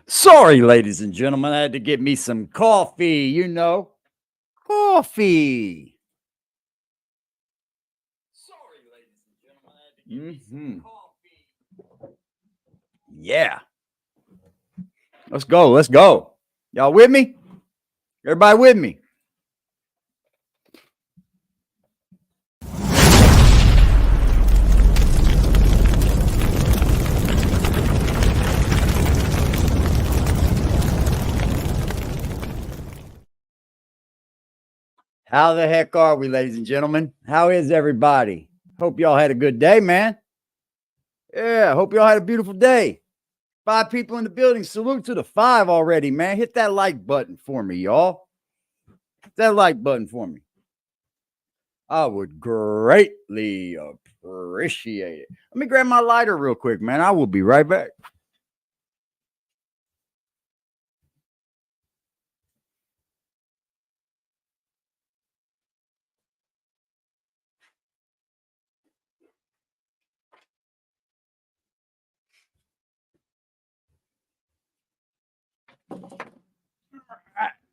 Sorry, ladies and gentlemen, I had to get me some coffee, you know. Coffee. Sorry, ladies and gentlemen, I had to get me some coffee. Yeah. Let's go. Let's go. Y'all with me? Everybody with me? How the heck are we, ladies and gentlemen? How is everybody? Hope y'all had a good day, man. Yeah, hope y'all had a beautiful day. 5 people in the building. Salute to the 5 already, man. Hit that like button for me, y'all. Hit that like button for me. I would greatly appreciate it. Let me grab my lighter real quick, man. I will be right back.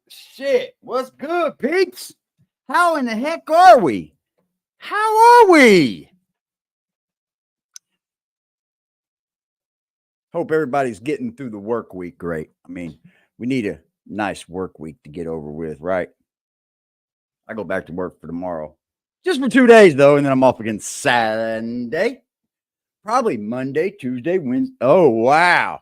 Shit, what's good, peeps? How in the heck are we? How are we? Hope everybody's getting through the work week great. I mean, we need a nice work week to get over with, right? I go back to work for tomorrow. Just for 2 days, though, and then I'm off again Sunday. Probably Monday, Tuesday, Wednesday. Oh, wow.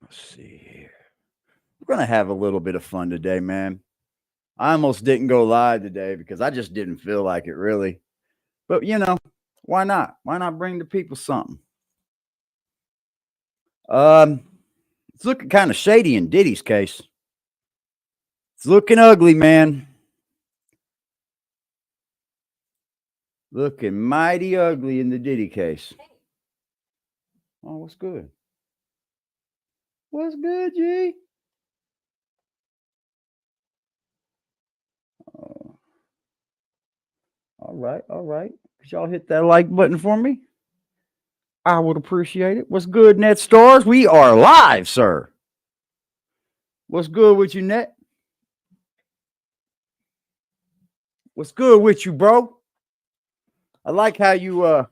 Let's see here. We're going to have a little bit of fun today, man. I almost didn't go live today because I just didn't feel like it really. But, you know, why not? Why not bring the people something? It's looking kind of shady in Diddy's case. It's looking ugly, man. Looking mighty ugly in the Diddy case. Oh, what's good? What's good, G? All right, all right. Could y'all hit that like button for me? I would appreciate it. What's good, Net Stars? We are live, sir. What's good with you, Net? What's good with you, bro? I like how you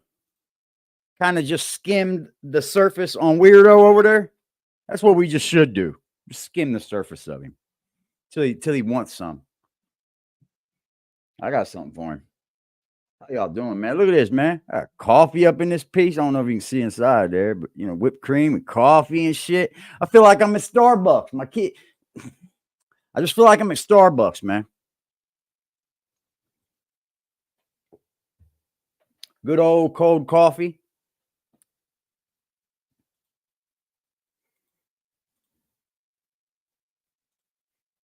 kind of just skimmed the surface on Weirdo over there. That's what we just should do. Just skim the surface of him till he wants some. I got something for him. How y'all doing, man? Look at this, man. I got coffee up in this piece. I don't know if you can see inside there, but you know, whipped cream and coffee and shit. I feel like I'm at Starbucks. My kid. I just feel like I'm at Starbucks, man. Good old cold coffee.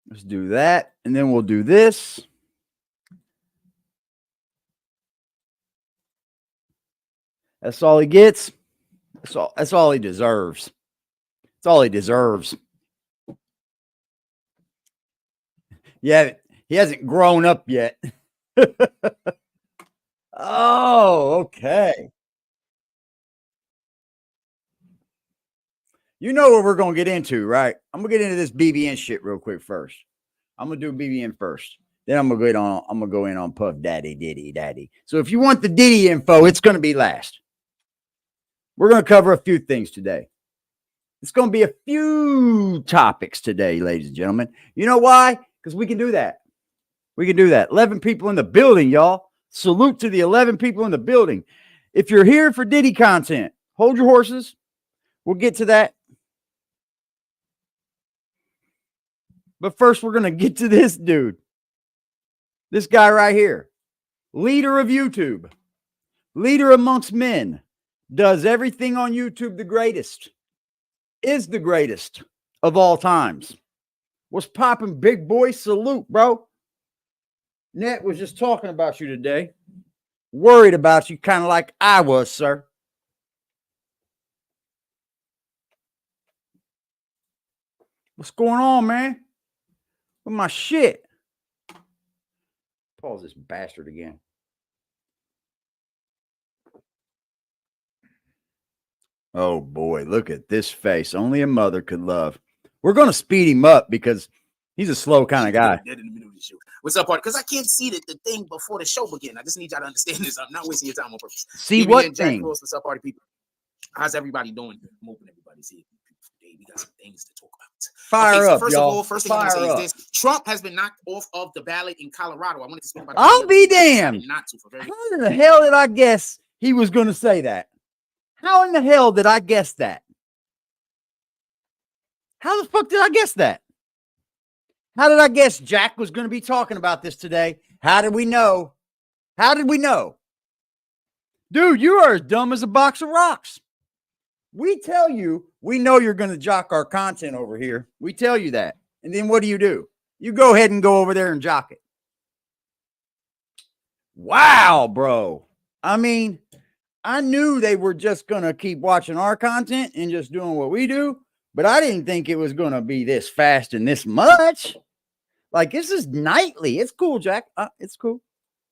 Let's do that. And then we'll do this. That's all he gets. That's all he deserves. That's all he deserves. Yeah, he hasn't grown up yet. Oh, okay. You know what we're gonna get into, right? I'm gonna get into this BBN shit real quick first. I'm gonna do BBN first. Then I'm gonna go in on Puff Daddy Diddy Daddy. So if you want the Diddy info, it's gonna be last. We're gonna cover a few things today. It's gonna be a few topics today, ladies and gentlemen. You know why? Because we can do that. We can do that. 11 people in the building, y'all. Salute to the 11 people in the building. If you're here for Diddy content, hold your horses. We'll get to that. But first, we're going to get to this dude. This guy right here. Leader of YouTube. Leader amongst men. Does everything on YouTube the greatest. Is the greatest of all times. What's popping, big boy? Salute, bro. Net was just talking about you today. Worried about you, kind of like I was, sir. What's going on, man? With my shit? Pause this bastard again. Oh boy, look at this face. Only a mother could love. We're going to speed him up because he's a slow kind of guy. What's up, part? Because I can't see the thing before the show begin. I just need y'all to understand this. I'm not wasting your time on purpose. See what thing? What's up, party people? How's everybody doing? I'm hoping everybody's here today. We got some things to talk about. Fire up, first y'all. of all, first thing I'm going to say is this. Trump has been knocked off of the ballot in Colorado. I wanted to speak about that. I'll be damned. How in the hell did I guess he was going to say that? How in the hell did I guess that? How the fuck did I guess that? How did I guess Jack was going to be talking about this today? How did we know? How did we know? Dude, you are as dumb as a box of rocks. We tell you, we know you're going to jock our content over here. We tell you that. And then what do? You go ahead and go over there and jock it. Wow, bro. I mean, I knew they were just going to keep watching our content and just doing what we do, but I didn't think it was going to be this fast and this much. Like, this is nightly. It's cool, Jack. It's cool.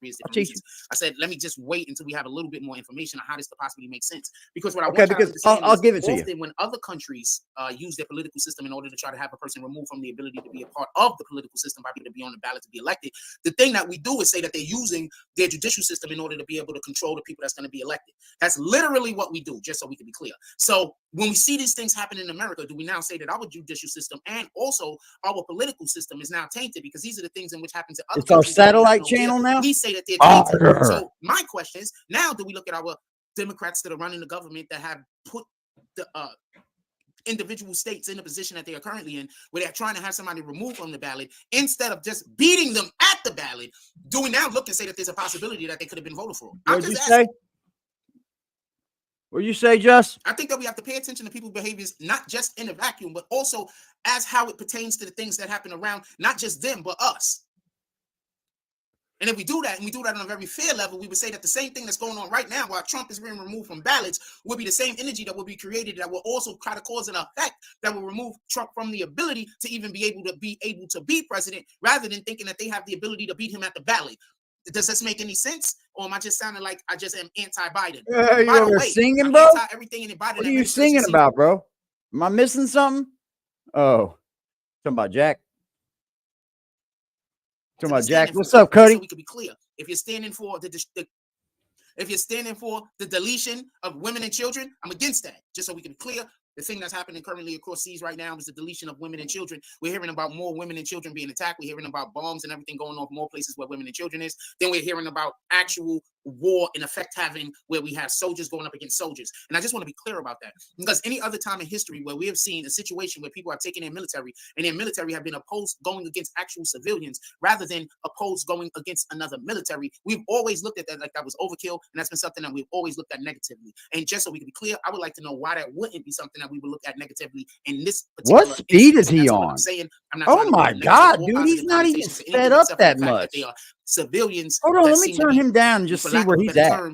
I said, let me just wait until we have a little bit more information on how this could possibly make sense. Because what I'll give it to you. When other countries use their political system in order to try to have a person removed from the ability to be a part of the political system by being to be on the ballot to be elected, the thing that we do is say that they're using their judicial system in order to be able to control the people that's going to be elected. That's literally what we do, just so we can be clear. So when we see these things happen in America, do we now say that our judicial system and also our political system is now tainted? Because these are the things in which happen to other countries. It's our satellite channel now? We say that they're tainted. So my question is, now do we look at our Democrats that are running the government that have put the individual states in the position that they are currently in, where they're trying to have somebody removed from the ballot, instead of just beating them at the ballot, do we now look and say that there's a possibility that they could have been voted for? What'd you say? What'd you say, Just? I think that we have to pay attention to people's behaviors, not just in a vacuum, but also as how it pertains to the things that happen around, not just them, but us. And if we do that, and we do that on a very fair level, we would say that the same thing that's going on right now while Trump is being removed from ballots will be the same energy that will be created that will also try to cause an effect that will remove Trump from the ability to even be able to be president, rather than thinking that they have the ability to beat him at the ballot. Does this make any sense? Or am I just sounding like I just am anti-Biden? You over singing, bro? Everything in Biden. What are you singing about, bro? Am I missing something? Oh, talking about Jack. Talking about Jack. What's up, Cuddy? So we could be clear. If you're standing for the deletion of women and children, I'm against that. Just so we can be clear. The thing that's happening currently across seas right now is the deletion of women and children. We're hearing about more women and children being attacked. We're hearing about bombs and everything going on more places where women and children is. Then we're hearing about actual war in effect having where we have soldiers going up against soldiers. And I just want to be clear about that, because any other time in history where we have seen a situation where people are taking their military and their military have been opposed going against actual civilians rather than opposed going against another military, we've always looked at that like that was overkill, and that's been something that we've always looked at negatively. And just so we can be clear, I would like to know why that wouldn't be something that we would look at negatively in this particular What speed is he on? I'm saying. I'm not oh my God, dude, he's not even sped up that much. They are civilians. Hold on, let me turn him down and just see where he's at.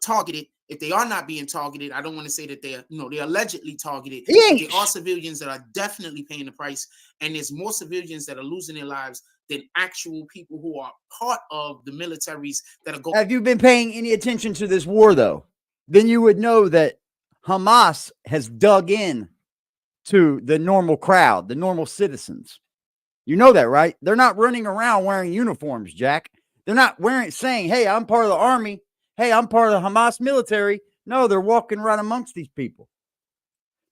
Targeted. If they are not being targeted, I don't want to say that they're, they're allegedly targeted. They are civilians that are definitely paying the price, and there's more civilians that are losing their lives than actual people who are part of the militaries that are going. Have you been paying any attention to this war, though? Then you would know that Hamas has dug in to the normal crowd, the normal citizens. You know that, right? They're not running around wearing uniforms, Jack. They're not saying, hey, I'm part of the army. Hey, I'm part of the Hamas military. No, they're walking right amongst these people.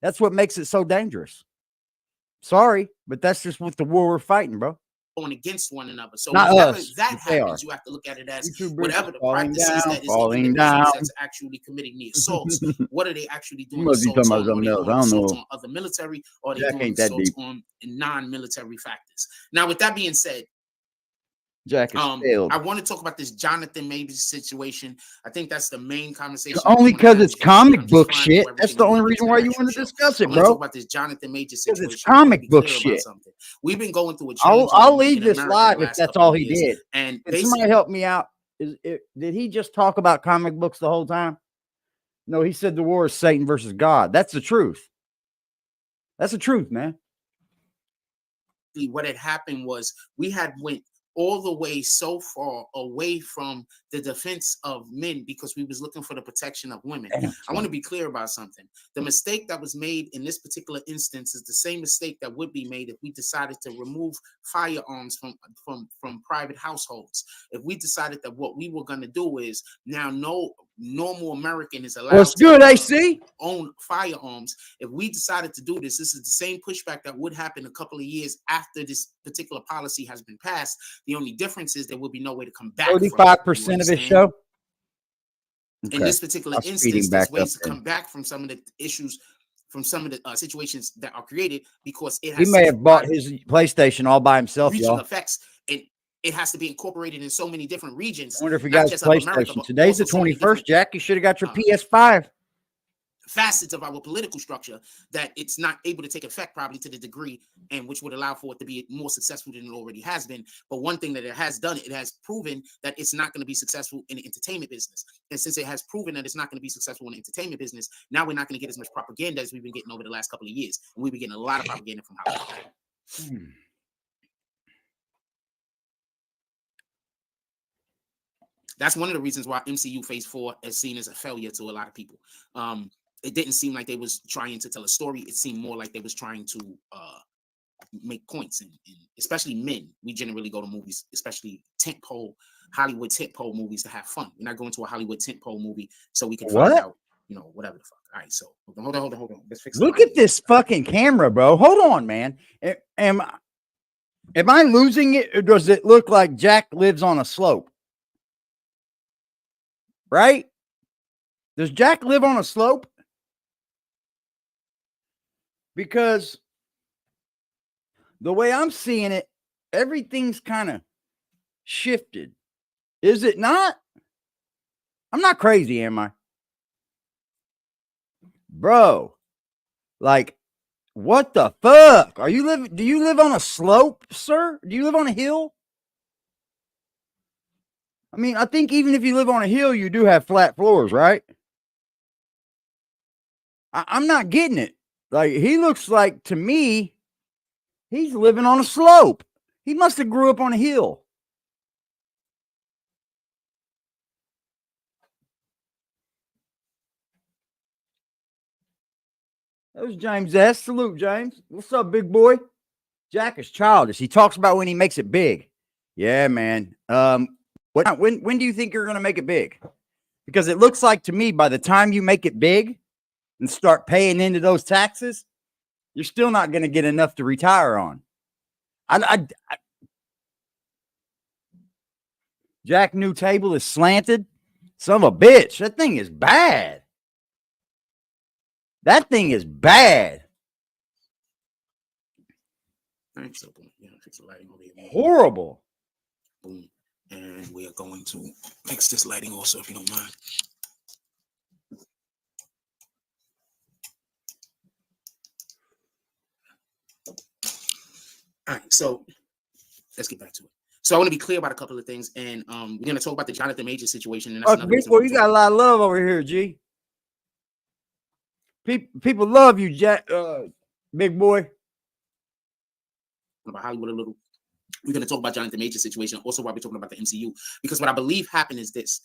That's what makes it so dangerous. Sorry, but that's just what the war we're fighting, bro. Going against one another. So not whenever us, that happens, you have to look at it as whatever the practice is that is falling down. That's actually committing the assaults. What are they actually doing? You must be talking about something else. I don't know. On other military, or are they doing assaults on non-military factors? Now, with that being said, Jack is failed. I want to talk about this Jonathan Majors situation. I think that's the main conversation. Only because it's comic book shit. That's the only reason why you want to discuss it, bro. Talk about this Jonathan Majors situation. Because it's comic book shit. We've been going through a change. I'll leave this live if that's all he did. And somebody help me out. Did he just talk about comic books the whole time? No, he said the war is Satan versus God. That's the truth. That's the truth, man. What had happened was we had went all the way so far away from the defense of men because we was looking for the protection of women. I want to be clear about something. The mistake that was made in this particular instance is the same mistake that would be made if we decided to remove firearms from private households. If we decided that what we were going to do is now no normal American is allowed What's good, AC? Own firearms. If we decided to do this is the same pushback that would happen a couple of years after this particular policy has been passed. The only difference is there will be no way to come back. 35% of this show. Okay. In this particular instance, there's ways to come back from some of the issues, from some of the situations that are created because it has. He may have bought his PlayStation all by himself, y'all. Effects. It has to be incorporated in so many different regions. I wonder if he got his PlayStation. Today's the 21st, Jack. You should have got your PS5. Facets of our political structure that it's not able to take effect probably to the degree and which would allow for it to be more successful than it already has been. But one thing that it has done, it has proven that it's not going to be successful in the entertainment business. And since it has proven that it's not going to be successful in the entertainment business, now we're not going to get as much propaganda as we've been getting over the last couple of years. And we've been getting a lot of propaganda from Hollywood. That's one of the reasons why MCU Phase 4 is seen as a failure to a lot of people. It didn't seem like they was trying to tell a story. It seemed more like they was trying to make points. And especially men, we generally go to movies, especially Hollywood tentpole movies to have fun. We're not going to a Hollywood tentpole movie so we can find out, whatever the fuck. All right, so hold on. Let's fix. Look at this fucking camera, bro. Hold on, man. Am I losing it, or does it look like Jack lives on a slope? Right? Does Jack live on a slope? Because the way I'm seeing it, everything's kind of shifted. Is it not? I'm not crazy, am I? Bro, like, what the fuck? Do you live on a slope, sir? Do you live on a hill? I mean, I think even if you live on a hill, you do have flat floors, right? I'm not getting it. Like, he looks like, to me, he's living on a slope. He must have grew up on a hill. That was James S. Salute, James. What's up, big boy? Jack is childish. He talks about when he makes it big. Yeah, man. When do you think you're going to make it big? Because it looks like to me, by the time you make it big and start paying into those taxes, you're still not going to get enough to retire on. Jack new table is slanted. Son of a bitch. That thing is bad. That thing is bad. Thanks, so boom. Fix the lighting over here. Horrible. Boom. And we are going to fix this lighting also, if you don't mind. All right, so let's get back to it. So I want to be clear about a couple of things, and we're going to talk about the Jonathan Majors situation. And that's big boy, you got a lot of love over here, G. People love you, Jack. Big boy. About Hollywood a little. We're going to talk about Jonathan Majors situation, also while we're talking about the MCU, because what I believe happened is this.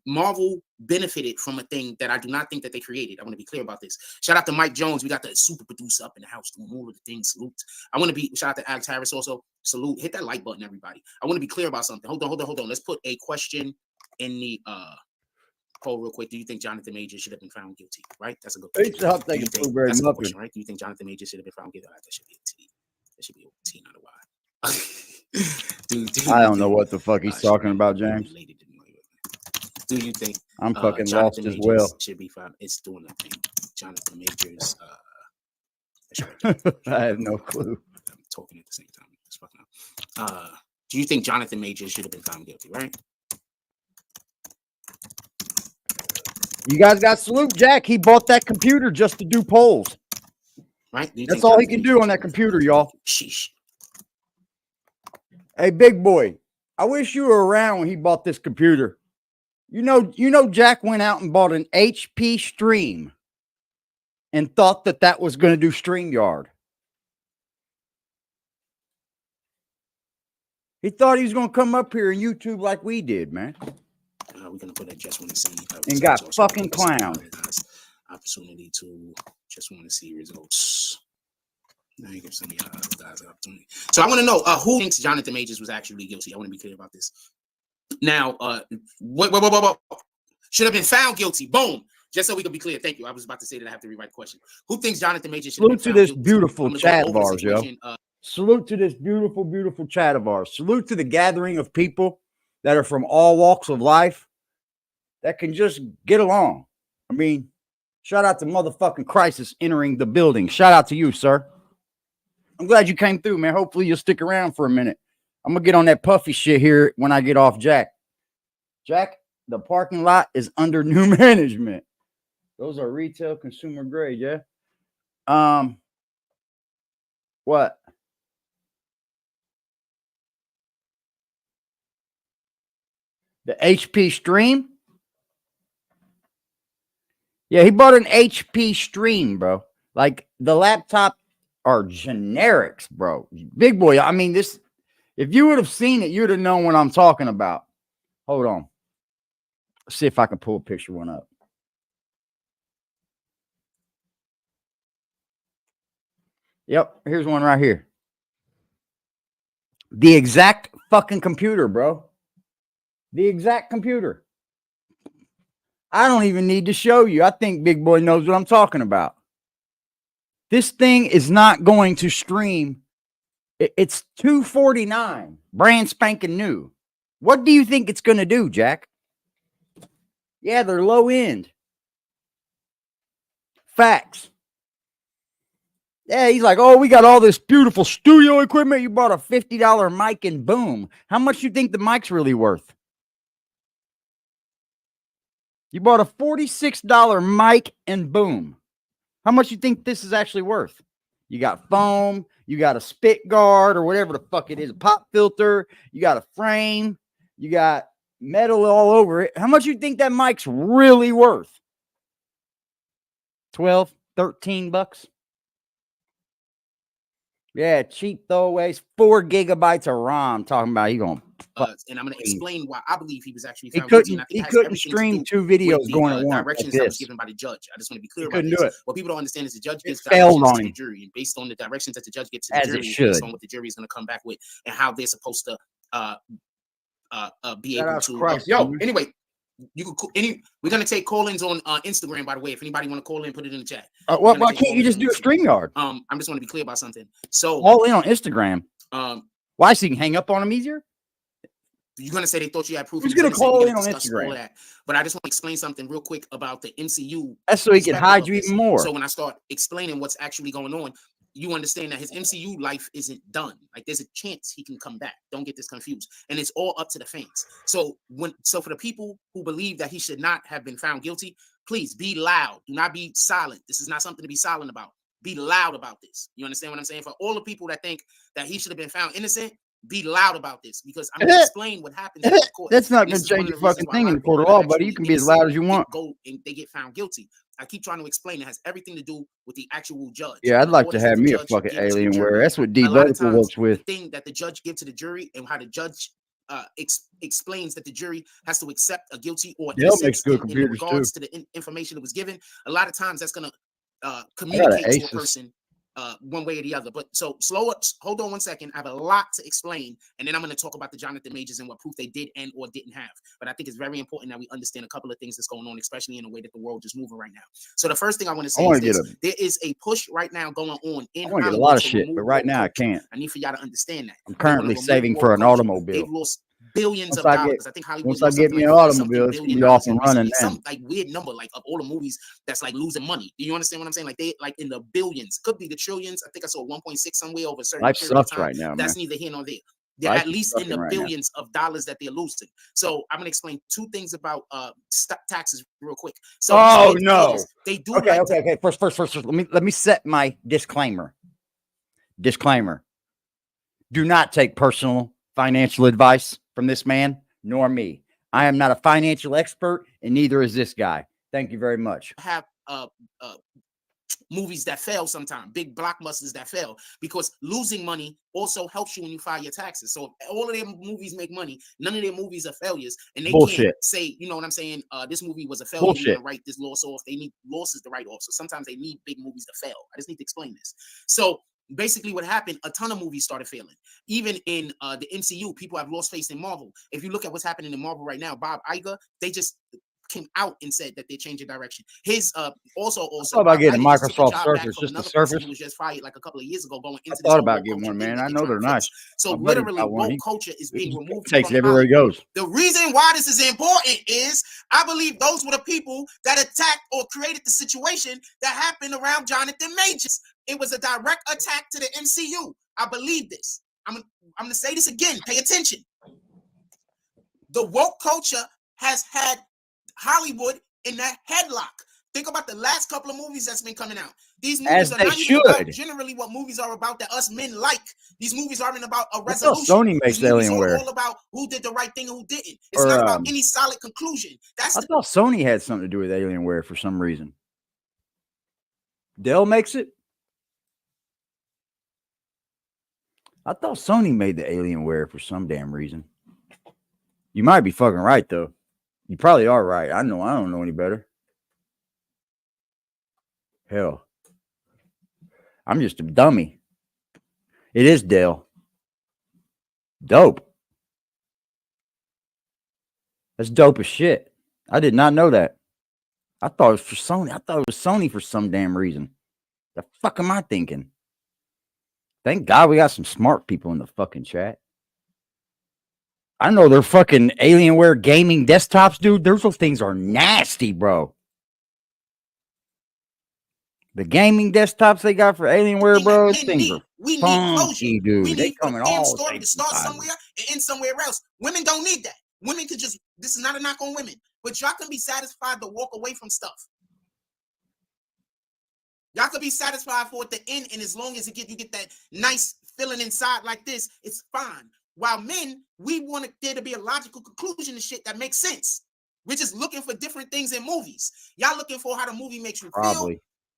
Marvel benefited from a thing that I do not think that they created. I want to be clear about this. Shout out to Mike Jones. We got the super producer up in the house doing all of the things. Salute. Shout out to Alex Harris also. Salute. Hit that like button, everybody. I want to be clear about something. Hold on. Let's put a question in the poll real quick. Do you think Jonathan Majors should have been found guilty? Right? That's a good question. That's a good question, right? Do you think Jonathan Majors should have been found guilty? Right, that should be a T. That should be a T, not a Y. I don't know what the fuck he's talking about, James. Do you think I'm fucking lost as well? Should be found. It's doing a thing. Jonathan Majors. I have no clue. I'm talking at the same time. It's fucking up. Do you think Jonathan Majors should have been found guilty? Right. You guys got salute, Jack. He bought that computer just to do polls. Right. That's all he can do on that computer, y'all. Sheesh. Hey, big boy, I wish you were around when he bought this computer. You know, Jack went out and bought an HP Stream and thought that was going to do StreamYard. He thought he was gonna come up here and YouTube like we did, man. We're gonna put that just want to see. And got fucking clown. Opportunity to just want to see results. Now you give some of y'all guys an opportunity. So I want to know who thinks Jonathan Majors was actually guilty. I want to be clear about this. Now, what should have been found guilty? Boom. Just so we can be clear. Thank you. I was about to say that I have to rewrite the question. Who thinks Jonathan Majors should have been found guilty? Salute to this beautiful chat of ours, yo. Salute to this beautiful, beautiful chat of ours. Salute to the gathering of people that are from all walks of life that can just get along. I mean, shout out to motherfucking Crisis entering the building. Shout out to you, sir. I'm glad you came through, man. Hopefully you'll stick around for a minute. I'm going to get on that puffy shit here when I get off Jack. Jack, the parking lot is under new management. Those are retail consumer grade, yeah? What? The HP Stream? Yeah, he bought an HP Stream, bro. Like, the laptop are generics, bro. Big boy, I mean, this, if you would have seen it, you would have known what I'm talking about. Hold on. Let's see if I can pull a picture one up. Yep, here's one right here. The exact fucking computer, bro. The exact computer. I don't even need to show you. I think Big Boy knows what I'm talking about. This thing is not going to stream. It's $249, brand spanking new. What do you think it's going to do, Jack? Yeah, they're low end. Facts. Yeah, he's like, oh, we got all this beautiful studio equipment. You bought a $50 mic and boom. How much you think the mic's really worth? You bought a $46 mic and boom. How much you think this is actually worth? You got foam. You got a spit guard or whatever the fuck it is. A pop filter. You got a frame. You got metal all over it. How much you think that mic's really worth? 12, 13 bucks? Yeah, cheap throwaways, 4 gigabytes of RAM. Talking about you going, and I'm going to explain why I believe he was actually found guilty. He couldn't stream 2 videos going at once. Directions that was given by the judge. I just want to be clear about this. Do it. What people don't understand is the judge gives directions to the jury, and based on the directions that the judge gives to the jury, based on what the jury is going to come back with, and how they're supposed to be able to. Anyway. You could we're gonna take call-ins on Instagram, by the way. If anybody want to call in, put it in the chat. Why can't you just do a StreamYard? I just want to be clear about something. So all in on Instagram. Why, so you can hang up on them easier? You're gonna say they thought you had proof. Who's gonna call in on Instagram? But I just want to explain something real quick about the MCU. That's so he can hide you even more. So when I start explaining what's actually going on, you understand that his MCU life isn't done. Like, there's a chance he can come back. Don't get this confused. And it's all up to the fans. So for the people who believe that he should not have been found guilty, please be loud. Do not be silent. This is not something to be silent about. Be loud about this. You understand what I'm saying? For all the people that think that he should have been found innocent, be loud about this, because I'm going to explain what happens in the court. That's not going to change the fucking thing in the court of law, buddy. You can be as loud as you want. Go and they get found guilty. I keep trying to explain it has everything to do with the actual judge. Yeah, I'd like to have me a fucking Alienware. That's what D Vertical works with. The thing that the judge gives to the jury and how the judge explains that the jury has to accept a guilty or innocent in regards to the information that was given. A lot of times that's going to communicate to a person one way or the other. But so slow up, hold on 1 second. I have a lot to explain, and then I'm going to talk about the Jonathan Majors and what proof they did and or didn't have. But I think it's very important that we understand a couple of things that's going on, especially in the way that the world is moving right now. So the first thing I want to say is this. There is a push right now going on in I want to get a lot of shit, but right now I can't. I need for y'all to understand that. I'm currently saving for an automobile. They've lost billions of dollars. I think Hollywood. Once I get me an automobile, it's gonna be off and running. Some like weird number, like of all the movies that's like losing money. Do you understand what I'm saying? Like they like in the billions, could be the trillions. I think I saw 1.6 somewhere over a certain life sucks right now. That's neither here nor there. They're at least in the billions of dollars that they're losing. So I'm gonna explain 2 things about taxes real quick. So no, they do. Okay. First. Let me set my disclaimer. Do not take personal financial advice from this man, nor me. I am not a financial expert, and neither is this guy. Thank you very much. Have movies that fail sometimes, big blockbusters that fail, because losing money also helps you when you file your taxes. So if all of their movies make money, none of their movies are failures, and they can't Bullshit. say, you know what I'm saying, this movie was a failure, we Bullshit. want to write this loss off. They need losses to write off. So sometimes they need big movies to fail. I just need to explain this. So basically what happened, a ton of movies started failing. Even in the MCU, people have lost faith in Marvel. If you look at what's happening in Marvel right now, Bob Iger, they just came out and said that they're changing direction. His also about getting a Iger just took Microsoft job back Surface, from just the another person Surface. who was just fired like a couple of years ago, going into I thought this about woke getting culture one, thing man. that I they're know trying they're to nice. fix. So My buddy literally, got one. woke culture is being removed. Takes from everywhere he Hollywood. goes. The reason why this is important is I believe those were the people that attacked or created the situation that happened around Jonathan Majors. It was a direct attack to the MCU. I believe this. I'm going to say this again. Pay attention. The woke culture has had Hollywood in that headlock. Think about the last couple of movies that's been coming out. These movies are not even about generally what movies are about that us men like. These movies aren't about a resolution. Sony makes These movies Alienware. are all about who did the right thing and who didn't. It's not about any solid conclusion. I thought Sony had something to do with Alienware for some reason. Dell makes it? I thought Sony made the Alienware for some damn reason. You might be fucking right, though. You probably are right. I don't know any better. Hell. I'm just a dummy. It is Dell. Dope. That's dope as shit. I did not know that. I thought it was for Sony. I thought it was Sony for some damn reason. The fuck am I thinking? Thank God we got some smart people in the fucking chat. I know they're fucking Alienware gaming desktops, dude. Those things are nasty, bro. The gaming desktops they got for Alienware, bro, those things are funky, dude. We They need come in a damn all story to start sizes. somewhere and end somewhere else. Women don't need that. Women could just, this is not a knock on women, but y'all can be satisfied to walk away from stuff. Y'all could be satisfied for it to end, and as long as you get that nice feeling inside like this, it's fine. While men, we want there to be a logical conclusion to shit that makes sense. We're just looking for different things in movies. Y'all looking for how the movie makes you feel.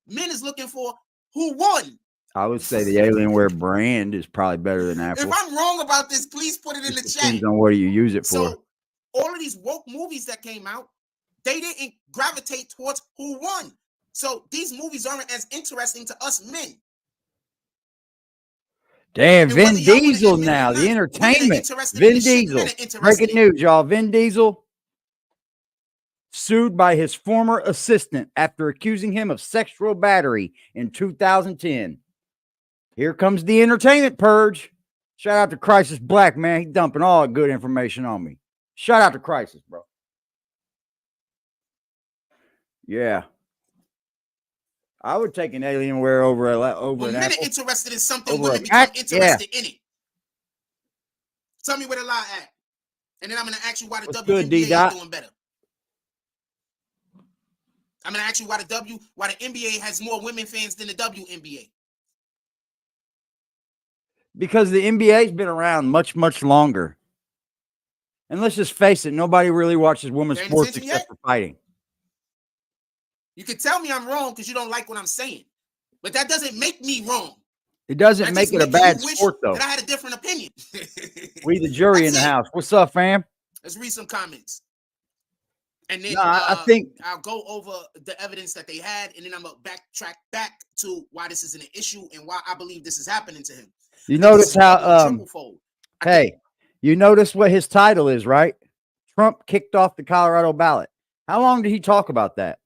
Men is looking for who won. I would say the Alienware brand is probably better than Apple. If I'm wrong about this, please put it in the chat. Depends on what you use it for. So all of these woke movies that came out, they didn't gravitate towards who won. So these movies aren't as interesting to us men. Damn, Vin Diesel now, the entertainment. Vin Diesel. Breaking news, y'all. Vin Diesel sued by his former assistant after accusing him of sexual battery in 2010. Here comes the entertainment purge. Shout out to Crisis Black, man. He's dumping all that good information on me. Shout out to Crisis, bro. Yeah. I would take an Alienware over an Apple. Men are interested in something, women become interested in it. Tell me where the lie at. And then I'm going to ask you why the WNBA is doing better. I'm going to ask you why the NBA has more women fans than the WNBA. Because the NBA's been around much, much longer. And let's just face it, nobody really watches women's sports except for fighting. You can tell me I'm wrong because you don't like what I'm saying. But that doesn't make me wrong. It doesn't make it a bad sport, though. That I had a different opinion. We the jury in the house. What's up, fam? Let's read some comments. And then I think I'll go over the evidence that they had, and then I'm going to backtrack back to why this isn't an issue and why I believe this is happening to him. You notice how, you notice what his title is, right? Trump kicked off the Colorado ballot. How long did he talk about that?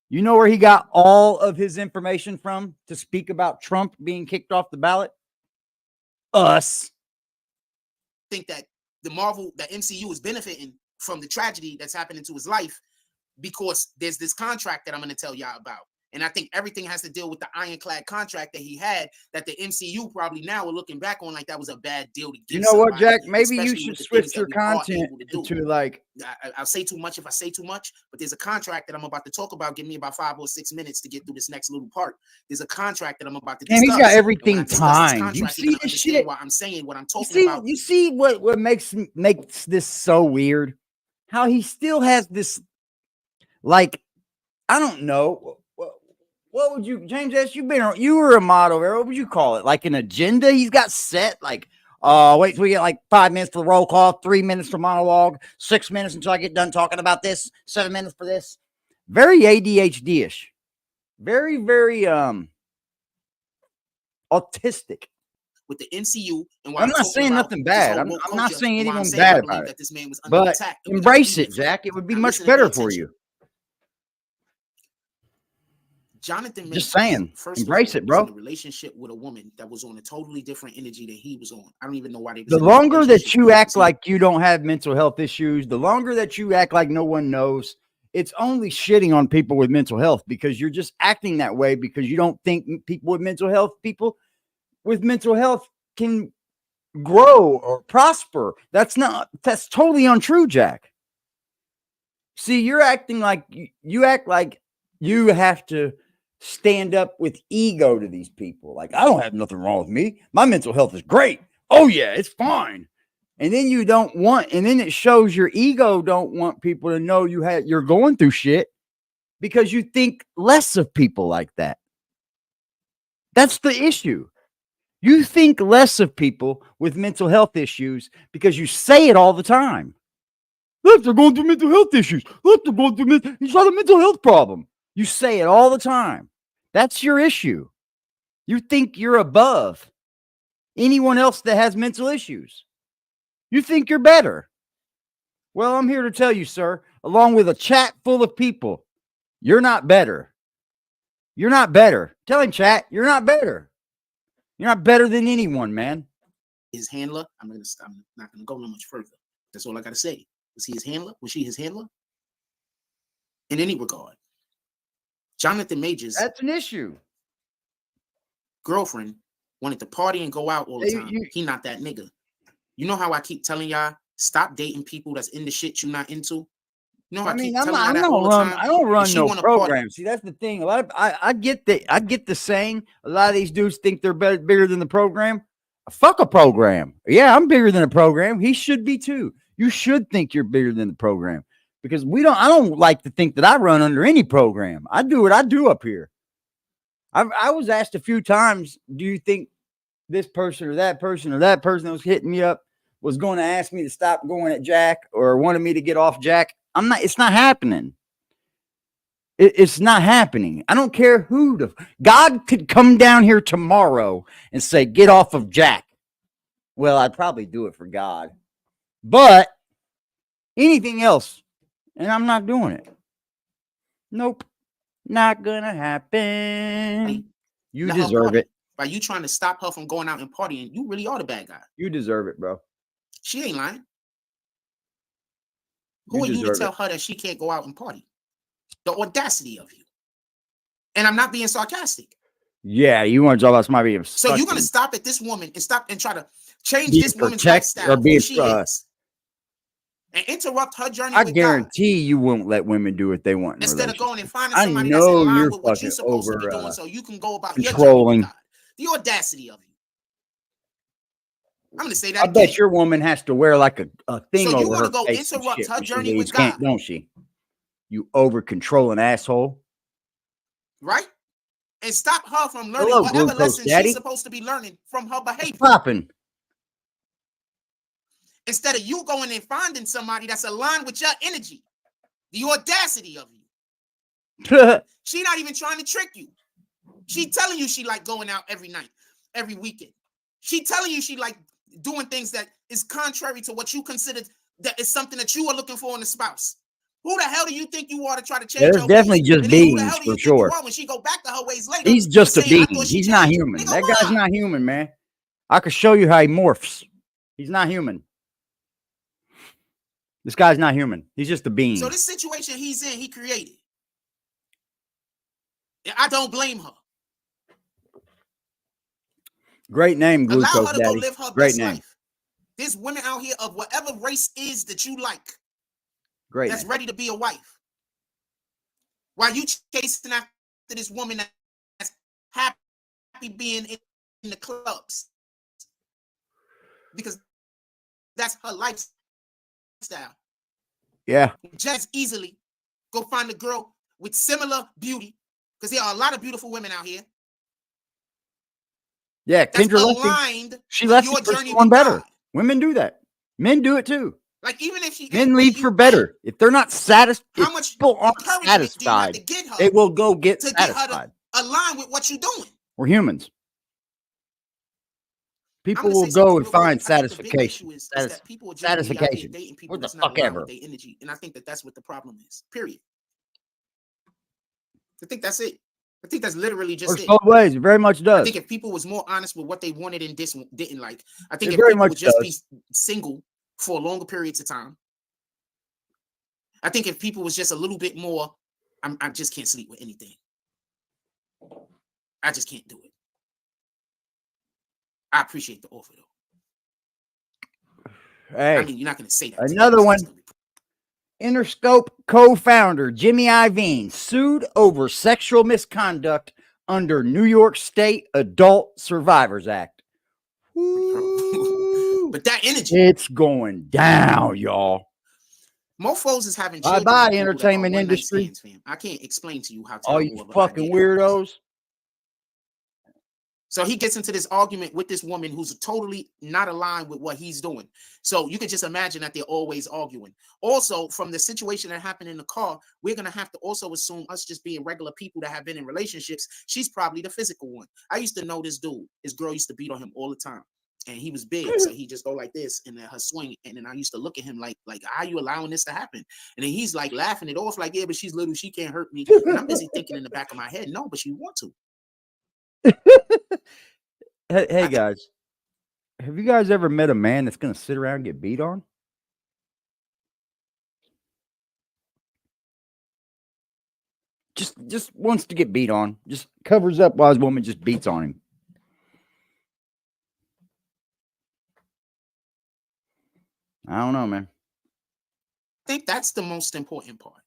You know where he got all of his information from to speak about Trump being kicked off the ballot? Us. I think that the MCU is benefiting from the tragedy that's happening to his life because there's this contract that I'm going to tell y'all about. And I think everything has to deal with the ironclad contract that he had that the MCU probably now are looking back on like that was a bad deal to give. You know what, Jack? Maybe you should switch your content to like... I'll say too much if I say too much, but there's a contract that I'm about to talk about. Give me about 5 or 6 minutes to get through this next little part. There's a contract that I'm about to discuss. He's got everything timed. You see this shit? Why I'm saying what I'm talking about. You see what makes this so weird? How he still has this, like, I don't know. What would you, James S? You were a model. What would you call it? Like an agenda he's got set? Like, wait till we get like 5 minutes for the roll call, 3 minutes for monologue, 6 minutes until I get done talking about this, 7 minutes for this. Very ADHD-ish. Very, very autistic. With the NCU, and I'm not saying nothing bad. I'm not saying anyone bad about it. This man was under But attack, embrace it, Jack. It would be much better for you. Jonathan, just saying, embrace it, bro. In a relationship with a woman that was on a totally different energy than he was on. I don't even know why they. The longer that you act like you don't have mental health issues, the longer that you act like no one knows, it's only shitting on people with mental health, because you're just acting that way because you don't think people with mental health can grow or prosper. That's totally untrue, Jack. See, you're acting like you act like you have to stand up with ego to these people. Like, I don't have nothing wrong with me. My mental health is great. Oh yeah, it's fine. And then and then it shows your ego don't want people to know you're going through shit, because you think less of people like that. That's the issue. You think less of people with mental health issues because you say it all the time. Look, they're going through mental health issues. Look, they're going through he's got a mental health problem. You say it all the time. That's your issue. You think you're above anyone else that has mental issues. You think you're better. Well, I'm here to tell you, sir, along with a chat full of people, you're not better. You're not better. Tell him, chat, you're not better. You're not better than anyone, man. His handler, I'm not gonna go no much further. That's all I gotta say. Was he his handler? Was she his handler? In any regard, Jonathan Majors, that's an issue. Girlfriend wanted to party and go out all the time. He not that nigga. You know how I keep telling y'all, stop dating people that's in the shit you're not into. You know, I don't run no program. See, that's the thing. A lot of I get the saying. A lot of these dudes think they're bigger than the program. Fuck a program. Yeah, I'm bigger than a program. He should be too. You should think you're bigger than the program, because I don't like to think that I run under any program. I do what I do up here. I was asked a few times, do you think this person or that person that was hitting me up was going to ask me to stop going at Jack or wanted me to get off Jack? It's not happening. It's not happening. I don't care who God could come down here tomorrow and say, get off of Jack. Well, I'd probably do it for God, but anything else, and I'm not doing it. Nope. Not gonna happen. You deserve it. By you trying to stop her from going out and partying, you really are the bad guy. You deserve it, bro. She ain't lying. Who are you to tell her that she can't go out and party? The audacity of you. And I'm not being sarcastic. Yeah, you want to talk about somebody being so you're gonna stop at this woman and stop and try to change this woman's lifestyle or be she is, and interrupt her journey. I guarantee you won't let women do what they want instead of going and finding somebody that's in line with what you're supposed to be doing, so you can go about controlling. Your the audacity of you. I'm gonna say that. I bet your woman has to wear like a thing so over her. So you want to go interrupt her journey with God, don't she? You over controlling asshole, right? And stop her from learning whatever lesson she's supposed to be learning from her behavior. Popping. Instead of you going and finding somebody that's aligned with your energy, the audacity of you. She not even trying to trick you. She telling you she like going out every night, every weekend. She telling you she like doing things that is contrary to what you consider that is something that you are looking for in a spouse. Who the hell do you think you are to try to change? There's definitely ways? Just beings for sure. When she go back to her ways later, he's just a being. He's not human. That guy's not human, man. I could show you how he morphs. He's not human. This guy's not human. He's just a being. So this situation he's in, he created. I don't blame her. Great name, Glucose Allow her to Daddy. Go live her Great best name. Life. There's women out here of whatever race is that you like. Great. That's ready to be a wife. While you chasing after this woman that's happy being in the clubs. Because that's her lifestyle. Yeah. Just easily go find a girl with similar beauty. Because there are a lot of beautiful women out here. Yeah, That's Kendra aligned she with left your for journey someone with better. God. Women do that. Men do it too. Like even if she Men leave for better. If they're not satisfied, how if much people aren't encouragement do you have satisfied, to get her they will go get to get her satisfied. to align with what you're doing? We're humans. I'm People gonna will say something go and real quick. find I think the big satisfaction. issue is that people are generally out here dating people What the that's not fuck aligned ever. with their energy, and I think that that's what the problem is. Period. I think that's it. I think that's literally just Works it. both ways. It very much I does. think if people was more honest with what they wanted and didn't like, I think It if very people much would just does. be single for longer periods of time, I think if people was just a little bit more, I just can't sleep with anything. I just can't do it. I appreciate the offer though. Hey, I mean, you're not going to say that. another one. Interscope co-founder Jimmy Iovine sued over sexual misconduct under New York State Adult Survivors Act. But that energy, it's going down, y'all. Mofos is having children. Bye bye, entertainment industry. Stands, fam. I can't explain to you how all terrible you fucking weirdos. So he gets into this argument with this woman who's totally not aligned with what he's doing. So you can just imagine that they're always arguing. Also, from the situation that happened in the car, we're going to have to also assume us just being regular people that have been in relationships, she's probably the physical one. I used to know this dude. His girl used to beat on him all the time. And he was big, so he just go like this and then her swing. And then I used to look at him like how are you allowing this to happen? And then he's like laughing it off like, yeah, but she's little, she can't hurt me. And I'm busy thinking in the back of my head, no, but she want to. Hey guys, have you guys ever met a man that's going to sit around and get beat on? Just wants to get beat on. Just covers up while his woman just beats on him. I don't know, man. I think that's the most important part.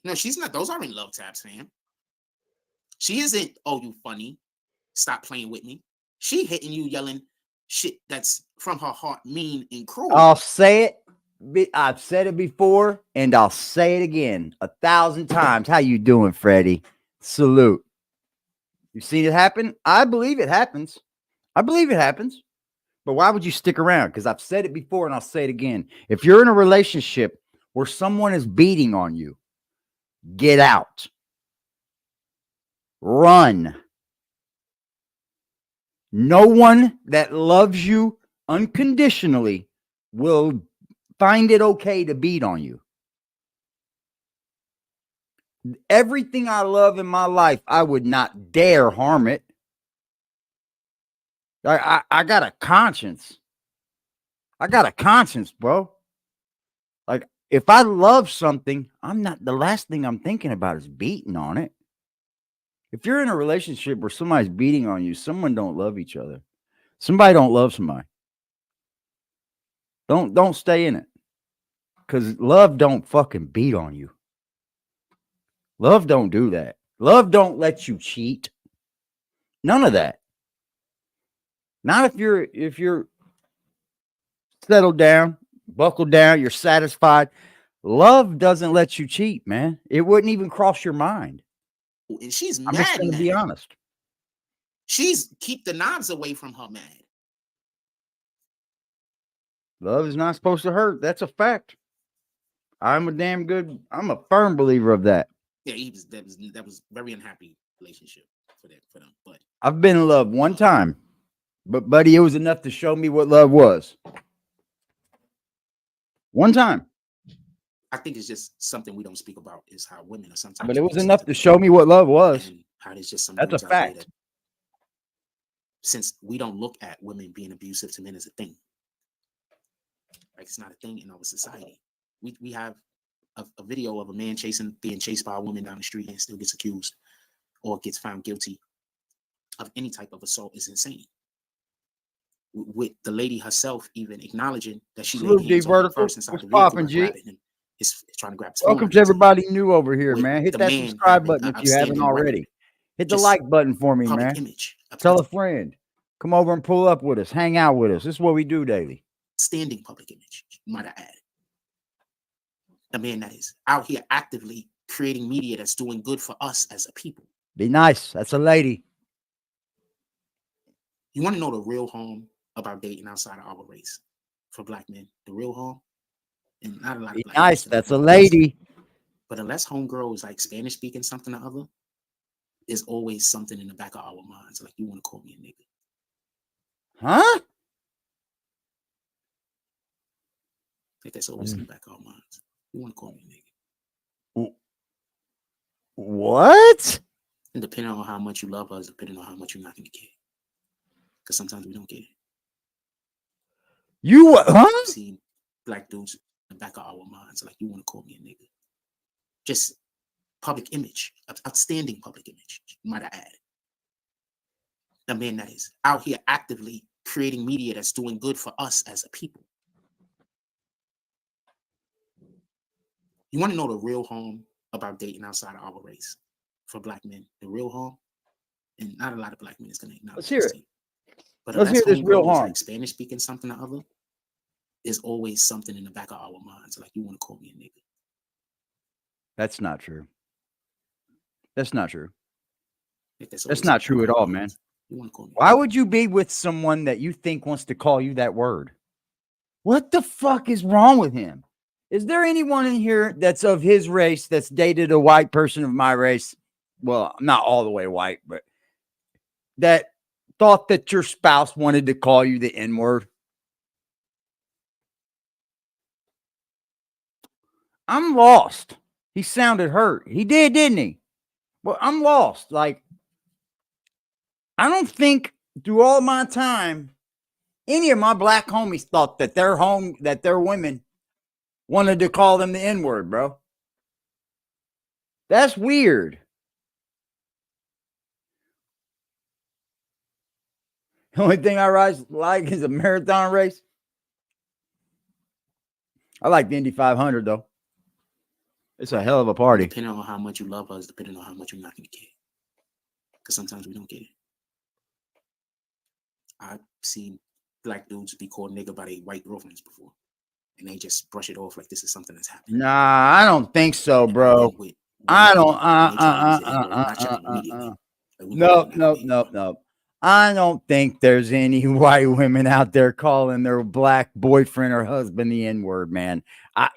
No, she's not. Those aren't love taps, man. She isn't, oh, you funny. Stop playing with me. She hitting you, yelling shit that's from her heart, mean and cruel. I'll say it. I've said it before, and I'll say it again 1,000 times. How you doing, Freddie? Salute. You've seen it happen? I believe it happens. I believe it happens. But why would you stick around? Because I've said it before, and I'll say it again. If you're in a relationship where someone is beating on you, get out. Run. No one that loves you unconditionally will find it okay to beat on you. Everything I love in my life, I would not dare harm it. I got a conscience. I got a conscience, bro. Like, if I love something, the last thing I'm thinking about is beating on it. If you're in a relationship where somebody's beating on you, someone don't love each other. Somebody don't love somebody. Don't stay in it. Because love don't fucking beat on you. Love don't do that. Love don't let you cheat. None of that. Not if you're settled down, buckled down, you're satisfied. Love doesn't let you cheat, man. It wouldn't even cross your mind. And she's mad. I'm just going to be honest. She's keep the knobs away from her, mad. Love is not supposed to hurt. That's a fact. I'm a firm believer of that. Yeah, that was very unhappy relationship for them. But I've been in love one time, but buddy, it was enough to show me what love was. One time. I think it's just something we don't speak about is how women are sometimes. But it was enough to show me what love was. And how there's just some. That's a fact. Since we don't look at women being abusive to men as a thing, like it's not a thing in our society. We have a video of a man being chased by a woman down the street and still gets accused or gets found guilty of any type of assault is insane. With the lady herself even acknowledging that she laid hands on him first inside the vehicle by grabbing him, is trying to grab his phone. Welcome to everybody new over here, man. Hit that subscribe button if you haven't already. Hit the like button for me, man. Tell a friend. Come over and pull up with us. Hang out with us. This is what we do daily. Standing public image, might I add. A man that is out here actively creating media that's doing good for us as a people. Be nice. That's a lady. You want to know the real harm about dating outside of our race for black men? The real harm? And not a lot of Be black nice. men That's a know this. lady. But unless homegirl is like Spanish speaking something or other, there's always something in the back of our minds. Like, you want to call me a nigga. Huh? Like, that's always in the back of our minds. You want to call me a nigga. What? And depending on how much you love us, depending on how much you're not going to get. Because sometimes we don't get it. You huh? See black dudes in the back of our minds. Like, you want to call me a nigga. Just public image. Outstanding public image, might I add. A man that is out here actively creating media that's doing good for us as a people. You want to know the real harm about dating outside of our race for black men? The real harm? And not a lot of black men is going to acknowledge. Let's hear it. But Let's hear this real harm. Like Spanish speaking something or other, there's always something in the back of our minds. Like, you want to call me a nigga. That's not true. That's not true. Like, That's not true at all, man. You want to call me? Why would you be with someone that you think wants to call you that word? What the fuck is wrong with him? Is there anyone in here that's of his race that's dated a white person of my race? Well, not all the way white, but that thought that your spouse wanted to call you the N-word? I'm lost. He sounded hurt. He did, didn't he? Well, I'm lost. Like, I don't think through all my time, any of my black homies thought that their women wanted to call them the N-word, bro. That's weird. The only thing I like is a marathon race. I like the Indy 500, though. It's a hell of a party. Depending on how much you love us, depending on how much you're not going to get. Because sometimes we don't get it. I've seen black dudes be called nigga by their white girlfriends before. And they just brush it off like this is something that's happening. Nah, I don't think so, bro. I don't. No. I don't think there's any white women out there calling their black boyfriend or husband the N-word, man.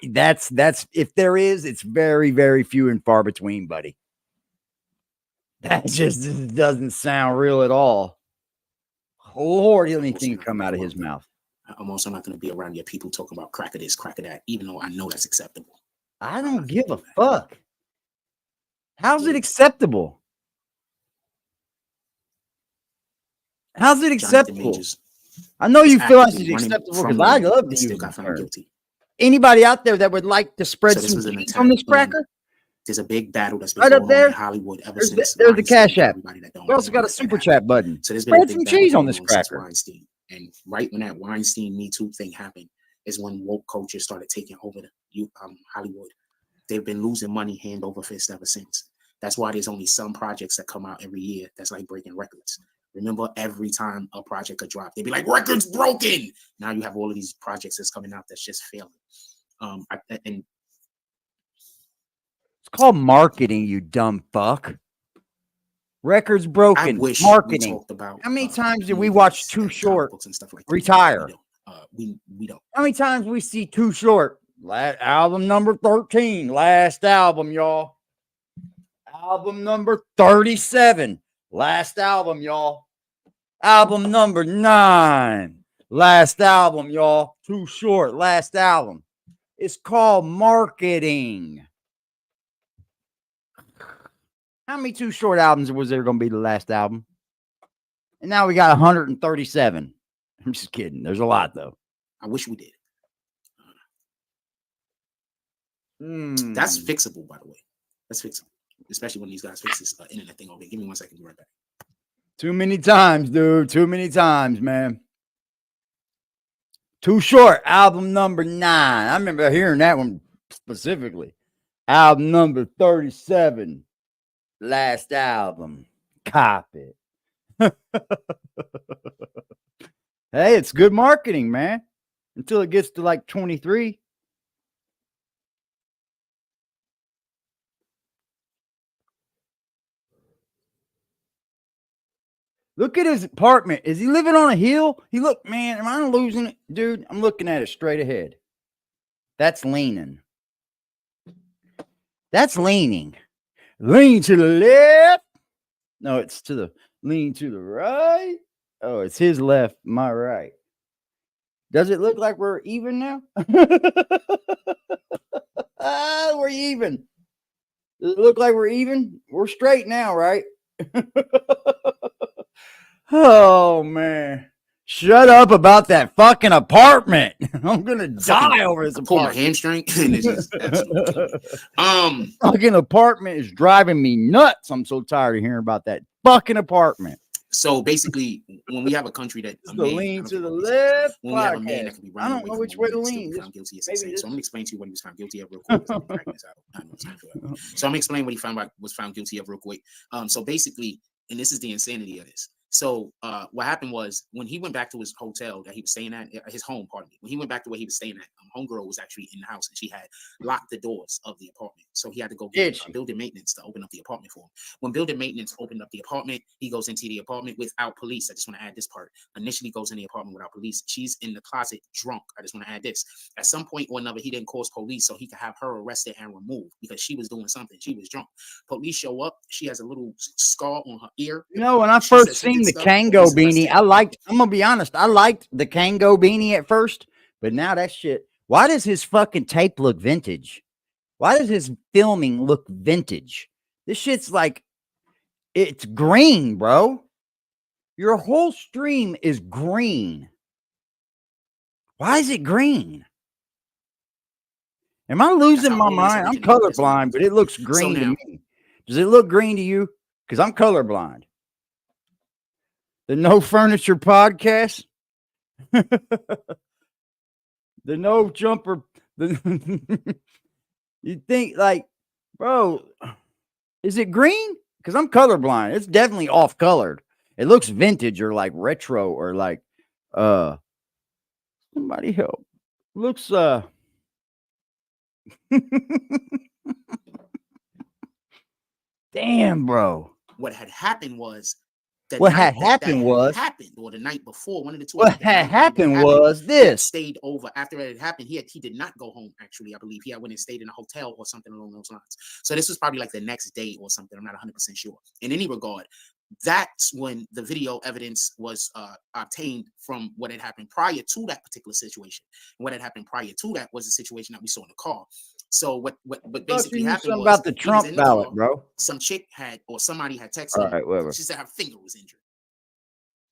That's if there is, it's very, very few and far between, buddy. That just doesn't sound real at all. Hardly anything come out of his mouth. I'm also not going to be around your people talking about crack of this, crack of that, even though I know that's acceptable. I don't give a fuck. How's it acceptable? How's it acceptable? I know you feel like it's acceptable because I love to use the term. Anybody out there that would like to spread some cheese on this cracker? There's a big battle that's been right up there in Hollywood ever since. There's the Cash App. We also got a super chat button. So spread some cheese on this cracker. Weinstein. And right when that Weinstein Me Too thing happened is when woke culture started taking over Hollywood. They've been losing money hand over fist ever since. That's why there's only some projects that come out every year that's like breaking records. Remember, every time a project could drop, they'd be like, records broken. Now you have all of these projects that's coming out that's just failing. And it's called marketing, you dumb fuck. Records broken. Marketing. How many times did we watch Too Short and stuff like retire? We don't. How many times we see Too Short? Album number 13. Last album, y'all. Album number 37. Last album, y'all. Album number 9. Last album, y'all. Too Short. Last album. It's called marketing. How many Too Short albums was there going to be the last album? And now we got 137. I'm just kidding. There's a lot, though. I wish we did. That's fixable, by the way. That's fixable. Especially when these guys fix this internet thing over here. Give me 1 second. Be right back. Too many times, dude. Too many times, man. Too Short, album number 9. I remember hearing that one specifically. Album number 37. Last album. Cop it. Hey, it's good marketing, man. Until it gets to like 23. Look at his apartment. Is he living on a hill? He look, man, am I losing it? Dude, I'm looking at it straight ahead. That's leaning. That's leaning. Lean to the left. No, it's to the lean to the right. Oh, it's his left, my right. Does it look like we're even now? We're even. Does it look like we're even? We're straight now, right? Oh, man. Shut up about that fucking apartment. I'm going to die over this pull my apartment. hamstring and it's just absolutely Fucking apartment is driving me nuts. I'm so tired of hearing about that fucking apartment. So basically, when we have a country that Lean to the left. when we have a man that can be running I don't know which way to lean. Found guilty as insane. So I'm gonna explain to you what he was found guilty of real quick. So I'm gonna explain what he was found guilty of real quick. So basically, and this is the insanity of this. So what happened was when he went back to his hotel that he was staying at, his home, pardon me, when he went back to where he was staying at, homegirl was actually in the house and she had locked the doors of the apartment. So he had to go get building maintenance to open up the apartment for him. When building maintenance opened up the apartment, he goes into the apartment without police. I just want to add this part. Initially goes in the apartment without police. She's in the closet drunk. I just want to add this. At some point or another, he didn't call police so he could have her arrested and removed because she was doing something. She was drunk. Police show up. She has a little scar on her ear. You know, when I first seen the Kango beanie, I'm gonna be honest, I liked the Kango beanie at first, but now that shit, why does his fucking tape look vintage? Why does his filming look vintage? This shit's like, it's green, bro. Your whole stream is green. Why is it green? Am I losing my mind? I'm colorblind, but it looks green to me. Does it look green to you? Because I'm colorblind. The No Furniture Podcast. The No Jumper. You think like, bro, is it green? Because I'm colorblind. It's definitely off colored. It looks vintage or like retro or like somebody help. Looks damn, bro. What had happened was what had happened was or the night before, one of the two. What had happened was this. Stayed over after it had happened. He did not go home. Actually, I believe he had went and stayed in a hotel or something along those lines. So this was probably like the next day or something. I'm not 100% sure. In any regard, that's when the video evidence was obtained from what had happened prior to that particular situation. And what had happened prior to that was the situation that we saw in the car. So what basically happened was about the Trump ballot, bro. Some chick had or somebody had texted him. She said her finger was injured.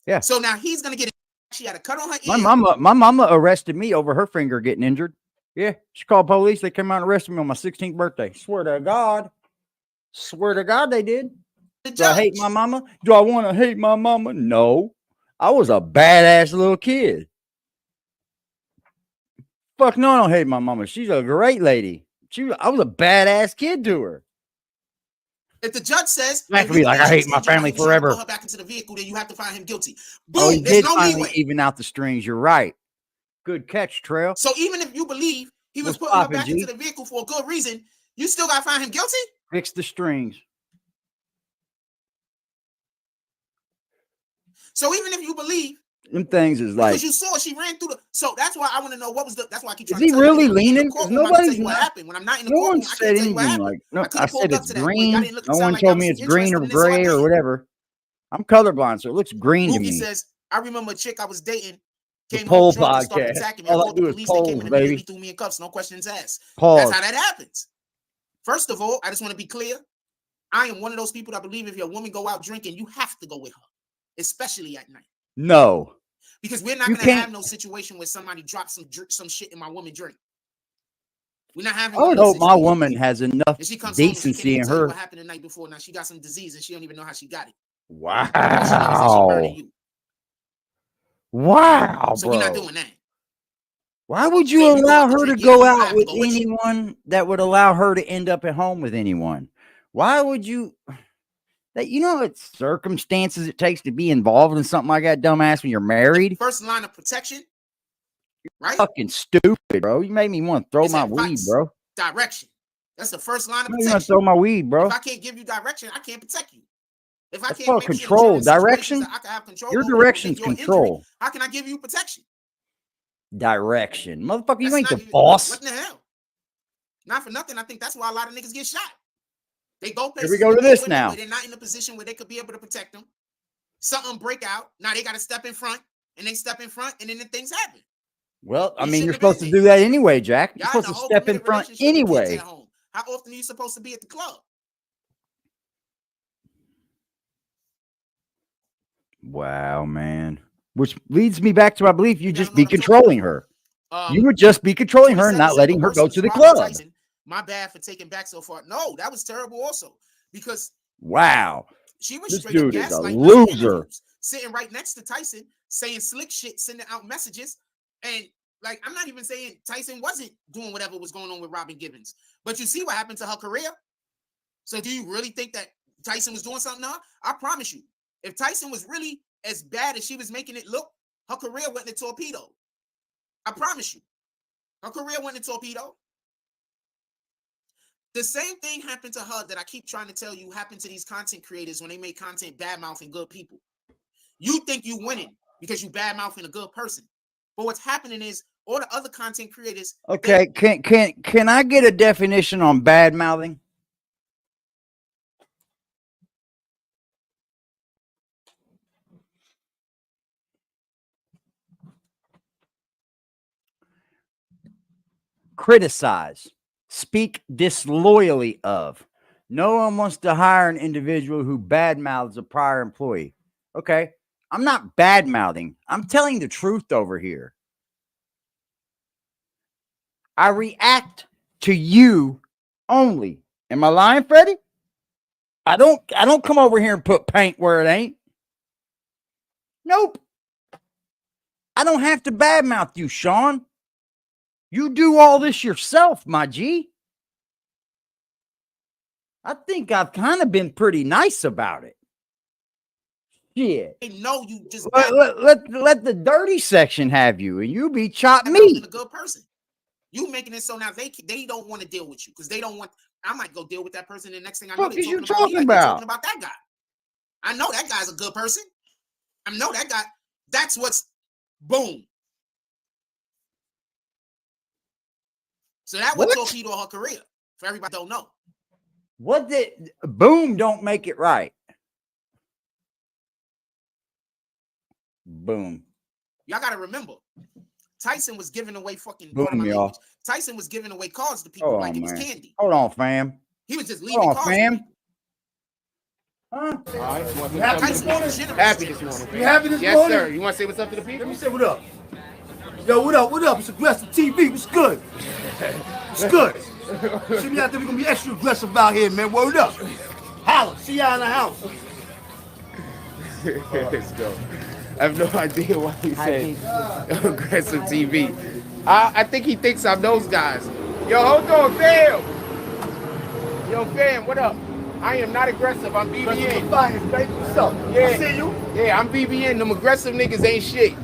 Yeah. So now he's gonna get it. She had a cut on her ear. My mama arrested me over her finger getting injured. Yeah, she called police. They came out and arrested me on my 16th birthday. Swear to God they did. Do I hate my mama? Do I want to hate my mama? No. I was a badass little kid. Fuck no, I don't hate my mama. She's a great lady. I was a badass kid to her. If the judge says I could be like, I hate my family forever. Put her back into the vehicle, then you have to find him guilty. Boom, oh, he did finally even out the strings. You're right. Good catch, Trail. So even if you believe he was putting her back into the vehicle for a good reason, you still got to find him guilty? Fix the strings. So even if you believe them things is like, because you saw she ran through the. So that's why I want to know what was the. That's why I keep trying. Is he really leaning? Nobody's what happened when I'm not in the no courtroom. one said anything like. No, I said it's green. No one told me it's green or gray or whatever. I'm colorblind, so it looks green to me. He says, "I remember a chick I was dating came home drunk and started attacking me. I called the police. They came in and immediately threw me in cuffs. No questions asked. That's how that happens. First of all, I just want to be clear. I am one of those people that believe if your woman go out drinking, you have to go with her, especially at night. No. Because we're not going to have no situation where somebody drops some shit in my woman drink. We're not having. I would hope my woman has enough decency in her. What happened the night before? Now she got some disease and she don't even know how she got it. Wow. Wow, so we're not doing that. Why would you allow her to go out with anyone that would allow her to end up at home with anyone? Why would you? That you know what circumstances it takes to be involved in something like that, dumbass, when you're married? First line of protection, right? Fucking stupid, bro. You made me want to throw my weed, bro. Direction. That's the first line of protection. protection. Throw my weed, bro. If I can't give you direction, I can't protect you. If I That's can't called make sure control. that you're in situations Direction. that I can have control Your over direction's your injury, control. how can I give you protection? Direction. Motherfucker, you That's ain't not the even, boss. what in the hell? Not for nothing. I think that's why a lot of niggas get shot. They go Here we places go with to big this women now. where they're not in a position where they could be able to protect them. Something break out. Now they got to step in front, and they step in front, and then the things happen. Well, I You mean, shouldn't you're have been supposed to there. do that anyway, Jack. You're Y'all in supposed a to whole step in committed front relationship with kids anyway. at home. How often are you supposed to be at the club? Wow, man. Which leads me back to, I believe you You just don't know be what I'm talking controlling her. You would just be controlling her and 27 not said letting the her worst go was to the Robert club. Tyson. My bad for taking back so far. No, that was terrible also because Wow. she was This straight up dude is a gaslighting us in loser. interviews, sitting right next to Tyson, saying slick shit, sending out messages. And like, I'm not even saying Tyson wasn't doing whatever was going on with Robin Gibbons, but you see what happened to her career. So do you really think that Tyson was doing something to her? I promise you, if Tyson was really as bad as she was making it look, her career went in a torpedo. I promise you. Her career went in a torpedo. The same thing happened to her that I keep trying to tell you happened to these content creators when they make content bad-mouthing good people. You think you winning because you bad-mouthing a good person. But what's happening is all the other content creators. Okay, can I get a definition on bad mouthing? Criticize, speak disloyally of. No one wants to hire an individual who badmouths a prior employee. Okay, I'm not badmouthing. I'm telling the truth over here. I react to you only. Am I lying, Freddie? I don't come over here and put paint where it ain't. Nope. I don't have to badmouth you, Sean. You do all this yourself, my G. I think I've kind of been pretty nice about it. Shit. They know you just Let the dirty section have you, and you be chopped meat. a good person. You making it so now they don't want to deal with you because they don't want. I might go deal with that person, and the next thing I know, What they're is you talking about me talking like they're about? talking about that guy. I know that guy's a good person. I know that guy. That's what's boom. So that would torpedo her career. For everybody don't know. What did boom don't make it right. Boom. Y'all gotta remember, Tyson was giving away fucking Boom, y'all. Tyson was giving away cards to people like it was candy. Hold on, fam. He was just leaving cards. Fam. Huh? All right. You happy this morning? Happy this morning. You happy this yes, morning? Yes, sir. You want to say what's up to the people? Let me say what up. Yo, what up? What up? It's aggressive TV. What's good? What's good? See me out there. We're gonna be extra aggressive out here, man. Word up. Holla. See y'all in the house. Let's go. I have no idea why he said aggressive TV. I think he thinks I'm those guys. Yo, hold on, fam. Yo, fam, what up? I am not aggressive. I'm BBN. Defiance, baby. What's up? Yeah. I see you. Yeah, I'm BBN. Them aggressive niggas ain't shit.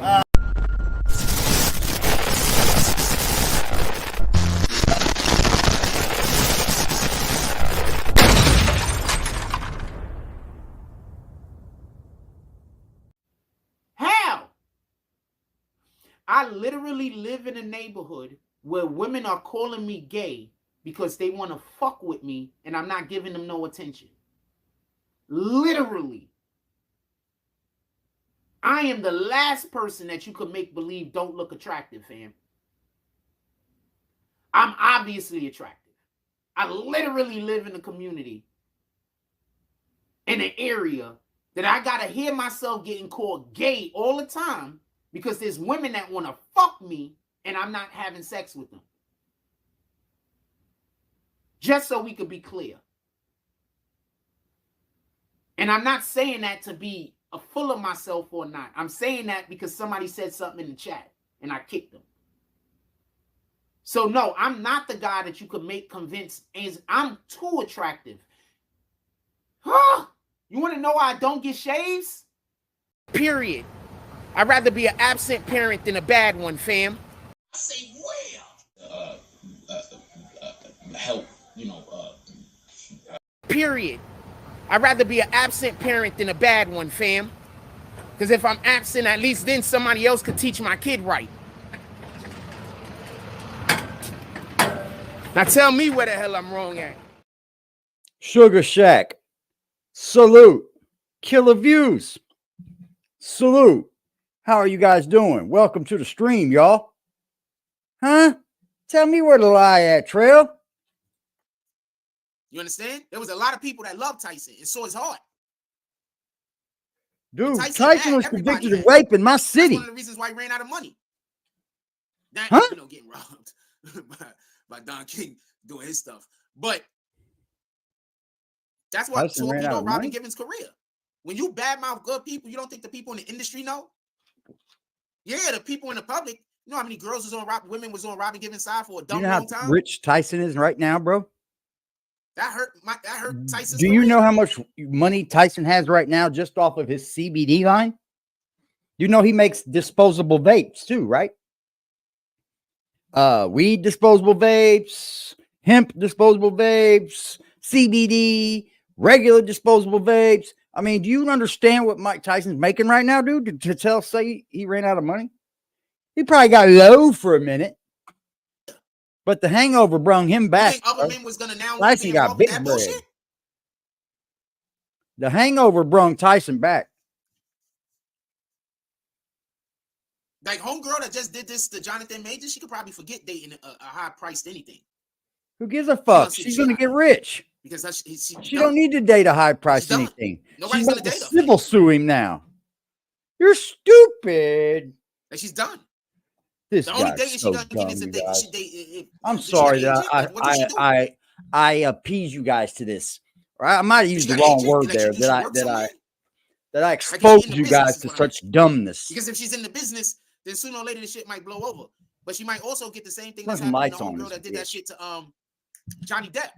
How? I literally live in a neighborhood where women are calling me gay because they want to fuck with me and I'm not giving them no attention. Literally. I am the last person that you could make believe don't look attractive, fam. I'm obviously attractive. I literally live in a community, in an area that I gotta hear myself getting called gay all the time because there's women that want to fuck me and I'm not having sex with them. Just so we could be clear. And I'm not saying that to be full of myself or not. I'm saying that because somebody said something in the chat and I kicked them. So no, I'm not the guy that you could make convince. I'm too attractive. Huh? You want to know why I don't get shaves? Period. I'd rather be an absent parent than a bad one, fam. I say where? Help, Period. I'd rather be an absent parent than a bad one, fam. Because if I'm absent, at least then somebody else could teach my kid right. Now tell me where the hell I'm wrong at. Sugar Shack. Salute. Killer Views. Salute. How are you guys doing? Welcome to the stream, y'all. Huh? Tell me where the lie at, Trail. You understand? There was a lot of people that loved Tyson and saw his heart. Dude, Tyson was everybody convicted of had. rape in my city. That's one of the reasons why he ran out of money. Not, Huh? Getting robbed by Don King doing his stuff. But that's what Tyson ran out torpedo of Robin money? Givens' career. When you badmouth good people, you don't think the people in the industry know? Yeah, the people in the public. You know how many girls was on women was on Robin Givens' side for a dumb You know long how time? rich Tyson is right now, bro? That hurt Tyson's Do you career. know how much money Tyson has right now just off of his CBD line? You know he makes disposable vapes too, right? Weed disposable vapes, hemp disposable vapes, CBD, regular disposable vapes. I mean, do you understand what Mike Tyson's making right now, dude? To say he ran out of money? He probably got low for a minute, but the hangover brung him You back. think other men was gonna now Tyson be got involved in big that bread. bullshit? The hangover brung Tyson back. Like homegirl that just did this to Jonathan Majors, she could probably forget dating a high-priced anything. Who gives a fuck? see the She's shit gonna out get of rich. Because She don't need to date a high price done. anything. Nobody's She's gonna about to date her, civil sue him now. You're stupid. Like she's done. This The only guy's dating so she done dumb, is you if they guys. should date. I'm Did she sorry got that agent? Like, what did she do? I appease you guys to this. Right? I might have Did used she the got wrong agent? word Like, there. she work somewhere? That I Like, is she exposed in the you business guys is to what I'm such dumbness. Because if she's in the business, then sooner or later the shit might blow over. But she might also get the same thing Turn that's some happening to the lights on homegirl this that did that bitch. shit to Johnny Depp,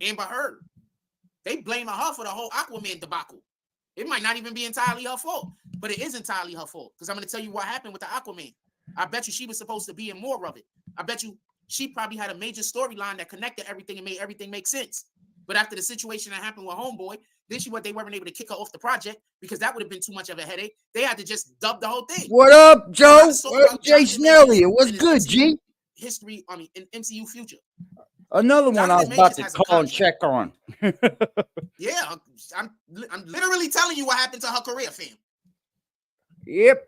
Amber Heard. They blame her for the whole Aquaman debacle. It might not even be entirely her fault, but it is entirely her fault. Because I'm going to tell you what happened with the Aquaman. I bet you she was supposed to be in more of it. I bet you she probably had a major storyline that connected everything and made everything make sense. But after the situation that happened with Homeboy, they weren't able to kick her off the project because that would have been too much of a headache. They had to just dub the whole thing. What up, Joe? So What up, Jason Elliott? What's good, G? History, in MCU future. Another one I was about to call and check on. Yeah, I'm literally telling you what happened to her career, fam. Yep.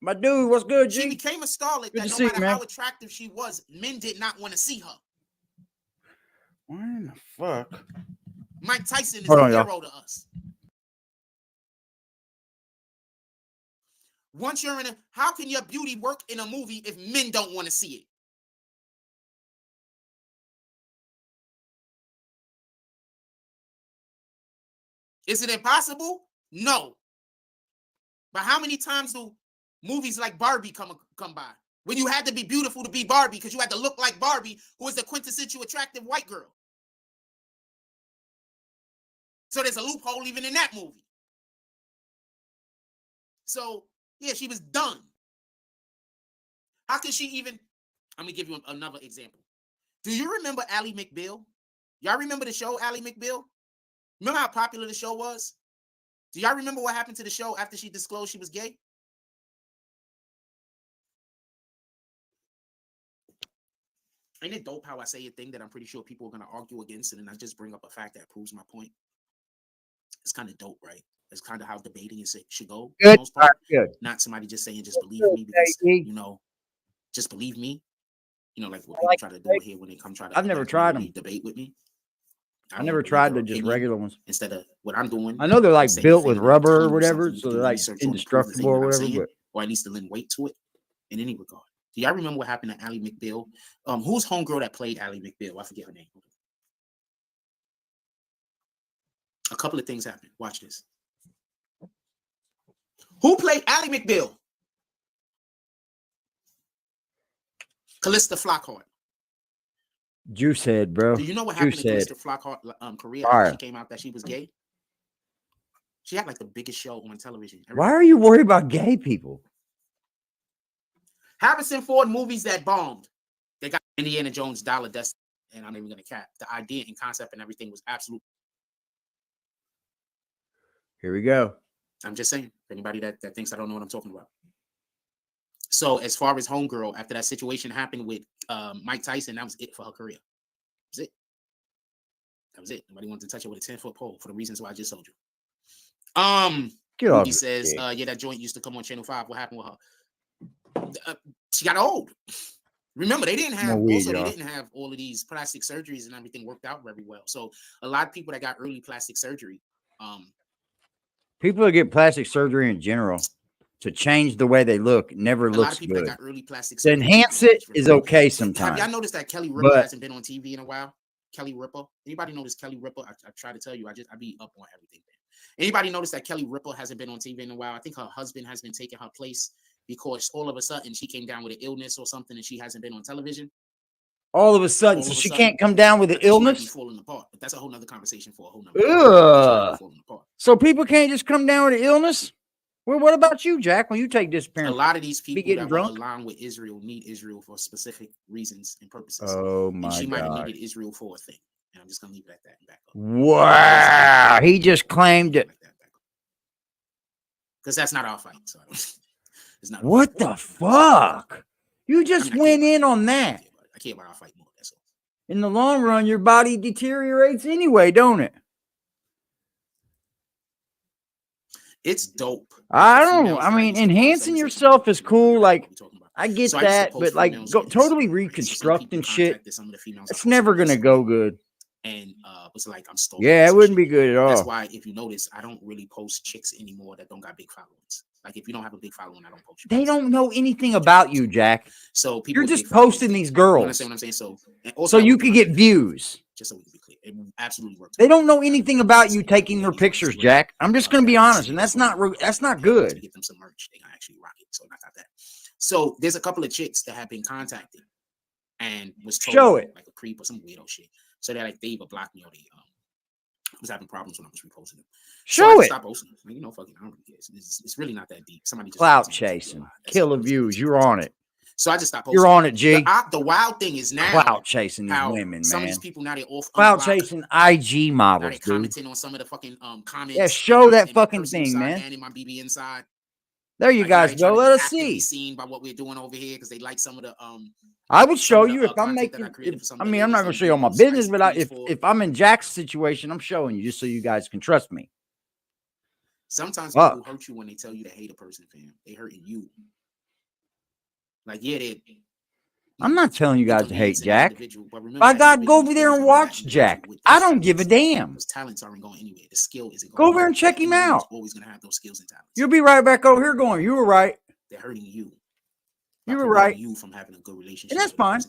My dude, what's good, G? She became a starlet that no matter how attractive she was, men did not want to see her. Why in the fuck? Mike Tyson is a hero to us. Once you're how can your beauty work in a movie if men don't want to see it? Is it impossible? No. But how many times do movies like Barbie come by? When you had to be beautiful to be Barbie because you had to look like Barbie, who is the quintessential attractive white girl. So there's a loophole even in that movie. So, yeah, she was done. How can she even... I'm going to give you another example. Do you remember Ally McBeal? Y'all remember the show Ally McBeal? Remember how popular the show was? Do y'all remember what happened to the show after she disclosed she was gay? Ain't it dope how I say a thing that I'm pretty sure people are going to argue against, and then I just bring up a fact that proves my point? It's kind of dope, right? It's kind of how debating should go. Good. Most part. Good. Not somebody just saying, just believe me, because, just believe me. Like what people try to do here when they come try to... I've never tried them. Debate with me. I never tried the just regular ones. Instead of what I'm doing. I know they're like built with rubber or whatever, so they're like indestructible or whatever. Or at least to lend weight to it in any regard. Do y'all remember what happened to Ally McBeal? Who's homegirl that played Ally McBeal? I forget her name. A couple of things happened. Watch this. Who played Ally McBeal? Callista Flockhart. Juice head, bro. Do you know what happened to Callista Flockhart career after she came out that she was gay? She had like the biggest show on television. Why are you worried about gay people? Harrison Ford movies that bombed. They got Indiana Jones, Dollar Destiny, and I'm not even going to cap. The idea and concept and everything was absolute. Here we go. I'm just saying, for anybody that thinks I don't know what I'm talking about. So as far as homegirl, after that situation happened with Mike Tyson, that was it for her career. That was it. That was it. Nobody wanted to touch her with a 10-foot pole for the reasons why I just told you. Get off Ruby says, yeah, that joint used to come on Channel 5. What happened with her? She got old. Remember, they didn't have they didn't have all of these plastic surgeries and everything worked out very well. So a lot of people that got early plastic surgery, people that get plastic surgery in general to change the way they look never looks good. A lot of people that got early plastic surgery to enhance it is okay sometimes. Have y'all noticed that Kelly Ripa hasn't been on TV in a while? Kelly Ripa. Anybody notice Kelly Ripa? I try to tell you, I be up on everything. Anybody notice that Kelly Ripa hasn't been on TV in a while? I think her husband has been taking her place because all of a sudden she came down with an illness or something and she hasn't been on television. All of a sudden, so she can't come down with an illness? She might be falling apart, but that's a whole nother conversation for a whole nother. So people can't just come down with an illness? Well, what about you, Jack? When you take this parent, a lot of these people that align with Israel need Israel for specific reasons and purposes. Oh my God! She might have needed Israel for a thing, and I'm just gonna leave it at that and back up. Wow, he just claimed it because that's not our fight. So it's not. What the fuck? You just went in on that. I care about our fight more. That's all. In the long run, your body deteriorates anyway, don't it? It's dope. I mean, enhancing yourself is cool. Like, I get that, but like, totally reconstructing shit, it's never gonna go good. And was like, I'm still. Yeah, it wouldn't be good at all. That's why, if you notice, I don't really post chicks anymore that don't got big followings. Like, if you don't have a big following, I don't post. They don't know anything about you, Jack. So people, you're just posting these girls. You understand what I'm saying? So you could get views. Just so we can be clear, it absolutely works. They don't know anything about you taking their pictures, Jack. I'm just gonna be honest, and that's not good. Get them some merch, they gonna actually rock it. So not that. So there's a couple of chicks that have been contacted and was told like a creep or some weirdo shit. So they're like, they either blocked me or they was having problems when I was reposting them. Show it. Stop posting them. Like, you know, fucking, I don't really care. It's really not that deep. Somebody just clout chasing, killer views. You're on it. So I just stopped posting. You're on it, G. The wild thing is now clout chasing these women, man. Some of these people now they're off clout chasing IG models, dude. Commenting on some of the fucking comments. Yeah, show that fucking thing, man. And in my BBN side. There you guys go. Let us see. Seen by what we're doing over here because they like some of the I would show you if I'm making. I mean, I'm not gonna show you all my business, but if I'm in Jack's situation, I'm showing you just so you guys can trust me. Sometimes people hurt you when they tell you to hate a person, fam. They hurting you. Like, yeah, I'm not telling you guys to hate Jack. By God, go over there and watch Jack. I don't give a damn. Those talents aren't going anywhere. The skill isn't going. Go over there and check him out. Always gonna have those skills and talents. You'll be right back over here going, you were right. They're hurting you. You were right. You from having a good relationship. And that's fine.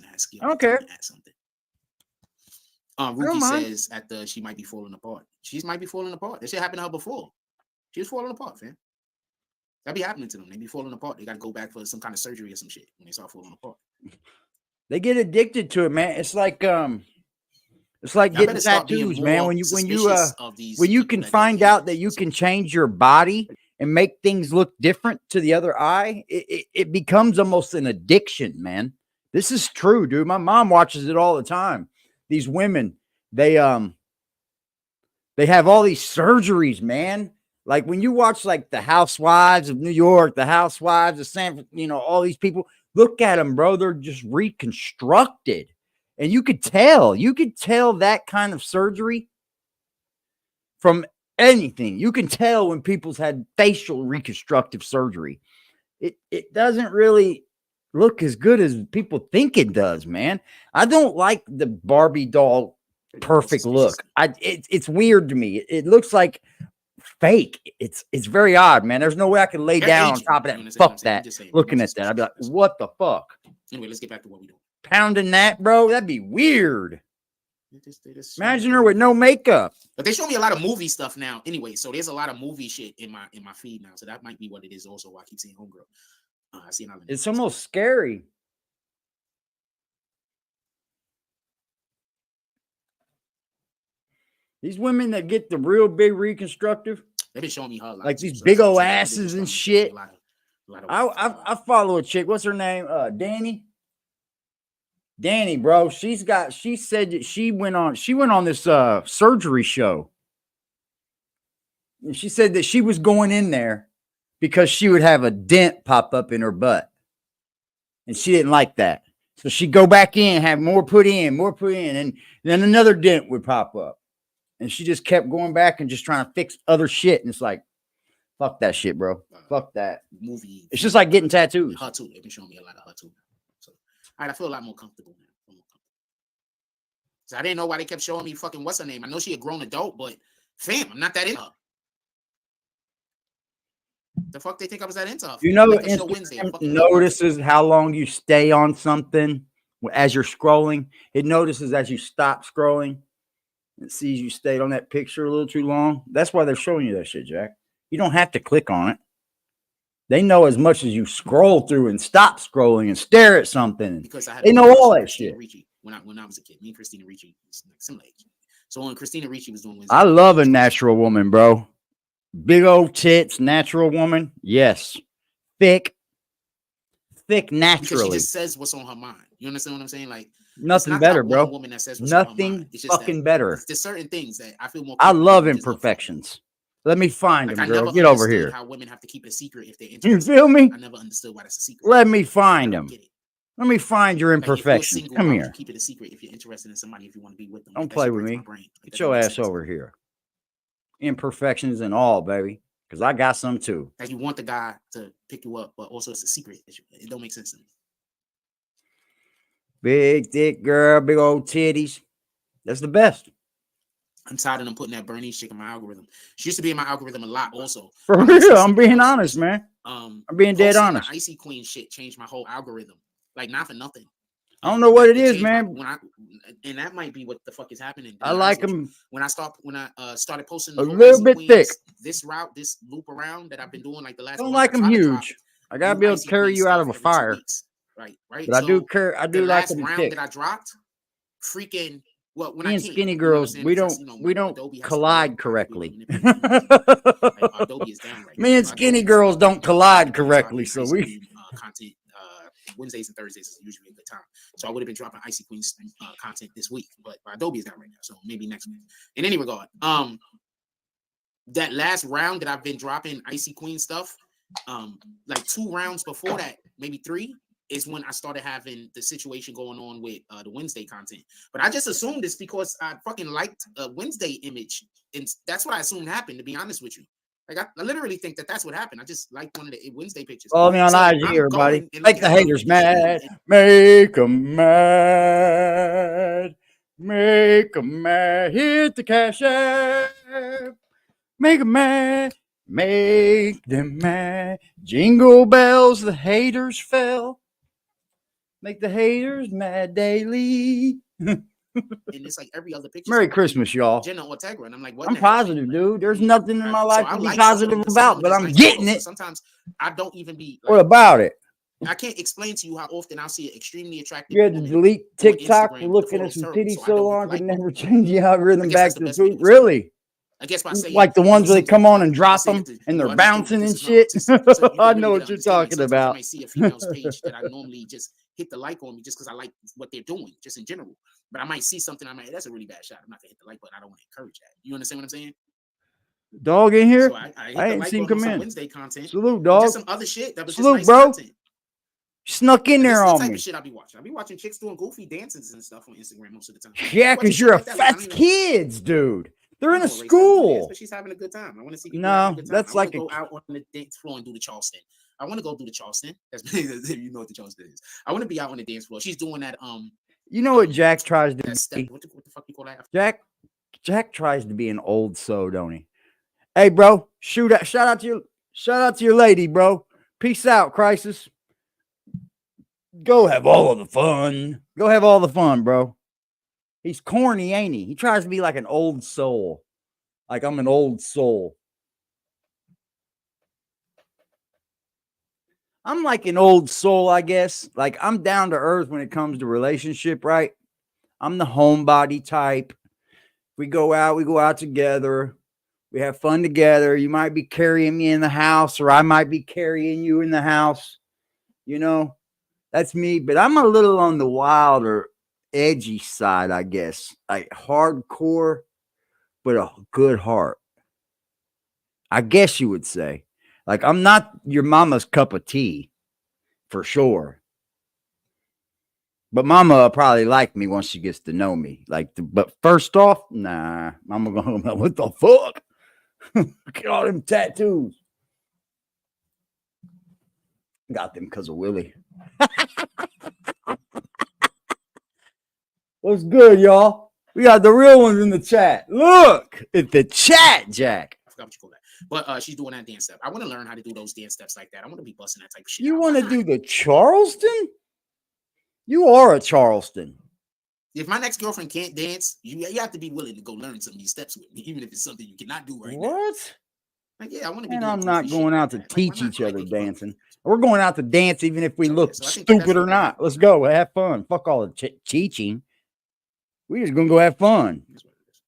I don't care. Ruki says she might be falling apart. She might be falling apart. That shit happened to her before. She was falling apart, fam. That be happening to them. They be falling apart. They got to go back for some kind of surgery or some shit when they start falling apart. They get addicted to it, man. It's like getting tattoos, man. When you can find out that you can change your body and make things look different to the other eye, it becomes almost an addiction, man. This is true, dude. My mom watches it all the time. These women, they have all these surgeries, man. Like when you watch like the Housewives of New York, the Housewives of San, all these people, look at them, bro. They're just reconstructed. And you could tell that kind of surgery from anything. You can tell when people's had facial reconstructive surgery. It doesn't really look as good as people think it does, man. I don't like the Barbie doll perfect look. It's weird to me. It looks like fake. It's very odd, man. There's no way I could lay down on top of that. Fuck that. Looking at that, I'd be like, what the fuck? Anyway, let's get back to what we do. Pounding that, bro. That'd be weird. Imagine her with no makeup. But they show me a lot of movie stuff now. Anyway, so there's a lot of movie shit in my feed now. So that might be what it is. Also, why I keep seeing Homegirl. I see another. It's almost scary. These women that get the real big reconstructive, they've been showing me her like these big old asses and shit. I follow a chick. What's her name? Danny, bro. She said that she went on this surgery show. And she said that she was going in there because she would have a dent pop up in her butt. And she didn't like that. So she'd go back in, have more put in, and then another dent would pop up. And she just kept going back and just trying to fix other shit. And it's like, fuck that shit, bro. Fuck that. Movie. It's just like getting tattoos. Her too. They've been showing me a lot of her too. So, all right, I feel a lot more comfortable now. So I didn't know why they kept showing me fucking what's her name. I know she a grown adult, but fam, I'm not that into her. The fuck they think I was that into her? You know, Instagram notices how long you stay on something as you're scrolling. It notices as you stop scrolling. It sees you stayed on that picture a little too long. That's why they're showing you that shit, Jack. You don't have to click on it. They know as much as you scroll through and stop scrolling and stare at something. Because I had they know all that shit. Ricci, when I was a kid, me and Christina Ricci was like similar age. So when Christina Ricci was doing I love a natural woman, bro. Big old tits, natural woman. Yes. Thick naturally. Because she just says what's on her mind. You understand what I'm saying? Like nothing better, bro. Woman that says what's on her mind. Nothing fucking better. There's certain things that I feel more. I love imperfections. Let me find them, girl. Get over here. How women have to keep it a secret if they're interested. You feel me? I never understood why that's a secret. Let me find them. Let me find your imperfections. Single, come here. Keep it a secret if you're interested in somebody, if you want to be with them. Don't play with me. Get your ass over here. Imperfections and all, baby. Because I got some too. Like you want the guy to pick you up, but also it's a secret. It don't make sense to me. Big, thick girl, big old titties. That's the best. I'm tired of them putting that Bernice chick in my algorithm. She used to be in my algorithm a lot also. For real, I'm being honest, man. I'm being dead honest. Icy Queen shit changed my whole algorithm. Like not for nothing. I don't know what it is, man. And that might be what the fuck is happening. I like them. When I started posting a little bit thick. This loop around that I've been doing like the last. I don't like them huge. I gotta be able to carry you out of a fire. Right. But I do care. I do like them thick. That I dropped, freaking. Well, when me and skinny girls, we don't collide correctly. Me and skinny girls don't collide correctly, so we content. Wednesdays and Thursdays is usually a good time. So I would have been dropping Icy Queen's content this week, but Adobe is down right now, so maybe next week. In any regard, that last round that I've been dropping Icy Queen stuff, like 2 rounds before that, maybe 3, is when I started having the situation going on with the Wednesday content. But I just assumed it's because I fucking liked a Wednesday image, and that's what I assumed happened, to be honest with you. Like I literally think that that's what happened. I just liked one of the Wednesday pictures. Follow me on IG, everybody. Make the haters mad. Make them mad. Make them mad. Hit the cash app. Make them mad. Make them mad. Jingle bells, the haters fell. Make the haters mad daily. And it's like every other picture. Merry Christmas, y'all. Jenna Ortega, and I'm like, what? I'm positive, dude. There's nothing in my life to be positive about, but I'm getting it. Sometimes I don't even be. What about it? I can't explain to you how often I'll see an extremely attractive. You had to delete TikTok for looking at some titties so long, could never change the algorithm back to the food. Really? I guess by saying like the ones where they come on and drop them and they're bouncing and shit. I know what you're talking about. I might see a female's page that I normally just hit the like on me just because I like what they're doing, just in general. But I might see something, I'm like, that's a really bad shot. I'm not gonna hit the like button. I don't want to encourage that. You understand what I'm saying? Dog in here? So I ain't like seen him come in. Wednesday content. Salute, dog. Just some other shit that was Salute, just nice bro. content. Snuck in there on the type me. Of shit I be watching. I be watching chicks doing goofy dances and stuff on Instagram most of the time. Yeah, because you're that's kids, dude. They're in a school. But she's having a good time. I want to see. No, that's like go out on the dance floor and do the Charleston. I want to go do the Charleston. That's you know what the Charleston is. I want to be out on the dance floor. She's doing that. You know what Jack tries to be? What the fuck you call that? Jack tries to be an old soul, don't he? Hey, bro, shout out to your lady, bro. Peace out, Crisis. Go have all of the fun. Go have all the fun, bro. He's corny, ain't he? He tries to be like an old soul. Like I'm an old soul. I'm like an old soul, I guess. Like I'm down to earth when it comes to relationship, right? I'm the homebody type. We go out together. We have fun together. You might be carrying me in the house, or I might be carrying you in the house. You know, that's me. But I'm a little on the wilder, edgy side, I guess. Like hardcore, but a good heart. I guess you would say. Like, I'm not your mama's cup of tea, for sure. But mama will probably like me once she gets to know me. Like, but first off, nah, mama gonna, what the fuck? Look at all them tattoos. Got them because of Willie. What's good, y'all? We got the real ones in the chat. Look at the chat, Jack. I forgot what you call that. But she's doing that dance step. I want to learn how to do those dance steps like that. I want to be busting that type of shit. You want to do the Charleston? You are a Charleston. If my next girlfriend can't dance, you have to be willing to go learn some of these steps with me, even if it's something you cannot do right now. What? Like, yeah, I want to be. And doing I'm not goofy going shit out to like that. teach Like, each why other not? dancing. We're going out to dance even if we So, look so I think that stupid that's or what not. we're Let's go. Have fun. Fuck all the teaching. We just gonna go have fun. That's what it is.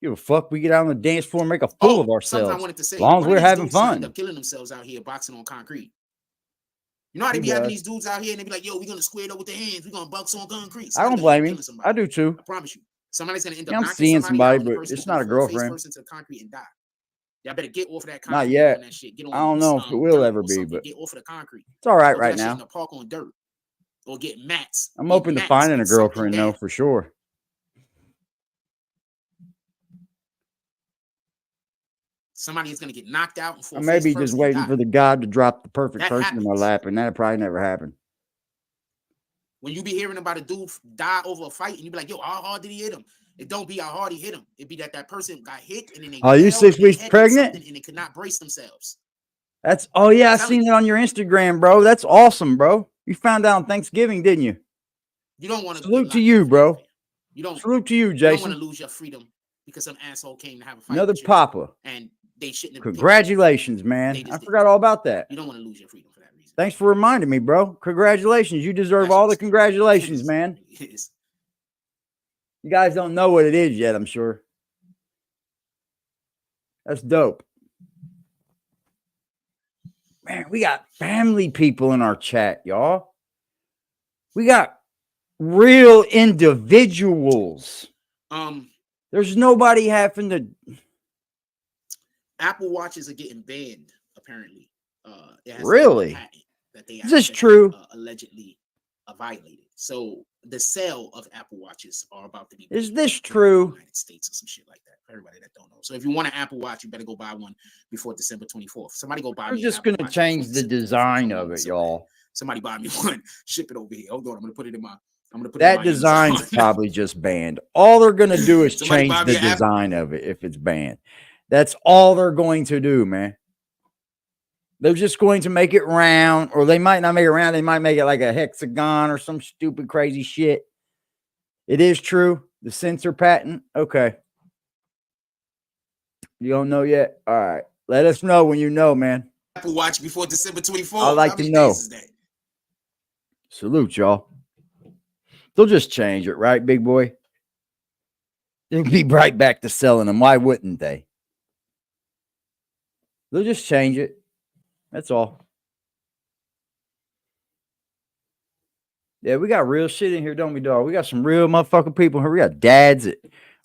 Give a fuck. We get out on the dance floor and make a fool of Something I ourselves. wanted to say. As long as One we're of these having dudes end fun. up killing themselves out here boxing on concrete. You know how they Who be having does? these dudes out here and they be like, yo, we're gonna square it up with the hands. We're gonna box on concrete. I don't Somebody's gonna blame end you. up killing somebody. I do too. I promise you. Somebody's gonna end up Yeah, I'm knocking seeing somebody somebody, out, and the but person it's gonna not a fall face girlfriend. first into the concrete and die. Y'all better get off of that concrete. Not yet. On that shit. Get on I don't know if it will dirt ever or be, something. but Get off of the concrete. it's all right Or do right that shit now. in the park on dirt. Or get mats. I'm Get open to mats finding and a something girlfriend though, down. for sure. Somebody is gonna get knocked out and I fall may face be first just and waiting die. for the God to drop the perfect That person in my happens. lap, and that'll probably never happen. When you be hearing about a dude die over a fight and you be like, yo, how hard did he hit him? It don't be how hard he hit him. It be that person got hit and then they Oh, you fell 6 and they weeks hit pregnant? something and they could not brace themselves. That's oh yeah, I Telling seen you. it on your Instagram, bro. That's awesome, bro. You found out on Thanksgiving, didn't you? You don't want to Salute to you, bro. Salute to you, You don't want Jason. to lose your freedom because some asshole came to have a fight Another with you papa. and they shouldn't have picked you. Congratulations, man. They just I did. forgot all about that. You don't want to lose your freedom for that reason. Thanks for reminding me, bro. Congratulations. You deserve That all the shit's- congratulations, man. It is. You guys don't know what it is yet, I'm sure. That's dope. Man, we got family people in our chat, y'all. We got real individuals. There's nobody having to. Apple Watches are getting banned, apparently. It has Really? a patent that they Is this that they, true? Allegedly violated. So the sale of Apple Watches are about to be. Is banned this in the true? United States or some shit like that. For everybody that don't know. So if you want an Apple Watch, you better go buy one before December 24th. Somebody go buy We're me. just an Apple gonna Watch change before the December 24th. design I'm of on it, so y'all. bad. Somebody buy me one. Ship it over here. Hold on. I'm gonna put it in my. That design's probably just banned. All they're gonna do is Somebody change buy me the an Apple. design of it if it's banned. That's all they're going to do, man. They're just going to make it round, or they might not make it round. They might make it like a hexagon or some stupid crazy shit. It is true. The sensor patent. Okay. You don't know yet? All right. Let us know when you know, man. Apple Watch before December 24th. I'd like How to many know. days is that? Salute, y'all. They'll just change it, right, big boy? They'll be right back to selling them. Why wouldn't they? They'll just change it. That's all. Yeah, we got real shit in here, don't we, dog? We got some real motherfucking people here. We got dads that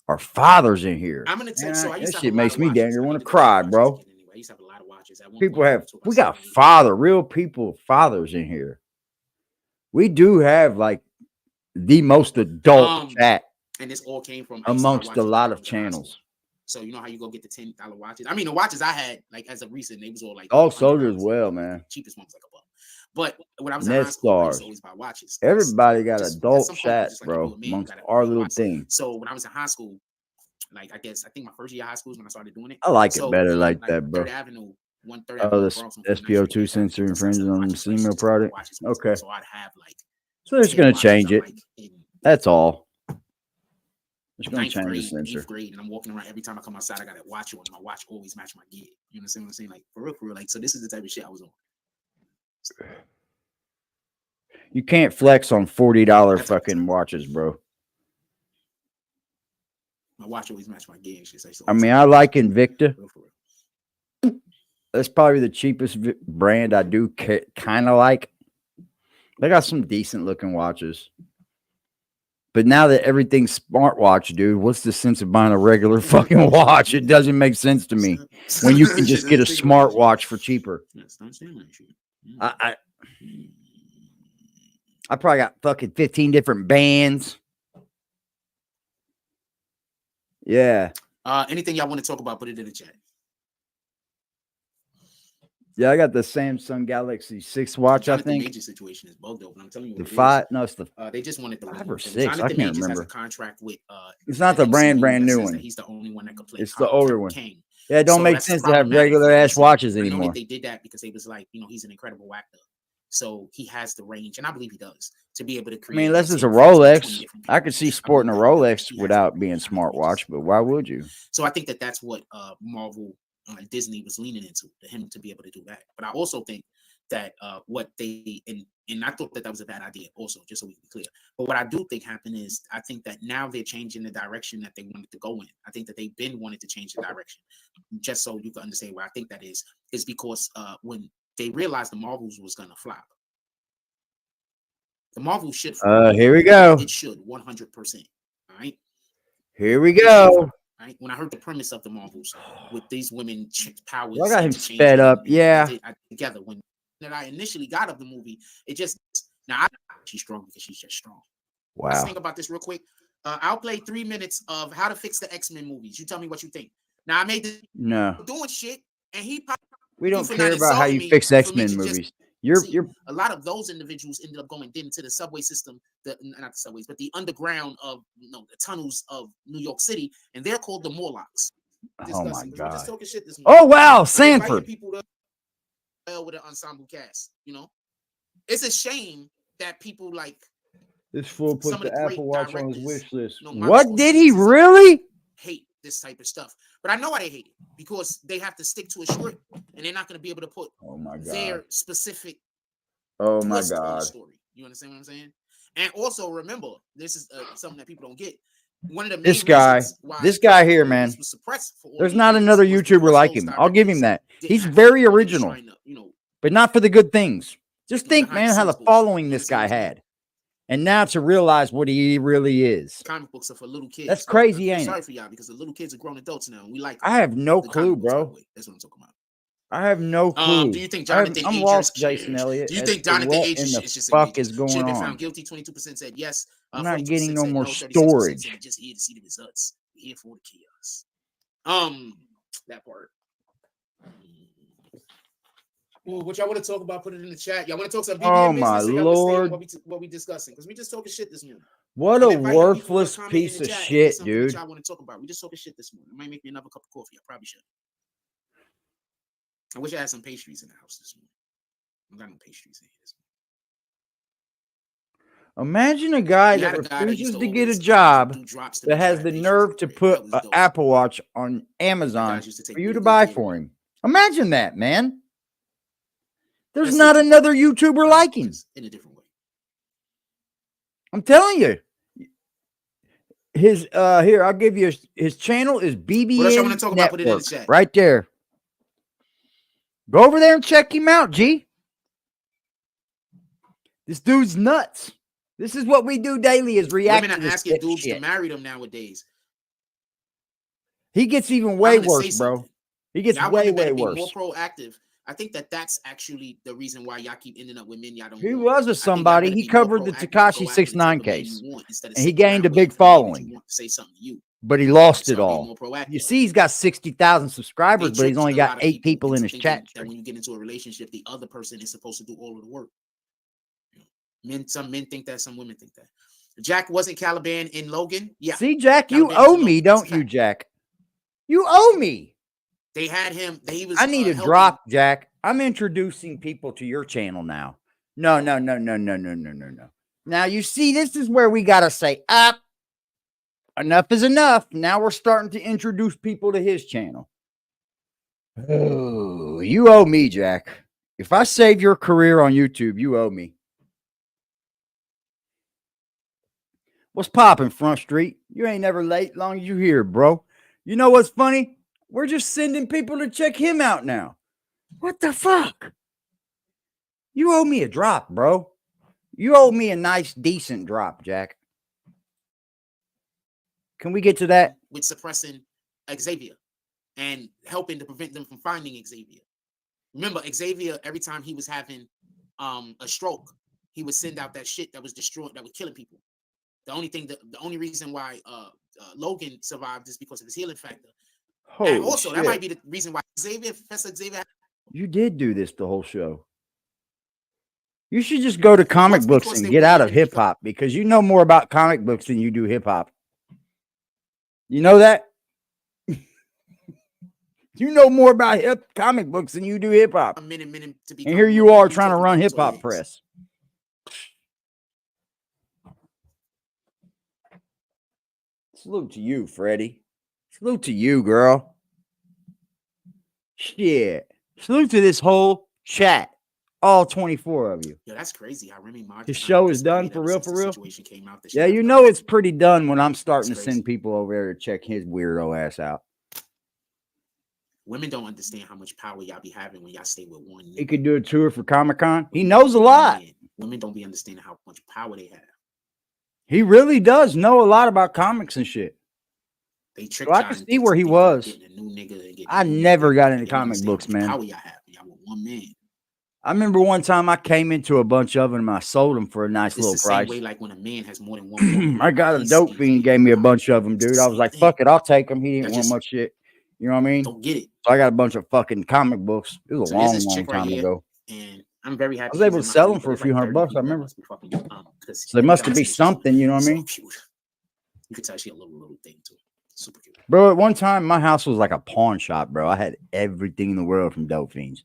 are fathers in here. I'm gonna tell you. So I used That to have shit a lot makes of me watches. damn near I want need to buy cry, watches bro. again anyway. I used to have a lot of watches. At one People point, I have, talk we about got 7, 8. real people, fathers in here. We do have like the most adult chat And this all came from I used to buy amongst a watches lot when I of was in high school. channels. So you know how you go get the $10 watches? I mean, the watches I had, like as of recent, they was all like Dog $100. Soldier as well, man. Cheapest one was like $1. But when I was in Net high school, I used stars. to always buy watches. Everybody got Just at adult some point, you're chat, just like, if you're bro, a man, you amongst gotta our own little watches. thing. So when I was in high school, like I think my first year of high school is when I started doing it. I like it So better like like that, bro. 3rd Avenue, 1 3rd Oh, Avenue, the Bronx, on 49th Street, SPO2 they had sensor watches infringes selling on the watches. So I used SEMA to just go to product. watches once a Okay. month. So I'd have like So they're just 10 gonna watches change that, it. like, in That's all. Just gonna 9th change the grade, sensor. 8th grade, and I'm walking around every time I come outside. I got a watch on. My watch always match my gear. You understand what I'm saying? Like for real. Like so, this is the type of shit I was on. You can't flex on $40 That's how fucking watches, bro. My watch always match my gear and shit. So I mean, I like Invicta. for real. That's probably the cheapest brand I do kind of like. They got some decent looking watches. But now that everything's smartwatch, dude, what's the sense of buying a regular fucking watch? It doesn't make sense to me when you can just get a smartwatch for cheaper. I probably got fucking 15 different bands. Yeah. Anything y'all want to talk about, put it in the chat. Yeah, I got the Samsung Galaxy 6 watch, I think. The major situation is both, though. I'm telling you, the 5, no, it's the they just wanted the 5 or 6. I can't remember. Has a contract with, it's not the brand new one. He's the only one that could play. It's the older one. King. Yeah, it don't make sense to have regular ass watches anymore. I know that they did that because they was like, he's an incredible actor, so he has the range, and I believe he does, to be able to create. I mean, unless it's a Rolex, I could see sporting a Rolex without being smartwatch, but why would you? So I think that that's what Marvel, Disney was leaning into, for him to be able to do that. But I also think that what they and I thought that was a bad idea also, just so we can be clear. But what I do think happened is I think that now they're changing the direction that they wanted to go in. I think that they've been wanting to change the direction. Just so you can understand where I think that is because when they realized the Marvels was gonna flop. The Marvel should flop. Here we go. It should 100%. All right. Here we go. Right? When I heard the premise of the Marvels with these women powers, I got him sped up. Yeah. Together when that I initially got of the movie, it just she's strong because she's just strong. Wow. Let's think about this real quick. I'll play 3 minutes of how to fix the X-Men movies. You tell me what you think. Now I made this doing shit, and we don't care about how you fix X-Men movies. You're a lot of those individuals ended up going into the subway system, not the subways, but the underground of the tunnels of New York City, and they're called the Morlocks. Oh my god! Just talking shit this oh wow, Sanford. With an ensemble cast, it's a shame that people like this fool put the Apple Watch on his wish list. You What did he really hate this type of stuff? But I know why they hate it, because they have to stick to a script, and they're not going to be able to put their specific twist on the story. You understand what I'm saying? And also remember, this is something that people don't get. One of the main this guy here, man. There's not another YouTuber like him. I'll give him that. He's very original, but not for the good things. Just think, man, how the following this guy had. And now to realize what he really is. Comic books are for little kids. That's crazy, ain't it? Sorry for y'all, because the little kids are grown adults now, and we like. I have no clue, bro. That's what I'm talking about. I have no clue. Do you think Jonathan I'm lost, Jason Elliott. Do you think Jonathan H is fuck is going on? Should have been found guilty. 22% said yes. I'm not getting no more storage. Just here to see the results. We're here for the chaos. That part. Well, what y'all want to talk about? Put it in the chat. Y'all want to talk some BBN oh my lord! What we discussing? Because we just talking shit this morning. What a worthless piece of shit, dude! Y'all want to talk about? We just talking shit this morning. It might make me another cup of coffee. I probably should. I wish I had some pastries in the house this morning. I got no pastries in here this morning. Imagine a guy that refuses to get a job that has the nerve to put an Apple Watch on Amazon for you to buy for him. Imagine that, man. There's not another YouTuber like him. In a different way. I'm telling you. His here, I'll give you his channel is BBN. What else I want to talk about? Put it in the chat. Right there. Go over there and check him out, G. This dude's nuts. This is what we do daily is react to this Women are asking dudes to marry them nowadays. He gets even way worse, bro. He gets way worse. More proactive. I think that that's actually the reason why y'all keep ending up with men y'all don't He was with somebody. He covered the Tekashi 6ix9ine case. And he gained a big following. Say something to you. But he lost it all. You see, he's got 60,000 subscribers, but he's only got 8 people in his chat. That when you get into a relationship, the other person is supposed to do all of the work. Some men think that, some women think that. Jack wasn't Caliban in Logan. Yeah. See, Jack, you owe me, don't you, Jack? You owe me. They had him. I need a drop, Jack. I'm introducing people to your channel now. No. Now, you see, this is where we got to say, up. Enough is enough. Now we're starting to introduce people to his channel. Oh, you owe me, Jack. If I save your career on YouTube, you owe me. What's poppin', Front Street? You ain't never late, long as you here, bro. You know what's funny? We're just sending people to check him out now. What the fuck? You owe me a drop, bro. You owe me a nice, decent drop, Jack. Can we get to that? with suppressing Xavier and helping to prevent them from finding Xavier. Remember, Xavier, every time he was having a stroke, he would send out that shit that was destroyed, that was killing people. The only reason why Logan survived is because of his healing factor. And also, that might be the reason why Professor Xavier. You did do this the whole show. You should just go to comic books and get out of hip hop, because you know more about comic books than you do hip hop. You know that? You know more about comic books than you do hip hop. And here you are trying to run hip hop press. Salute to you, Freddie. Salute to you, girl. Shit. Salute to this whole chat. All 24 of you. Yeah, that's crazy. How Remy Martin. The show is done for real, for real. Came out, yeah, you know it's pretty done when I'm starting to send people over there to check his weirdo ass out. Women don't understand how much power y'all be having when y'all stay with one. He could do a tour for Comic-Con. He knows a lot. Women don't be understanding how much power they have. He really does know a lot about comics and shit. They so I can see where he was. I never got into comic books, man. Power y'all have. Y'all with one man. I remember one time I came into a bunch of them and I sold them for a nice little price. Way like when a man has more than one. I got a dope fiend, gave me a bunch of them, dude. I was like, fuck it, I'll take them. He didn't want much shit. You know what I mean? Don't get it. So I got a bunch of fucking comic books. It was a long time ago. And I'm very happy. I was able to sell them for a few $100, I remember. So they must be something, you know what I mean? You could tell she a little thing too. Super cute. Bro, at one time, my house was like a pawn shop, bro. I had everything in the world from dope fiends.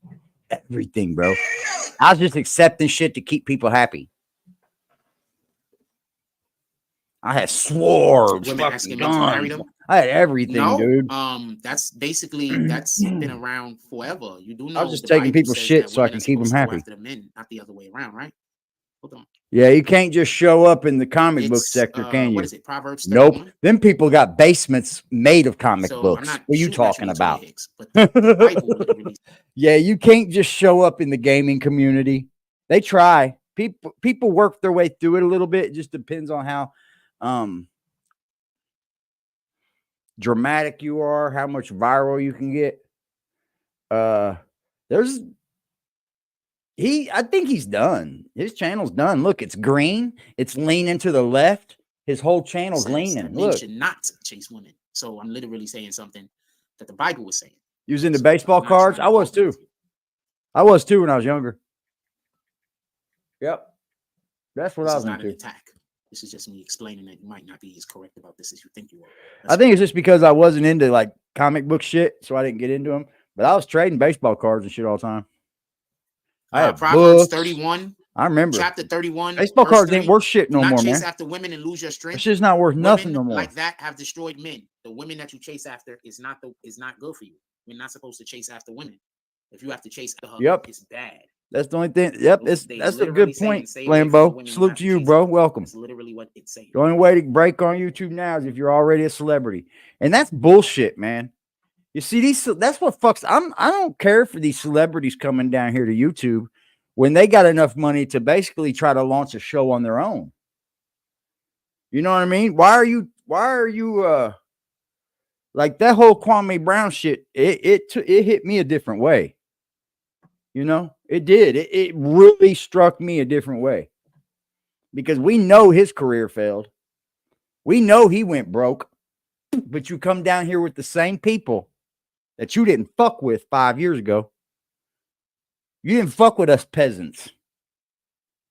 Everything, bro. I was just accepting shit to keep people happy. I had swords, fucking guns. I had everything, dude. That's basically that's been around forever. You do know. I was just taking people's shit so I can keep them happy. After the men, not the other way around, right? Hold on. Yeah, you can't just show up in the comic book sector, can you? What is it? Proverbs 31? Nope. Them people got basements made of comic books. What are you talking about? Hicks, but the Bible yeah, you can't just show up in the gaming community. They try. People work their way through it a little bit. It just depends on how dramatic you are, how much viral you can get. I think he's done. His channel's done. Look, it's green. It's leaning to the left. His whole channel's leaning. Look, should not chase women. So I'm literally saying something that the Bible was saying. You was into baseball cards? I was too. I was too when I was younger. Yep. That's what I was into. Attack. This is just me explaining that you might not be as correct about this as you think you are. I think it's just because I wasn't into like comic book shit, so I didn't get into them. But I was trading baseball cards and shit all the time. I had Proverbs 31. I remember. Chapter 31. Baseball cards ain't worth shit no more, man. Chase after women and lose your strength. It's just not worth nothing no more. Like that have destroyed men. The women that you chase after is not good for you. You're not supposed to chase after women. If you have to chase after her, it's bad. That's the only thing. Yep, that's a good point, Lambo. Salute to you, bro. Welcome. That's literally what it's saying. The only way to break on YouTube now is if you're already a celebrity, and that's bullshit, man. You see, that's what fucks. I don't care for these celebrities coming down here to YouTube when they got enough money to basically try to launch a show on their own. You know what I mean? Why are you like that whole Kwame Brown shit? It hit me a different way. You know, it did. It really struck me a different way because we know his career failed. We know he went broke, but you come down here with the same people that you didn't fuck with 5 years ago. You didn't fuck with us peasants.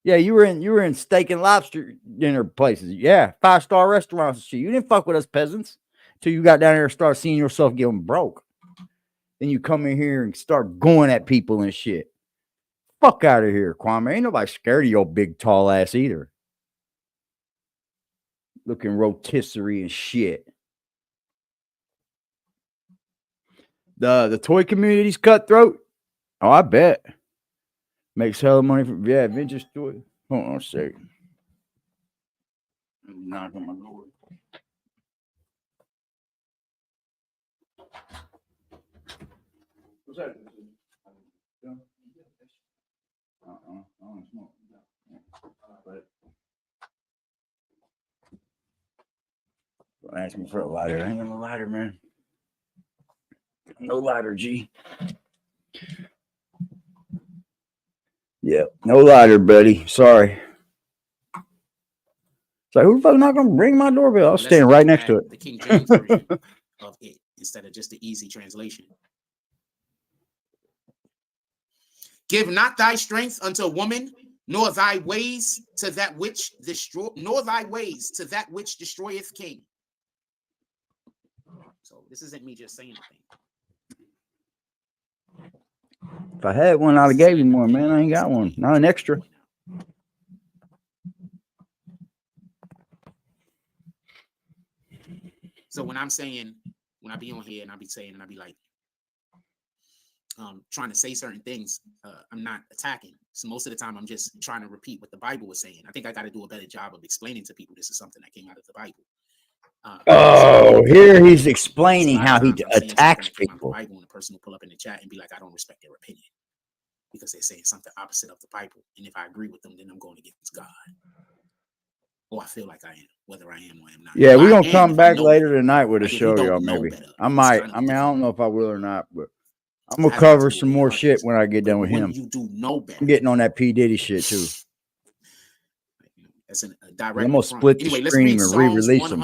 Yeah, you were in steak and lobster dinner places. Yeah, 5-star restaurants and shit. You didn't fuck with us peasants till you got down here and started seeing yourself getting broke. Then you come in here and start going at people and shit. Fuck out of here, Kwame. Ain't nobody scared of your big tall ass either. Looking rotisserie and shit. The toy community's cutthroat. Oh, I bet. Makes hella money from vintage toy. Hold on a second. Knock on my door. What's that? I don't smoke. But ask me for a lighter. I ain't got no lighter, man. No lighter, G. Yeah, no lighter, buddy. Sorry. It's like, who the fuck not gonna ring my doorbell? I was standing right next to it. The King James version of it instead of just the easy translation. Give not thy strength unto woman, nor thy ways to that which destroyeth king. So this isn't me just saying anything. If I had one, I'd have gave you more, man. I ain't got one. Not an extra. So when I'm saying, when I be on here and I be saying, and I be like, trying to say certain things, I'm not attacking. So most of the time, I'm just trying to repeat what the Bible was saying. I think I got to do a better job of explaining to people this is something that came out of the Bible. Here he's explaining how he attacks people. Bible, and a person will pull up in the chat and be like, I don't respect their opinion because they're saying something opposite of the Bible. And if I agree with them, then I'm going against God. Or I feel like I am, whether I am or I am not. Yeah, we're gonna come back later tonight with a show, y'all. Maybe I might. I mean, I don't know if I will or not, but I'm gonna cover some more shit when I get done with him. You do know better. I'm getting on that P. Diddy shit too. As a direct. I'm gonna split the screen and re-release them.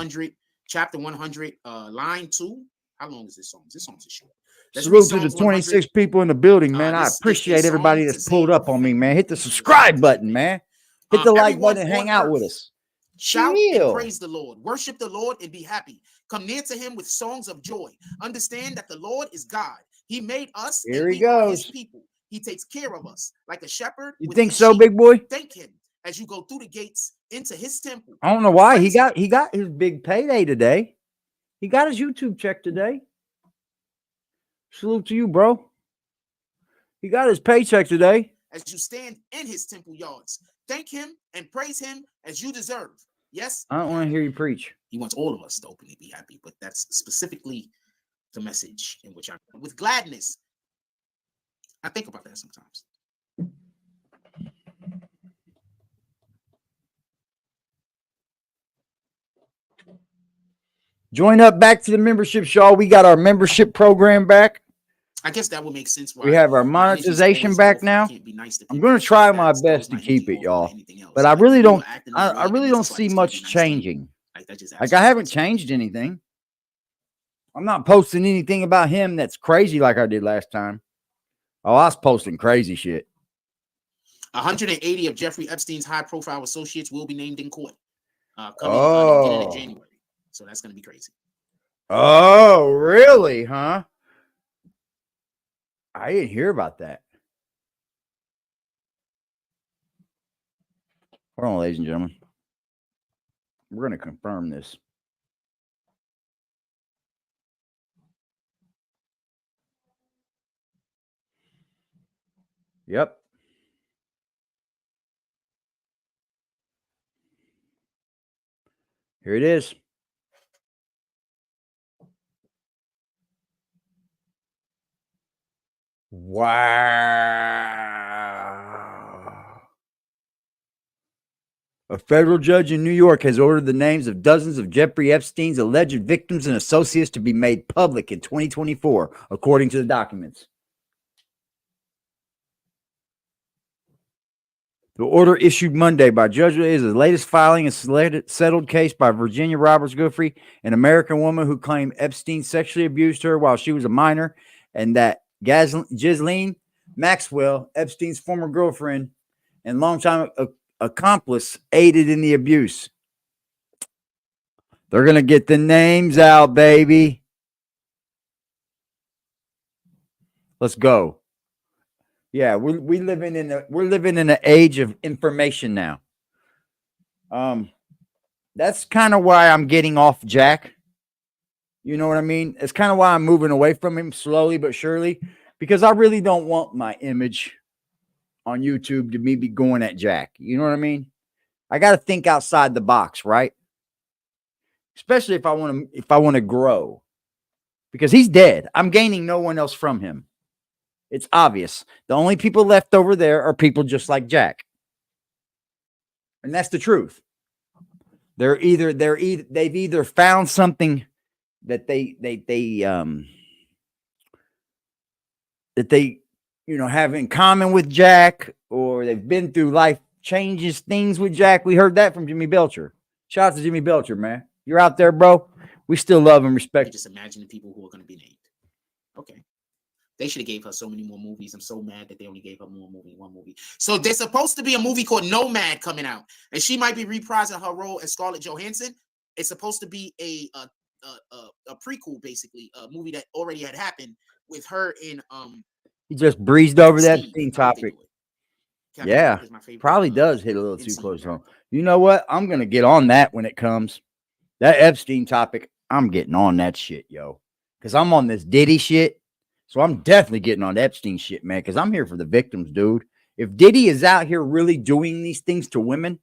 Chapter 100, line 2. How long is this song? This song's short. Salute to the 26 people in the building, man. I appreciate everybody that's pulled up on me, man. Hit the subscribe button, man. Hit the like button and hang out with us. Shout and praise the Lord. Worship the Lord and be happy. Come near to him with songs of joy. Understand that the Lord is God. He made us. Here he goes. His people. He takes care of us like a shepherd. You think so, big boy? Thank him as you go through the gates into his temple. I don't know why he got his big payday today. He got his YouTube check today. Salute to you, bro. He got his paycheck today. As you stand in his temple yards, thank him and praise him as you deserve. Yes. I don't want to hear you preach. He wants all of us to openly be happy, but that's specifically the message in which I'm with gladness. I think about that sometimes. Join up back to the membership, y'all. We got our membership program back. I guess that would make sense. We have our monetization back now. I'm going to try my best to keep it, y'all. But I really don't. I really don't see much changing. Like I haven't changed anything. I'm not posting anything about him that's crazy like I did last time. Oh, I was posting crazy shit. 180 of Jeffrey Epstein's high-profile associates will be named in court. Coming beginning in January. So that's going to be crazy. Oh, really? Huh? I didn't hear about that. Hold on, ladies and gentlemen. We're going to confirm this. Yep. Here it is. Wow. A federal judge in New York has ordered the names of dozens of Jeffrey Epstein's alleged victims and associates to be made public in 2024, according to the documents. The order issued Monday by Judge is the latest filing a settled case by Virginia Roberts Guthrie, an American woman who claimed Epstein sexually abused her while she was a minor, and that Ghislaine Maxwell, Epstein's former girlfriend and longtime accomplice, aided in the abuse. They're going to get the names out, baby. Let's go. Yeah, we're living in an age of information now. That's kind of why I'm getting off Jack. You know what I mean? It's kind of why I'm moving away from him slowly but surely, because I really don't want my image on YouTube to me be going at Jack. You know what I mean? I got to think outside the box, right? Especially if I want to grow, because he's dead. I'm gaining no one else from him. It's obvious. The only people left over there are people just like Jack. And that's the truth. they've either found something that they have in common with Jack, or they've been through life changes things with Jack. We heard that from Jimmy Belcher. Shout out to Jimmy Belcher, man. You're out there, bro. We still love and respect. Just imagine the people who are going to be named. Okay. They should have gave her so many more movies. I'm so mad that they only gave her one movie. So there's supposed to be a movie called Nomad coming out, and she might be reprising her role as Scarlett Johansson. It's supposed to be a prequel, basically, a movie that already had happened with her in He just breezed over that Steve. Epstein topic. Captain Yeah, America's my favorite, probably does hit a little too MCU close home. character. You know what? I'm gonna get on that when it comes. That Epstein topic, I'm getting on that shit, yo. Because I'm on this Diddy shit. So I'm definitely getting on Epstein shit, man. Because I'm here for the victims, dude. If Diddy is out here really doing these things to women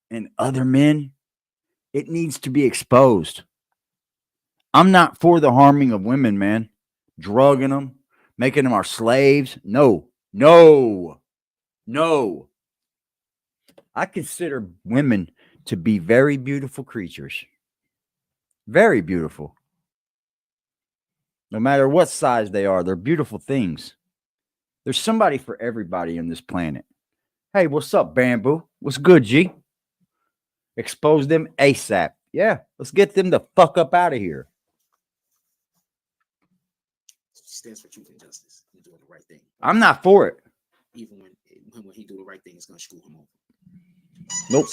and other men, it needs to be exposed. I'm not for the harming of women, man. Drugging them, making them our slaves. No. I consider women to be very beautiful creatures. Very beautiful. No matter what size they are, they're beautiful things. There's somebody for everybody on this planet. Hey, what's up, Bamboo? What's good, G? Expose them ASAP. Yeah, let's get them the fuck up out of here. She stands for truth and justice. He's doing the right thing. I'm not for it. Even when he do the right thing, it's gonna screw him over. Nope.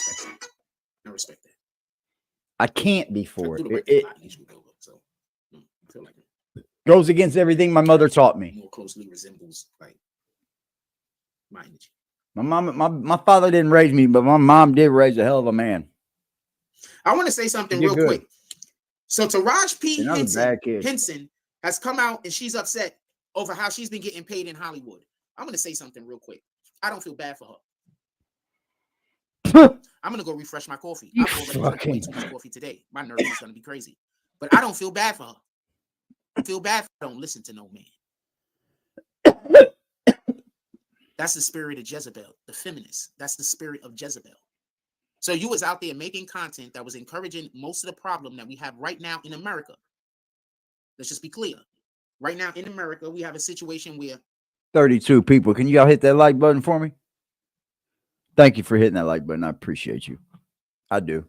I respect that. I can't be for it. It I feel like it goes against everything my mother taught me. More closely resembles like my energy. My father didn't raise me, but my mom did raise a hell of a man. I want to say something real quick. So Taraji P. Henson has come out and she's upset over how she's been getting paid in Hollywood. I'm going to say something real quick. I don't feel bad for her. I'm going to go refresh my coffee. I've already drank way too much coffee today. My nerves is going to be crazy. But I don't feel bad for her. I feel bad for her. Don't listen to no man. That's the spirit of Jezebel, the feminist. That's the spirit of Jezebel. So you was out there making content that was encouraging most of the problem that we have right now in America. Let's just be clear. Right now in America, we have a situation where 32 people. Can y'all hit that like button for me? Thank you for hitting that like button. I appreciate you. I do.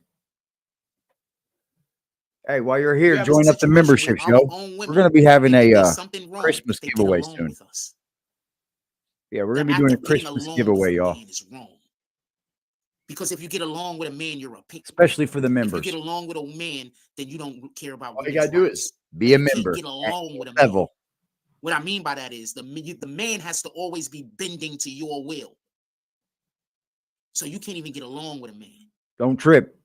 Hey, while you're here, join up the memberships, yo. We're going to be having a Christmas giveaway soon. Yeah, we're going to be doing a Christmas giveaway, y'all. Because if you get along with a man, you're a pig. Especially for the members. If you get along with a man, then you don't care about all you got to do is be a member. Get along with a man. What I mean by that is the man has to always be bending to your will. So you can't even get along with a man. Don't trip.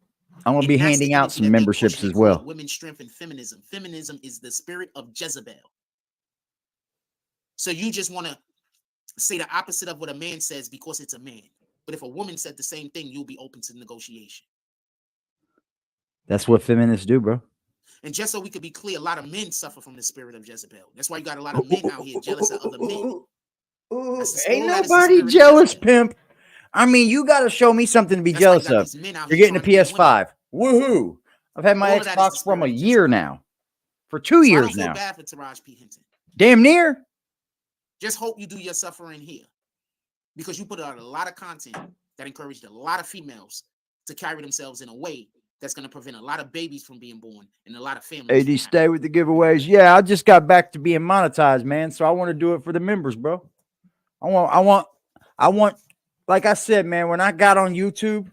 I'm going to be handing out some memberships as well. Women's strength and feminism. Feminism is the spirit of Jezebel. So you just want to say the opposite of what a man says because it's a man. But if a woman said the same thing, you'll be open to negotiation. That's what feminists do, bro. And just so we could be clear, a lot of men suffer from the spirit of Jezebel. That's why you got a lot of men out here jealous of other men. Ain't nobody jealous, Pimp. I mean, you got to show me something to be jealous of. You're getting a PS5. Woohoo. I've had my Xbox from a year now. For 2 years now. Bad for Taraji P. Henson. Damn near. Just hope you do your suffering here. Because you put out a lot of content that encouraged a lot of females to carry themselves in a way that's going to prevent a lot of babies from being born and a lot of families. AD, stay with the giveaways. Yeah, I just got back to being monetized, man. So I want to do it for the members, bro. I want, like I said, man, when I got on YouTube,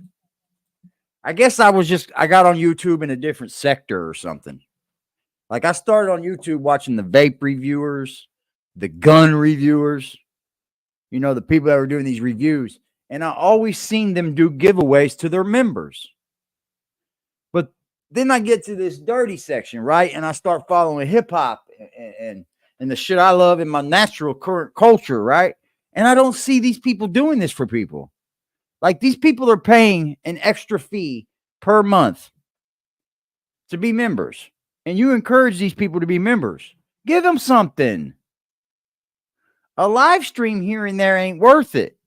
I guess I got on YouTube in a different sector or something. Like I started on YouTube watching the vape reviewers, the gun reviewers, you know, the people that were doing these reviews. And I always seen them do giveaways to their members. But then I get to this dirty section, right? And I start following hip hop and the shit I love in my natural current culture, right? And I don't see these people doing this for people. Like these people are paying an extra fee per month to be members. And you encourage these people to be members. Give them something. A live stream here and there ain't worth it.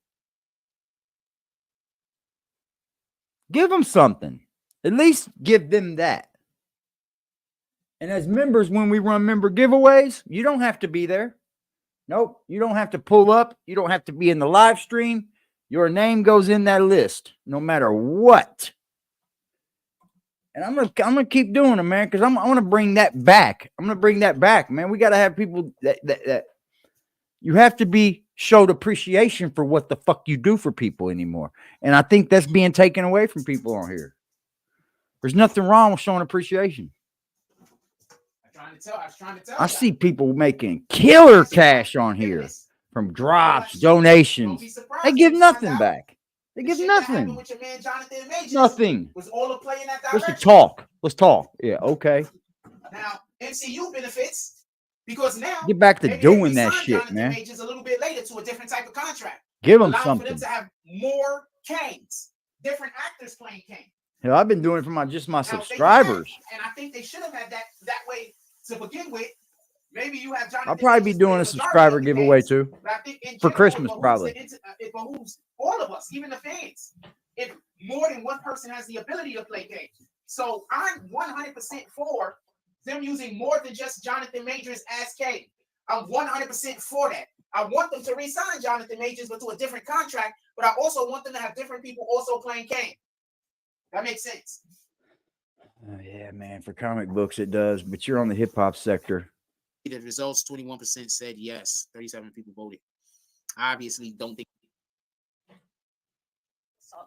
Give them something. At least give them that. And as members, when we run member giveaways, you don't have to be there. Nope. You don't have to pull up. You don't have to be in the live stream. Your name goes in that list, no matter what. And I'm gonna keep doing it, man, because I want to bring that back. I'm gonna bring that back, man. We gotta have people that you have to be showed appreciation for what the fuck you do for people anymore. And I think that's being taken away from people on here. There's nothing wrong with showing appreciation. I was trying to tell. I see people making killer cash on here from drops, donations. They give nothing back. They give nothing. With your man Jonathan Majors Nothing. was all a play in that Just direction. to talk. Let's talk. Yeah, okay. Now MCU benefits because now Get back to maybe doing they that resign shit, Jonathan man. Majors a little bit later to a different type of contract. Give them Allowing something. for them to have more Kanes, different actors playing Kane. Hell, I've been doing it for my Now, subscribers. and I think they should have had that way to begin with. Maybe you have Jonathan. I'll probably be doing a subscriber giveaway too. But I think in for general, Christmas, probably. It behooves all of us, even the fans, if more than one person has the ability to play games. So I'm 100% for them using more than just Jonathan Majors as Kane. I'm 100% for that. I want them to re-sign Jonathan Majors, but to a different contract. But I also want them to have different people also playing Kane. That makes sense. Yeah, man. For comic books, it does. But you're on the hip hop sector. The results, 21% said yes. 37 people voted. I obviously don't think.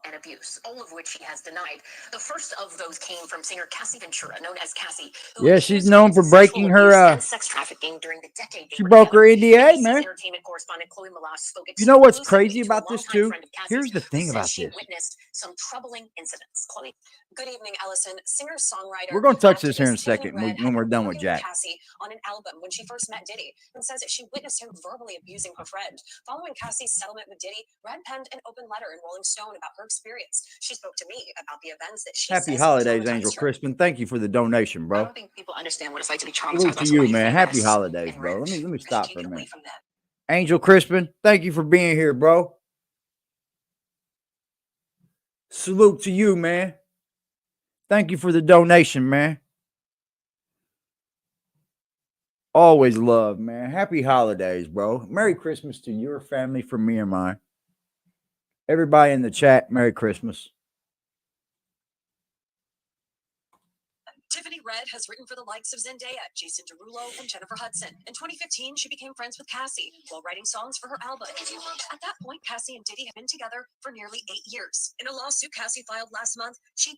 And abuse, all of which he has denied. The first of those came from singer Cassie Ventura, known as Cassie. Yeah, she's known for breaking her and sex trafficking during the decade. She broke her NDA, man. Entertainment correspondent Chloe Malash spoke. You know what's crazy about this too? Here's the thing about she this. Witnessed some troubling incidents. Chloe, good evening, Ellison. Singer-songwriter. We're gonna touch this here in a second when we're done with Jack. Cassie on an album when she first met Diddy, and says that she witnessed him verbally abusing her friend. Following Cassie's settlement with Diddy, Red penned an open letter in Rolling Stone about her experience. She spoke to me about the events that she Happy holidays, Angel Crispin. Thank you for the donation, bro. I don't think people understand what it's like to be traumatized. Salute to you, man. Happy holidays, bro. Let me stop for a minute. Angel Crispin, thank you for being here, bro. Salute to you, man. Thank you for the donation, man. Always love, man. Happy holidays, bro. Merry Christmas to your family from me and mine. Everybody in the chat, Merry Christmas. Tiffany Red has written for the likes of Zendaya, Jason Derulo, and Jennifer Hudson. In 2015, she became friends with Cassie while writing songs for her album. At that point, Cassie and Diddy had been together for nearly 8 years. In a lawsuit Cassie filed last month, she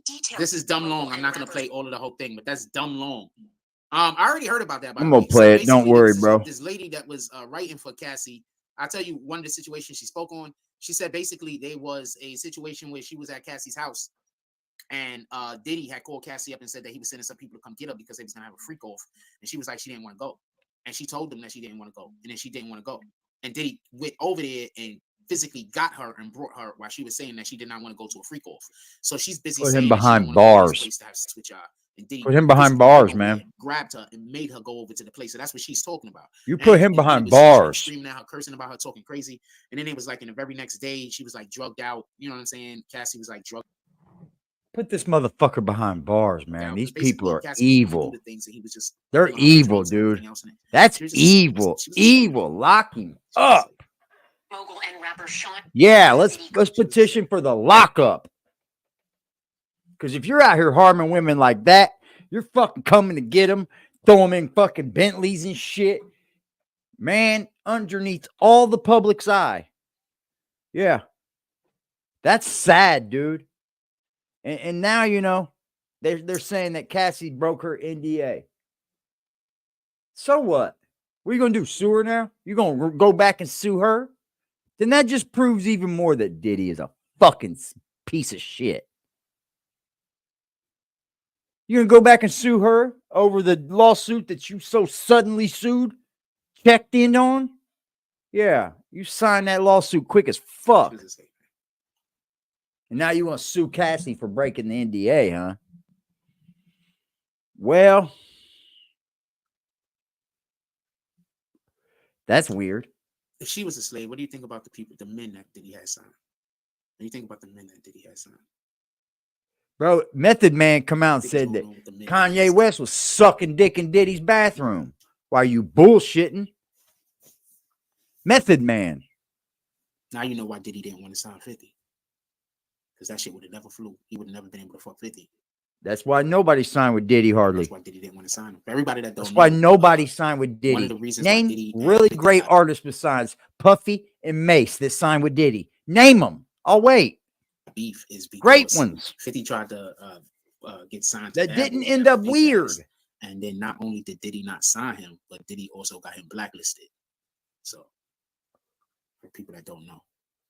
detailed. This is dumb long. I'm not going to play all of the whole thing, but that's dumb long. I already heard about that. I'm going to play it. Don't worry, bro. This lady that was writing for Cassie, I'll tell you one of the situations she spoke on. She said basically there was a situation where she was at Cassie's house. And Diddy had called Cassie up and said that he was sending some people to come get her because they was gonna have a freak off. And she was like, she didn't want to go. And she told them that she didn't want to go. And then she didn't want to go. And Diddy went over there and physically got her and brought her while she was saying that she did not want to go to a freak off. So she's busy put him behind bars. And Diddy put him behind bars, man. Grabbed her and made her go over to the place. So that's what she's talking about. You put him behind bars. Screaming at her, cursing about her, talking crazy. And then it was like in the very next day, she was like drugged out. You know what I'm saying? Cassie was like drugged. Put this motherfucker behind bars, man. These people are evil. They're evil, dude. That's evil. Evil. Lock him up. Yeah, let's petition for the lockup. Because if you're out here harming women like that, you're fucking coming to get them, throw them in fucking Bentleys and shit. Man, underneath all the public's eye. Yeah. That's sad, dude. And now, you know, they're saying that Cassie broke her NDA. So what? What are you going to do? Sue her now? You going to go back and sue her? Then that just proves even more that Diddy is a fucking piece of shit. You're going to go back and sue her over the lawsuit that you so suddenly checked in on? Yeah, you signed that lawsuit quick as fuck. And now you want to sue Cassie for breaking the NDA, huh? Well, that's weird. If she was a slave, what do you think about the men that Diddy had signed? What do you think about the men that Diddy had signed? Bro, Method Man come out and said that Kanye West was sucking dick in Diddy's bathroom. Why are you bullshitting? Method Man. Now you know why Diddy didn't want to sign 50. Because that shit would have never flew. He would have never been able to fuck 50. That's why nobody signed with Diddy hardly. That's why Diddy didn't want to sign him. For everybody that don't That's know, why nobody signed with one Diddy. of the reasons Name why Diddy really great artists besides Puffy and Mace that signed with Diddy. Name them. I'll wait. Beef is because Great ones. 50 tried to get signed. That didn't end up weird. And then not only did Diddy not sign him, but Diddy also got him blacklisted. So for people that don't know.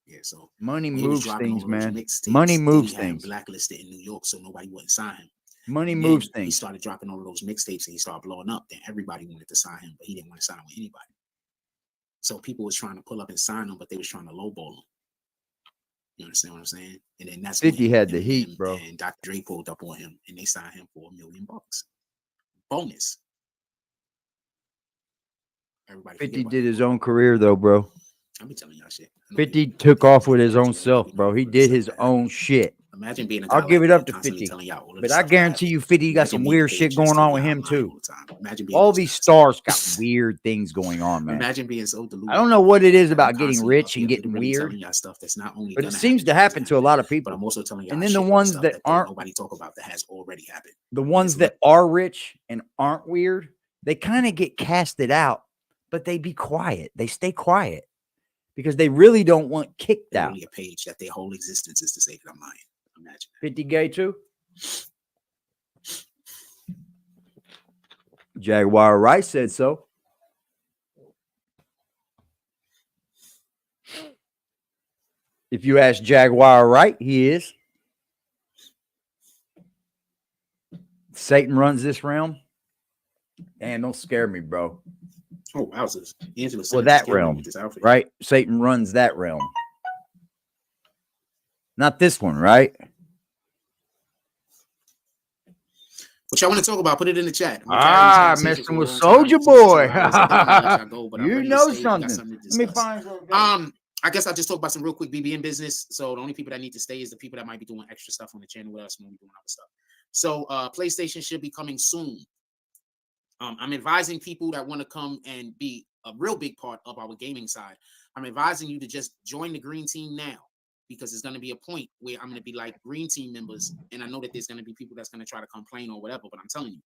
Yeah, so money moves things, man. Mixtapes, money moves Diddy had him things. Blacklisted in New York, so nobody wouldn't sign him. Money moves He things. started dropping all of those mixtapes and he started blowing up. Then everybody wanted to sign him, but he didn't want to sign with anybody. So people was trying to pull up and sign him, but they was trying to lowball him. You understand what I'm saying? And then that's 50 had the him heat, bro. And Dr. Dre pulled up on him and they signed him for $1 million. Bonus. Everybody 50 did his own career though, bro. I'll be telling y'all shit. 50 took off with his own self, bro. He did his own shit. Imagine being a guy I'll give like it up that, to constantly 50. telling y'all all of But this I stuff guarantee that you 50 got Imagine some being weird paid shit just going telling on with y'all him lying too. all the time. Imagine being All obsessed. these stars got weird things going on, man. Imagine being so deluded. I don't know what it is that about I'm getting constantly rich up and here getting literally weird, telling y'all stuff that's not only but it gonna seems to happen to a lot of people. But I'm also telling y'all And then the shit ones stuff that don't aren't, nobody talk about that has already happened. the ones that are rich and aren't weird, they kind of get casted out, but they be quiet. They stay quiet because they really don't want kicked They're out. really a page that their whole existence is to say that I'm lying. Imagine. 50 gay too? Jaguar Wright said so. If you ask Jaguar Wright, he is. Satan runs this realm. Damn, don't scare me, bro. Oh, wowzers. Angela Well, that realm, right? Satan runs that realm. Not this one, right? What y'all want to talk about? Put it in the chat. Messing with Soldier Boy. You know something. Let me find. I guess I'll just talk about some real quick BBN business. So the only people that need to stay is the people that might be doing extra stuff on the channel with us when we're doing other stuff. So PlayStation should be coming soon. I'm advising people that want to come and be a real big part of our gaming side. I'm advising you to just join the green team now, because there's going to be a point where I'm going to be like green team members. And I know that there's going to be people that's going to try to complain or whatever, but I'm telling you,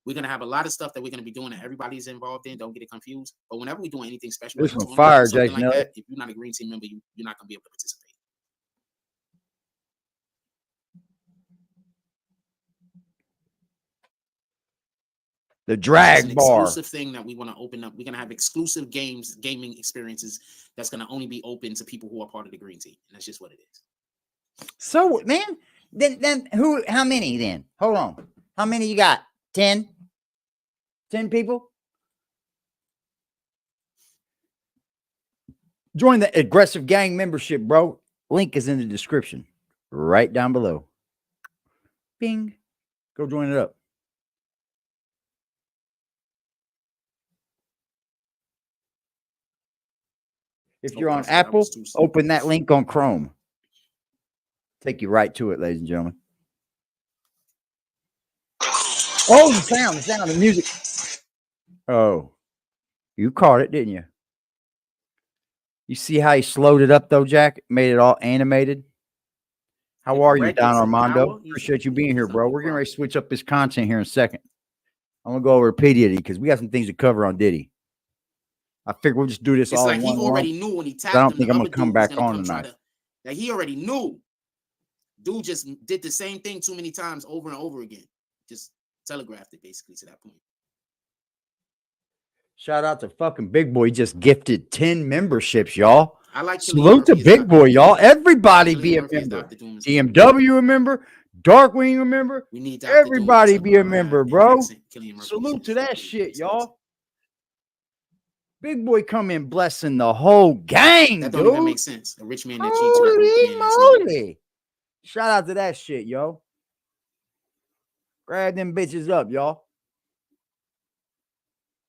we're going to have a lot of stuff that we're going to be doing that everybody's involved in. Don't get it confused. But whenever we're doing anything special, this one fire, something Jason. like that, if you're not a green team member, you're not going to be able to participate. The drag bar. Exclusive thing that we want to open up. We're going to have exclusive gaming experiences that's going to only be open to people who are part of the green team. And that's just what it is. So, man, then how many then? Hold on. How many you got? 10? 10 people? Join the aggressive gang membership, bro. Link is in the description right down below. Bing. Go join it up. If you're on Apple, open that link on Chrome. Take you right to it, ladies and gentlemen. Oh, the sound, the music. Oh, you caught it, didn't you? You see how he slowed it up, though, Jack? Made it all animated. How are you, Don Armando? Appreciate you being here, bro. We're getting ready to switch up this content here in a second. I'm going to go over P. Diddy because we got some things to cover on Diddy. I figure we'll just do this all in one he already knew when he tapped I don't think I'm going to come back on tonight. Like he already knew. Dude just did the same thing too many times over and over again. Just telegraphed it basically to that point. Shout out to fucking Big Boy. He just gifted 10 memberships, y'all. I like salute to Big Boy, y'all. Everybody be a member. DMW a member. Darkwing a member. We need everybody be a member, bro. Salute to that shit, y'all. Big Boy come in blessing the whole gang, that dude. Don't even make sense. A rich man that cheats. Holy moly. Shout out to that shit, yo. Grab them bitches up, y'all.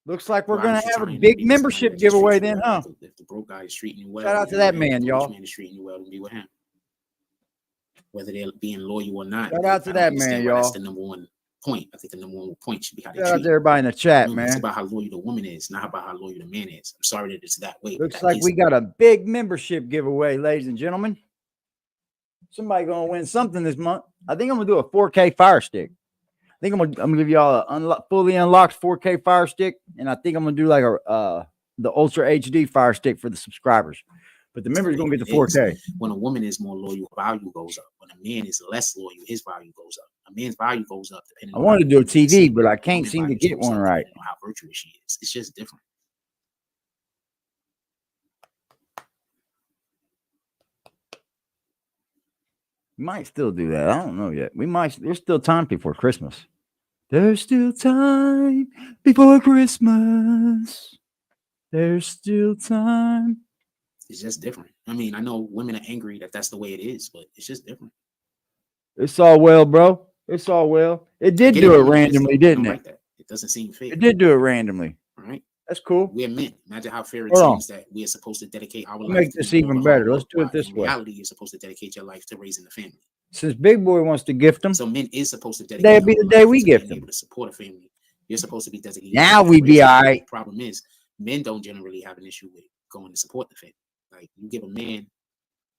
Looks like we're gonna have a big membership giveaway then, huh? If the broke guy is treating you well, shout out to that man, y'all. Man is treating you well, to be with him. whether they're being loyal or not. Shout out to I don't that understand man, why y'all. That's the number one point. I think the number one point should be how they Shout out treat to everybody in the chat, women. It's man. about how loyal the woman is, not about how loyal the man is. I'm sorry that it's that way. Looks like we got a big membership giveaway, ladies and gentlemen. Somebody gonna win something this month. I think I'm gonna do a 4K Fire Stick. I think I'm gonna give y'all a fully unlocked 4K Fire Stick, and I think I'm gonna do like the Ultra HD Fire Stick for the subscribers. But the members gonna get the 4K. When a woman is more loyal, value goes up. When a man is less loyal, his value goes up. A man's value goes up depending. I wanted to do a TV, but I can't seem to get one right. How virtuous she is. It's just different. We might still do that. I don't know yet. We might. There's still time before Christmas. There's still time before Christmas. There's still time. It's just different. I mean, I know women are angry that that's the way it is, but it's just different. It's all well, bro. It's all well. It did do it randomly, didn't it? Like that. It doesn't seem fair. It did do it randomly. All right. That's cool. We're men. Imagine how fair it seems that we are supposed to dedicate our life. Make this even better. Let's do it this way. In reality, you're supposed to dedicate your life to raising the family. Since Big Boy wants to gift them, so men is supposed to dedicate. That'd be the day we gift them. Able to support a family. You're supposed to be designated. Now we be all right. The problem is, men don't generally have an issue with going to support the family. Like you give a man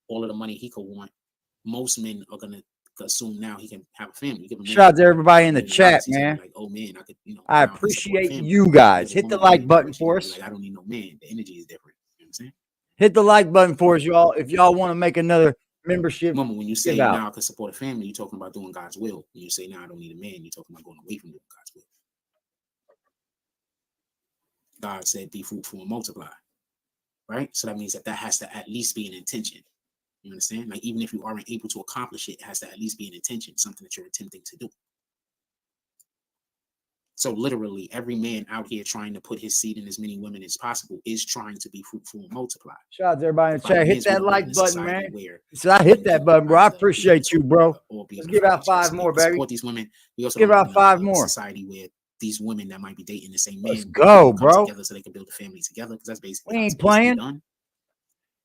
all of the money he could want, most men are gonna assume now he can have a family. Shout out to everybody in the chat, man. Like, oh man, I could, I appreciate you guys. Hit the like button for us. Like, I don't need no man. The energy is different. You know what I'm saying? Hit the like button for us, y'all. If y'all want to make another membership. Remember, when you say now I can support a family, you're talking about doing God's will. When you say now I don't need a man, you're talking about going away from doing God's will. God said, "Be fruitful and multiply." Right? So that means that has to at least be an intention. You understand? Like, even if you aren't able to accomplish it, it has to at least be an intention, something that you're attempting to do. So literally, every man out here trying to put his seed in as many women as possible is trying to be fruitful and multiply. Shout out to everybody in the chat. Hit that like button, man. So I hit that button, bro. I appreciate you, bro. Let's give out 5 more, baby. Support these women. We also give out 5 more. Society where these women that might be dating the same man. Let's go, bro. Together so they can build a family together. Because that's basically we ain't playing.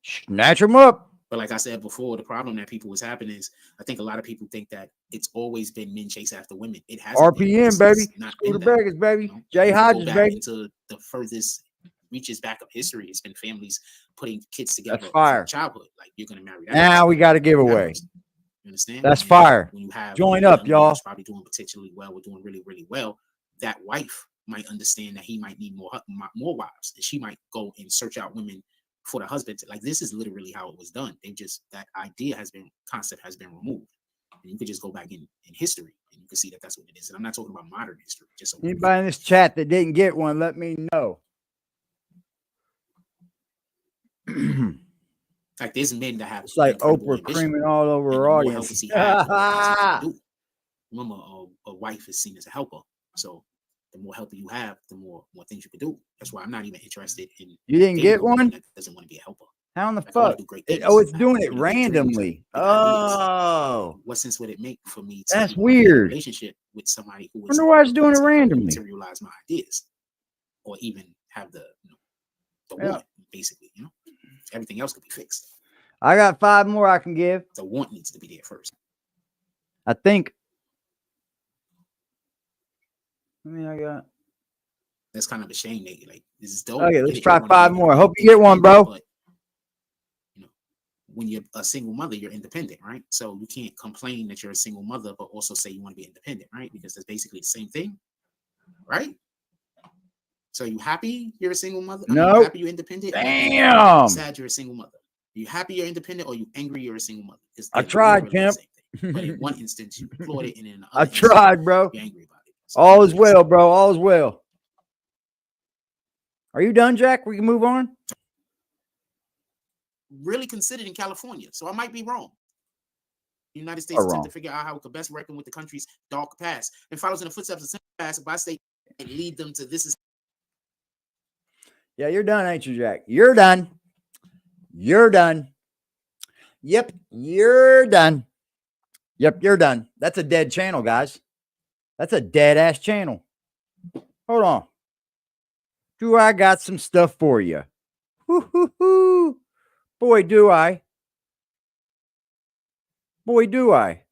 Snatch them up. But like I said before, the problem that people was having is I think a lot of people think that it's always been men chase after women. It has RPM, baby. Scooter Burgers, baby. You know? Jay Hodges, baby. Into the furthest reaches back of history, it's been families putting kids together. That's fire. Childhood, like you're gonna marry. Now we got a giveaway. You understand? That's fire. When you have join up, y'all. Probably doing particularly well. We're doing really, really well. That wife might understand that he might need more wives, and she might go and search out women for the husband. Like, this is literally how it was done. That concept has been removed, and you could just go back in history and you can see that that's what it is. And I'm not talking about modern history. Just so anybody in this chat that didn't get one, let me know. Like, there's men that have. It's like Oprah creaming all over her audience. Remember, a wife is seen as a helper, so the more helper you have, the more things you can do. That's why I'm not even interested in. You didn't get one? That doesn't want to be a helper. How in the fuck? It's doing it randomly. Oh, what sense would it make for me to that's weird. Relationship with somebody who is. I wonder why it's doing it randomly. Materialize my ideas, or even have the want, basically. Everything else could be fixed. I got 5 more I can give. The want needs to be there first. I think. I got. That's kind of a shame, Nate. Like, this is dope. Okay, let's try 5 more. I hope you get one, bro. But, when you're a single mother, you're independent, right? So you can't complain that you're a single mother, but also say you want to be independent, right? Because that's basically the same thing, right? So you happy you're a single mother? No. Happy you're independent? Damn. Sad you're a single mother. Are you happy you're independent, or you angry you're a single mother? I tried, Pimp. But in one instance, you applaud it, and in another I tried, bro. You're angry about it. So all is well, bro. All is well. Are you done, Jack? We can move on. Really considered in California, so I might be wrong. The United States attempt to figure out how it could best reckon with the country's dark past and follows in the footsteps of simple past by state and lead them to this. Yeah, you're done, ain't you, Jack? You're done. You're done. Yep, you're done. Yep, you're done. That's a dead channel, guys. That's a dead ass channel. Hold on. Do I got some stuff for you? Boy, do I. Boy, do I.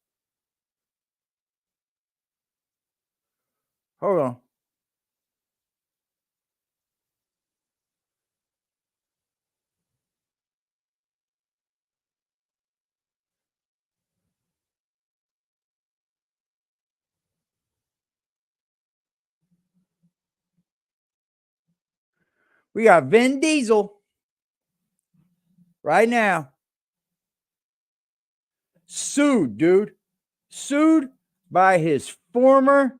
Hold on. We got Vin Diesel right now. Sued, dude. Sued by his former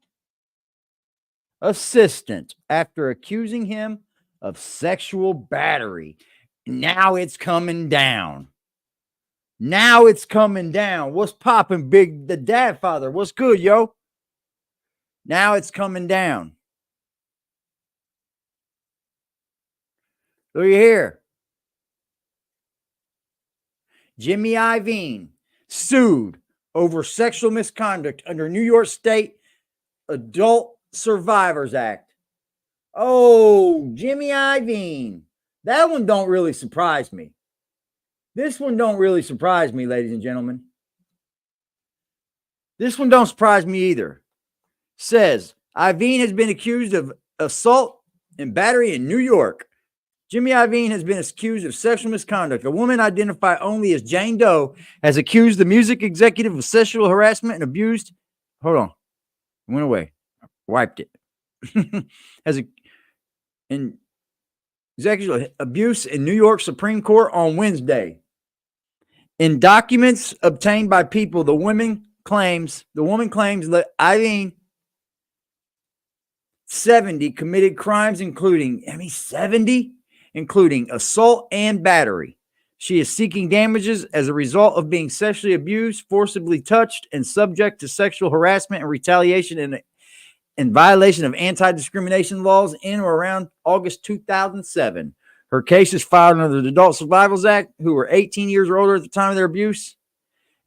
assistant after accusing him of sexual battery. Now it's coming down. Now it's coming down. What's popping, Big the Dad Father? What's good, yo? Now it's coming down. Look here. Jimmy Iovine sued over sexual misconduct under New York State Adult Survivors Act. Oh, Jimmy Iovine. That one don't really surprise me. This one don't really surprise me, ladies and gentlemen. This one don't surprise me either. Says Iovine has been accused of assault and battery in New York. Jimmy Iovine has been accused of sexual misconduct. A woman identified only as Jane Doe has accused the music executive of sexual harassment and abused. Hold on. It went away. Wiped it. Has an executive abuse in New York Supreme Court on Wednesday. In documents obtained by people, the woman claims that Iovine 70 committed crimes including 70 including assault and battery. She is seeking damages as a result of being sexually abused, forcibly touched, and subject to sexual harassment and retaliation in violation of anti-discrimination laws in or around August 2007. Her case is filed under the Adult Survivors Act, who were 18 years or older at the time of their abuse.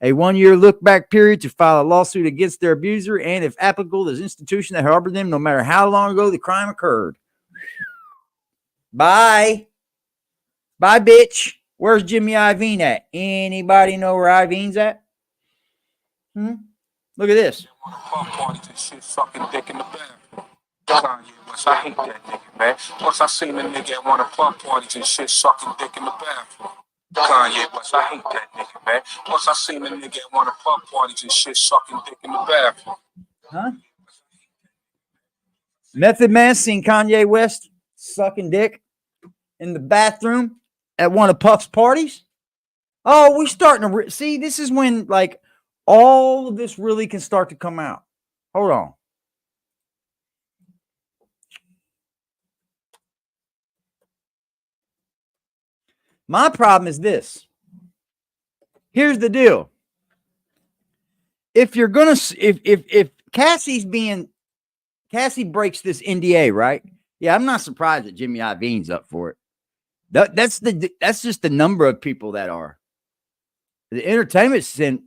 A 1-year look-back period to file a lawsuit against their abuser, and if applicable, the institution that harbored them, no matter how long ago the crime occurred. Bye. Bye, bitch. Where's Jimmy Iovine at? Anybody know where Iovine's at? Look at this. Sucking dick in the bathroom. I hate that nigga, man. Once I seen a nigga at one of the pub parties and shit sucking dick in the bathroom. Kanye West, I hate that nigga, man. Once I seen a nigga at one of the pub parties and shit sucking dick in the bathroom. Huh? Method Man seen Kanye West sucking dick in the bathroom at one of Puff's parties? Oh, we starting to see, this is when like all of this really can start to come out. Hold on. My problem is this. Here's the deal. If you're gonna, if Cassie breaks this NDA, right? Yeah, I'm not surprised that Jimmy Iovine's up for it. That's just the number of people that are. The entertainment sin.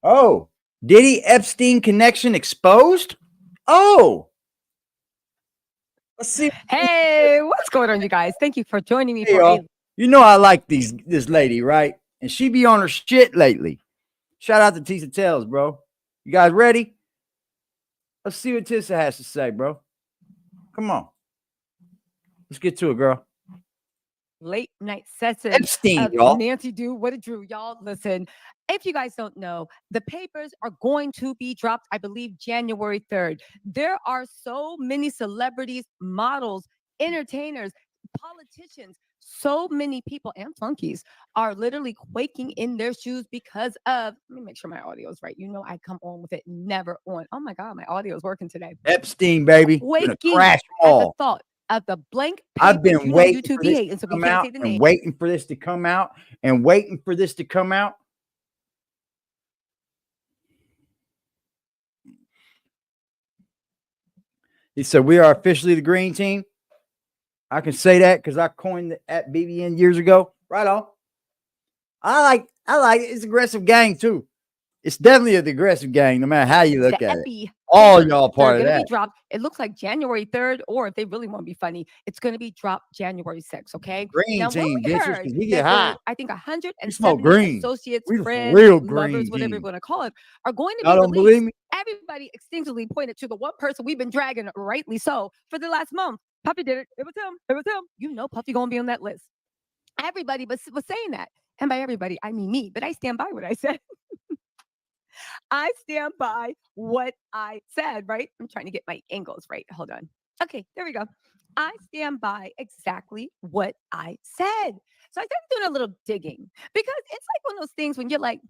Oh, Diddy Epstein connection exposed? Oh, let's see. Hey, what's going on, you guys? Thank you for joining me. Hey, For you know I like this lady, right? And she be on her shit lately. Shout out to Tisa Tales, bro. You guys ready? Let's see what Tissa has to say, bro. Come on. Let's get to it, girl. late night session Epstein, of y'all. Nancy Drew. What a Drew, y'all. Listen, if you guys don't know, the papers are going to be dropped, I believe, January 3rd. There are so many celebrities, models, entertainers, politicians, so many people and flunkies are literally quaking in their shoes because of, let me make sure my audio is right. You know, I come on with it never on. Oh my God, my audio is working today. Epstein, baby. Quaking Crash at the all. thought of the blank I've papers. been You know, waiting YouTube for be this hating, to so we come can't out say the and name. waiting for this to come out and waiting for this to come out. He said, we are officially the green team. I can say that because I coined it at BBN years ago. Right on. I like it. It's aggressive gang too. It's definitely an aggressive gang, no matter how you look The at it. Epi All papers, y'all they're part of going to be that. dropped. It looks like January 3rd, or if they really want to be funny, it's going to be dropped January 6th. Okay. Green Now, when team, we bitches, heard because we that get high. I think We smoke 170 green. associates, We the friends, real lovers, green whatever you team. want to call it, are going to Y'all be don't believe released, me? everybody instinctively pointed to the one person we've been dragging, rightly so, for the last month. Puffy did it. It was him. It was him. You know, Puffy going to be on that list. Everybody was saying that. And by everybody, I mean me, but I stand by what I said. I stand by what I said, right? I'm trying to get my angles right. Hold on. Okay, there we go. I stand by exactly what I said. So I started doing a little digging because it's like one of those things when you're like,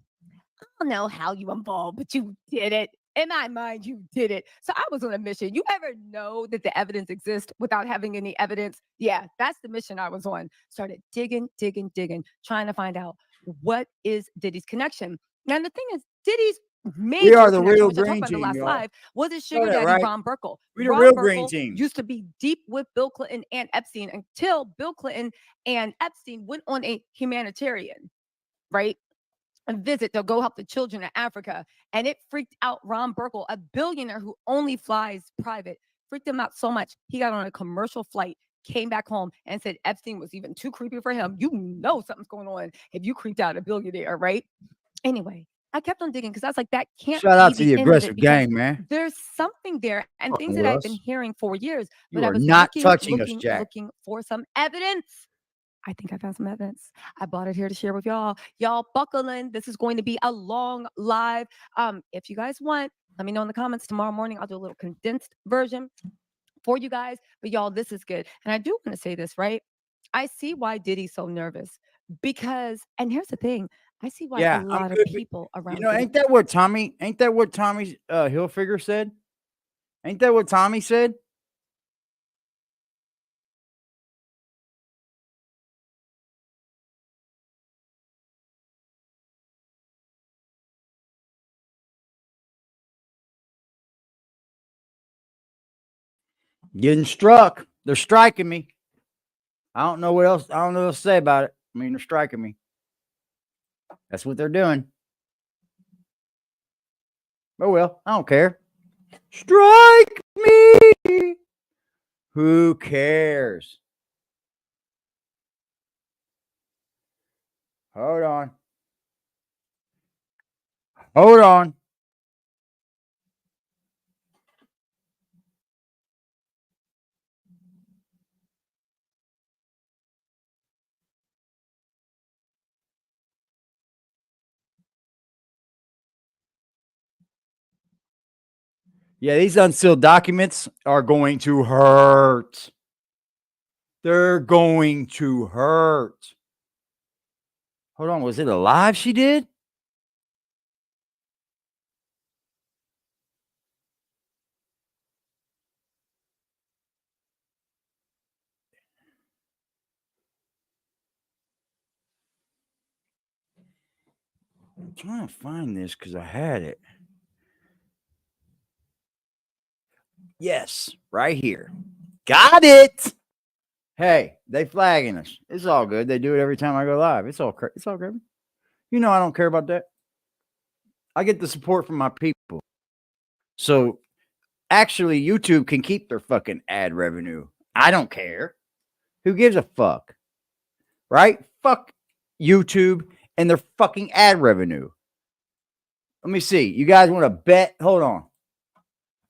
I don't know how you involved, but you did it. In my mind, you did it. So I was on a mission. You ever know that the evidence exists without having any evidence? Yeah, that's the mission I was on. Started digging, trying to find out what is Diddy's connection. Now, the thing is, Diddy's major are the connection, real which I talked green about in the team, last y'all. live, was his Know sugar that, daddy, right? Ron Burkle. We the Ron real green Burkle team. used to be deep with Bill Clinton and Epstein until Bill Clinton and Epstein went on a humanitarian, right? A visit to go help the children in Africa. And it freaked out Ron Burkle, a billionaire who only flies private, freaked him out so much. He got on a commercial flight, came back home, and said Epstein was even too creepy for him. You know something's going on if you creeped out a billionaire, right? Anyway, I kept on digging because I was like, that can't Shout out be to the end of it aggressive because gang, man. there's something there and Fucking things with that I've been us. hearing for years. You But I are was not looking, touching us, Jack. looking for some evidence. I think I found some evidence. I brought it here to share with y'all. Y'all buckle in. This is going to be a long live. If you guys want, let me know in the comments tomorrow morning. I'll do a little condensed version for you guys. But y'all, this is good. And I do want to say this, right? I see why Diddy's so nervous because, and here's the thing, I see why Yeah, a I'm lot of good. people You around know, Diddy. ain't that what Tommy Hilfiger said? Ain't that what Tommy said? Getting struck. They're striking me. I don't know what else. I don't know what else to say about it. I mean, they're striking me. That's what they're doing. Oh well, I don't care. Strike me. Who cares? Hold on. Hold on. Yeah, these unsealed documents are going to hurt. They're going to hurt. Hold on. Was it a live she did? I'm trying to find this because I had it. Yes, right here. Got it. Hey, they flagging us. It's all good. They do it every time I go live. It's all good. You know I don't care about that. I get the support from my people. So actually, YouTube can keep their fucking ad revenue. I don't care. Who gives a fuck? Right? Fuck YouTube and their fucking ad revenue. Let me see. You guys want to bet? Hold on.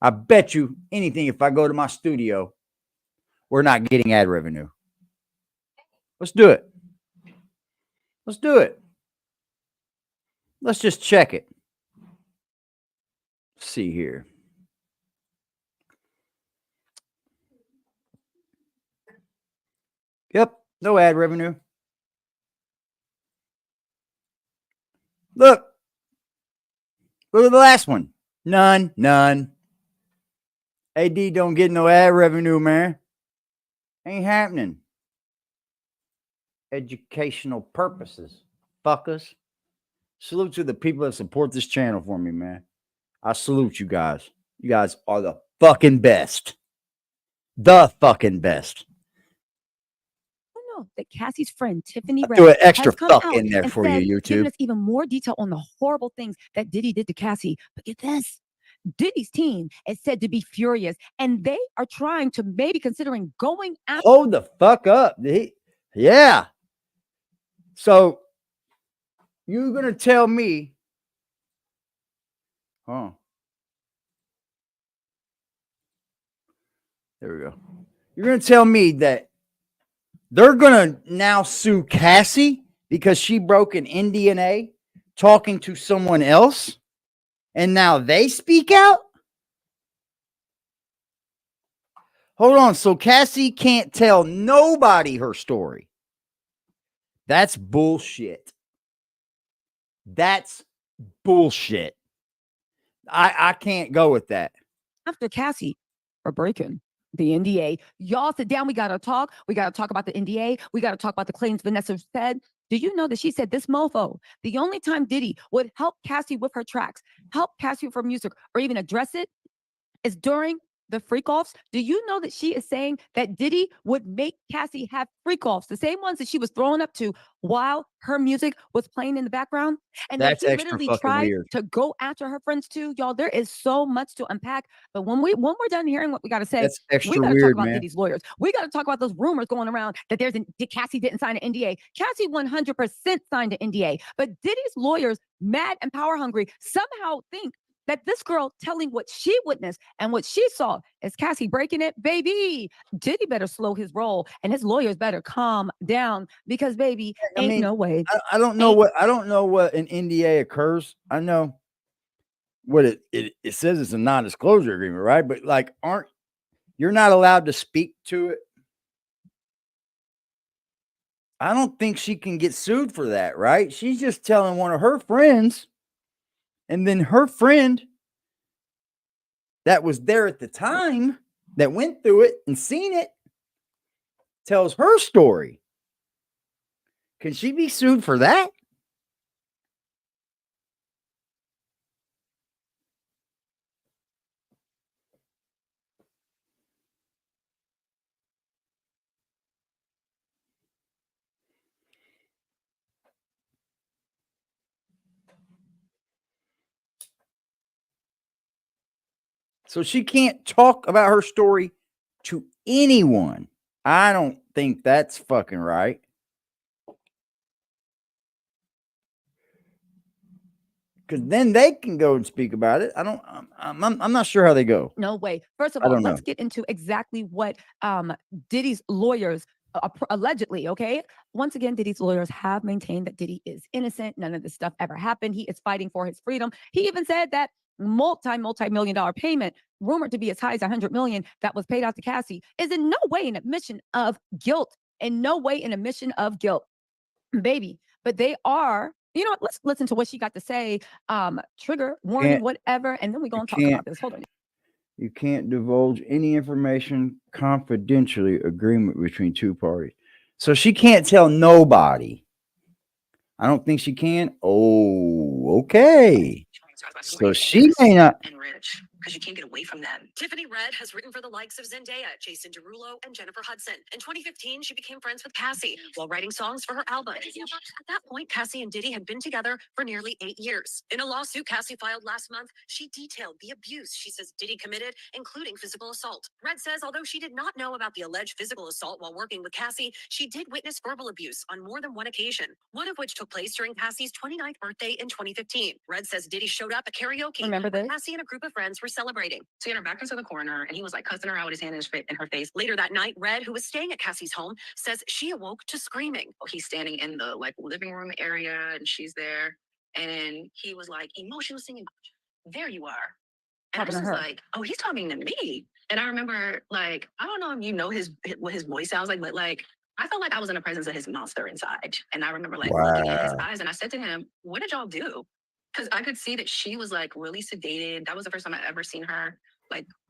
I bet you anything if I go to my studio, we're not getting ad revenue. Let's do it. Let's do it. Let's just check it. Let's see here. Yep, no ad revenue. Look. Look at the last one. None. AD don't get no ad revenue, man. Ain't happening. Educational purposes. Fuckers. Salute to the people that support this channel for me, man. I salute you guys. You guys are the fucking best. The fucking best. Know that Cassie's friend Tiffany Do an Red extra has come fuck out in there and for said, you, giving YouTube. us even more detail on the horrible things that Diddy did to Cassie. But get this, Diddy's team is said to be furious, and they are trying to maybe considering going after. Hold the fuck up. Yeah. So you're gonna tell me, oh, there we go. You're gonna tell me that they're gonna now sue Cassie because she broke an NDA talking to someone else, and now they speak out? Hold on. So Cassie can't tell nobody her story. That's bullshit. That's bullshit. I can't go with that. After Cassie for breaking the NDA. Y'all sit down. We got to talk. We got to talk about the NDA. We got to talk about the claims Vanessa said. Do you know that she said this mofo, the only time Diddy would help Cassie with her tracks, help Cassie with her music, or even address it is during the freak offs? Do you know that she is saying that Diddy would make Cassie have freak offs, the same ones that she was throwing up to while her music was playing in the background? And That's that he extra literally fucking tried weird. to go after her friends too. Y'all, there is so much to unpack. But when we're done hearing what we got to say, That's we extra got to talk weird, about man. Diddy's lawyers. We got to talk about those rumors going around that Cassie didn't sign an NDA. Cassie 100% signed an NDA, but Diddy's lawyers, mad and power hungry, somehow think that this girl telling what she witnessed and what she saw is Cassie breaking it. Baby, Diddy better slow his roll, and his lawyers better calm down, because baby, ain't no way. I don't know what an NDA occurs. I know what it says it's a non-disclosure agreement, right? But like, you're not allowed to speak to it? I don't think she can get sued for that, right? She's just telling one of her friends, and then her friend that was there at the time, that went through it and seen it, tells her story. Can she be sued for that? So she can't talk about her story to anyone. I don't think that's fucking right. Because then they can go and speak about it. I'm not sure how they go. No way. First of I all, don't let's know. get into exactly what Diddy's lawyers allegedly, okay? Once again, Diddy's lawyers have maintained that Diddy is innocent. None of this stuff ever happened. He is fighting for his freedom. He even said that multi-million dollar payment, rumored to be as high as 100 million, that was paid out to Cassie, is in no way an admission of guilt. In no way an admission of guilt, baby. But they are. You know what? Let's listen to what she got to say. Trigger warning, whatever, and then we're gonna talk about this. Hold on. You can't divulge any information confidentially, agreement between two parties. So she can't tell nobody. I don't think she can. Oh, okay. So she may not. And rich, because you can't get away from them. Tiffany Red has written for the likes of Zendaya, Jason Derulo, and Jennifer Hudson. In 2015, she became friends with Cassie while writing songs for her album. At that point, Cassie and Diddy had been together for nearly 8 years. In a lawsuit Cassie filed last month, she detailed the abuse she says Diddy committed, including physical assault. Red says although she did not know about the alleged physical assault while working with Cassie, she did witness verbal abuse on more than one occasion, one of which took place during Cassie's 29th birthday in 2015. Red says Diddy showed up at karaoke. Remember this? Cassie and a group of friends were celebrating. So he had her back into the corner, and he was like cussing her out with his hand in her face. Later that night, Red, who was staying at Cassie's home, says she awoke to screaming. He's standing in the living room area, and she's there, and he was like emotional singing. There you are. And I was just like, oh, he's talking to me. And I remember, I don't know if you know what his voice sounds like, but I felt like I was in the presence of his monster inside. And I remember looking in his eyes, and I said to him, what did y'all do? Because I could see that she was really sedated. That was the first time I ever seen her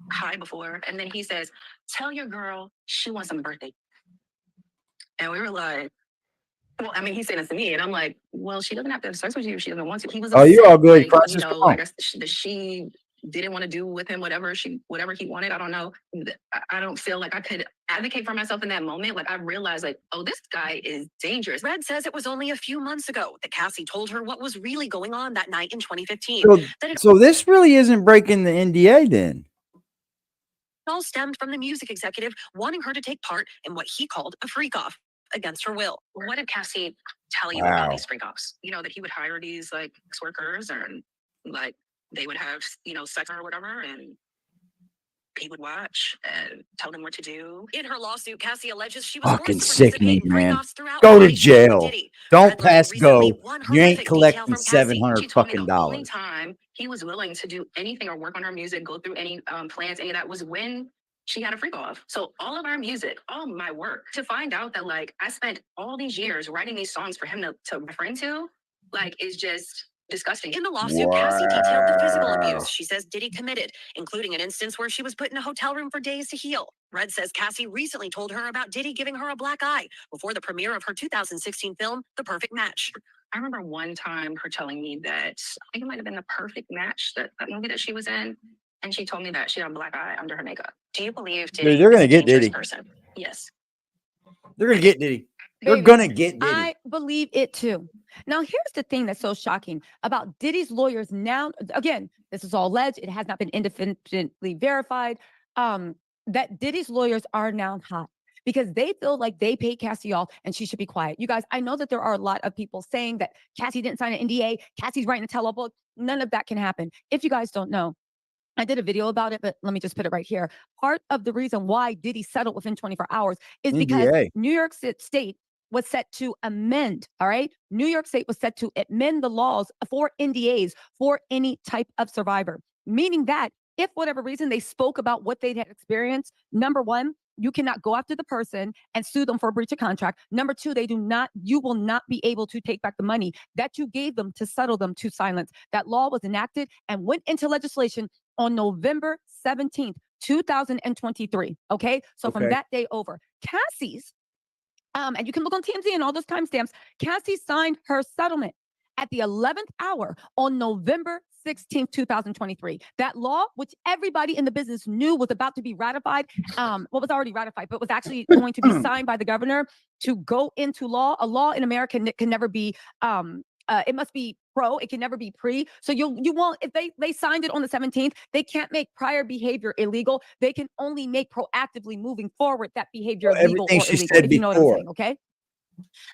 high before. And then he says, tell your girl she wants some birthday. And we were like, well, I mean, he's saying this to me, and I'm like, well, she doesn't have to have sex with you if she doesn't want to. He was Oh, you all good? you know, I guess she didn't want to do with him whatever he wanted. I don't know. I don't feel like I could advocate for myself in that moment. Like I realized like, oh, this guy is dangerous. Red says it was only a few months ago that Cassie told her what was really going on that night in 2015. So, That it so this really isn't breaking the NDA then. all stemmed from the music executive wanting her to take part in what he called a freak off against her will. What did Cassie tell you about these freak offs? You know, that he would hire these like sex workers and like they would have, you know, sex or whatever, and he would watch and tell them what to do. In her lawsuit, Cassie alleges she was Fucking forced to participate sickening, in man. freak-offs throughout Go her to relationship with jail. Diddy. Don't Red pass recently go. one You ain't horrific detail collecting from Cassie. She $700 told me fucking the only dollars. time he was willing to do anything or work on her music, go through any plans, any of that was when she had a freak off. So all of our music, all my work, to find out that like I spent all these years writing these songs for him to refer to, like is just disgusting. In the lawsuit, Cassie detailed the physical Wow. abuse she says Diddy committed, including an instance where she was put in a hotel room for days to heal. Red says Cassie recently told her about Diddy giving her a black eye before the premiere of her 2016 film, The Perfect Match. I remember one time her telling me that I think it might have been The Perfect Match, that movie that she was in, and she told me that she had a black eye under her makeup. Do you believe Diddy Dude, they're is gonna a get dangerous Diddy. person? Yes. They're gonna get Diddy. They're Baby, gonna get Diddy. I believe it too. Now, here's the thing that's so shocking about Diddy's lawyers now. Again, this is all alleged. It has not been independently verified. That Diddy's lawyers are now hot because they feel like they paid Cassie off and she should be quiet. You guys, I know that there are a lot of people saying that Cassie didn't sign an NDA. Cassie's writing a tell-all book. None of that can happen. If you guys don't know, I did a video about it, but let me just put it right here. Part of the reason why Diddy settled within 24 hours is because NDA. New York State was set to amend, all right? New York State was set to amend the laws for NDAs for any type of survivor, meaning that if for whatever reason they spoke about what they had experienced, number one, you cannot go after the person and sue them for breach of contract. Number two, you will not be able to take back the money that you gave them to settle them to silence. That law was enacted and went into legislation on November 17th, 2023. Okay. So from Okay. that day over, Cassie's, and you can look on TMZ and all those timestamps, Cassie signed her settlement at the 11th hour on November 16th, 2023. That law, which everybody in the business knew was about to be ratified, was already ratified, but was actually going to be signed by the governor to go into law. A law in America can never be, it must be pro, it can never be pre. So you won't, if they signed it on the 17th, they can't make prior behavior illegal. They can only make proactively moving forward that behavior legal Everything or she illegal, said if you know what I'm before. saying, okay?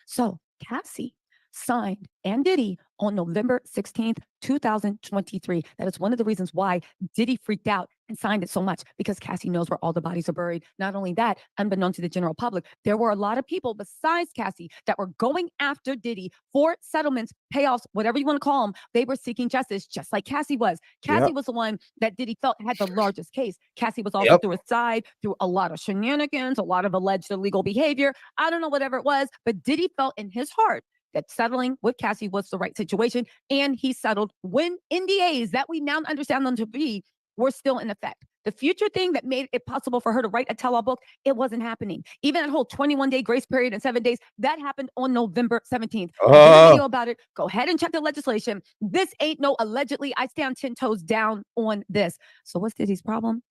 So Cassie signed and Diddy on November 16th, 2023. That is one of the reasons why Diddy freaked out and signed it so much, because Cassie knows where all the bodies are buried. Not only that, unbeknown to the general public, there were a lot of people besides Cassie that were going after Diddy for settlements, payoffs, whatever you want to call them. They were seeking justice, just like Cassie was. Cassie was the one that Diddy felt had the largest case. Cassie was also through his side, through a lot of shenanigans, a lot of alleged illegal behavior. I don't know, whatever it was, but Diddy felt in his heart that settling with Cassie was the right situation. And he settled when NDAs that we now understand them to be were still in effect. The future thing that made it possible for her to write a tell-all book, it wasn't happening. Even that whole 21-day grace period and 7 days, that happened on November 17th. I did a video about it. Go ahead and check the legislation. This ain't no allegedly. I stand 10 toes down on this. So what's Diddy's problem?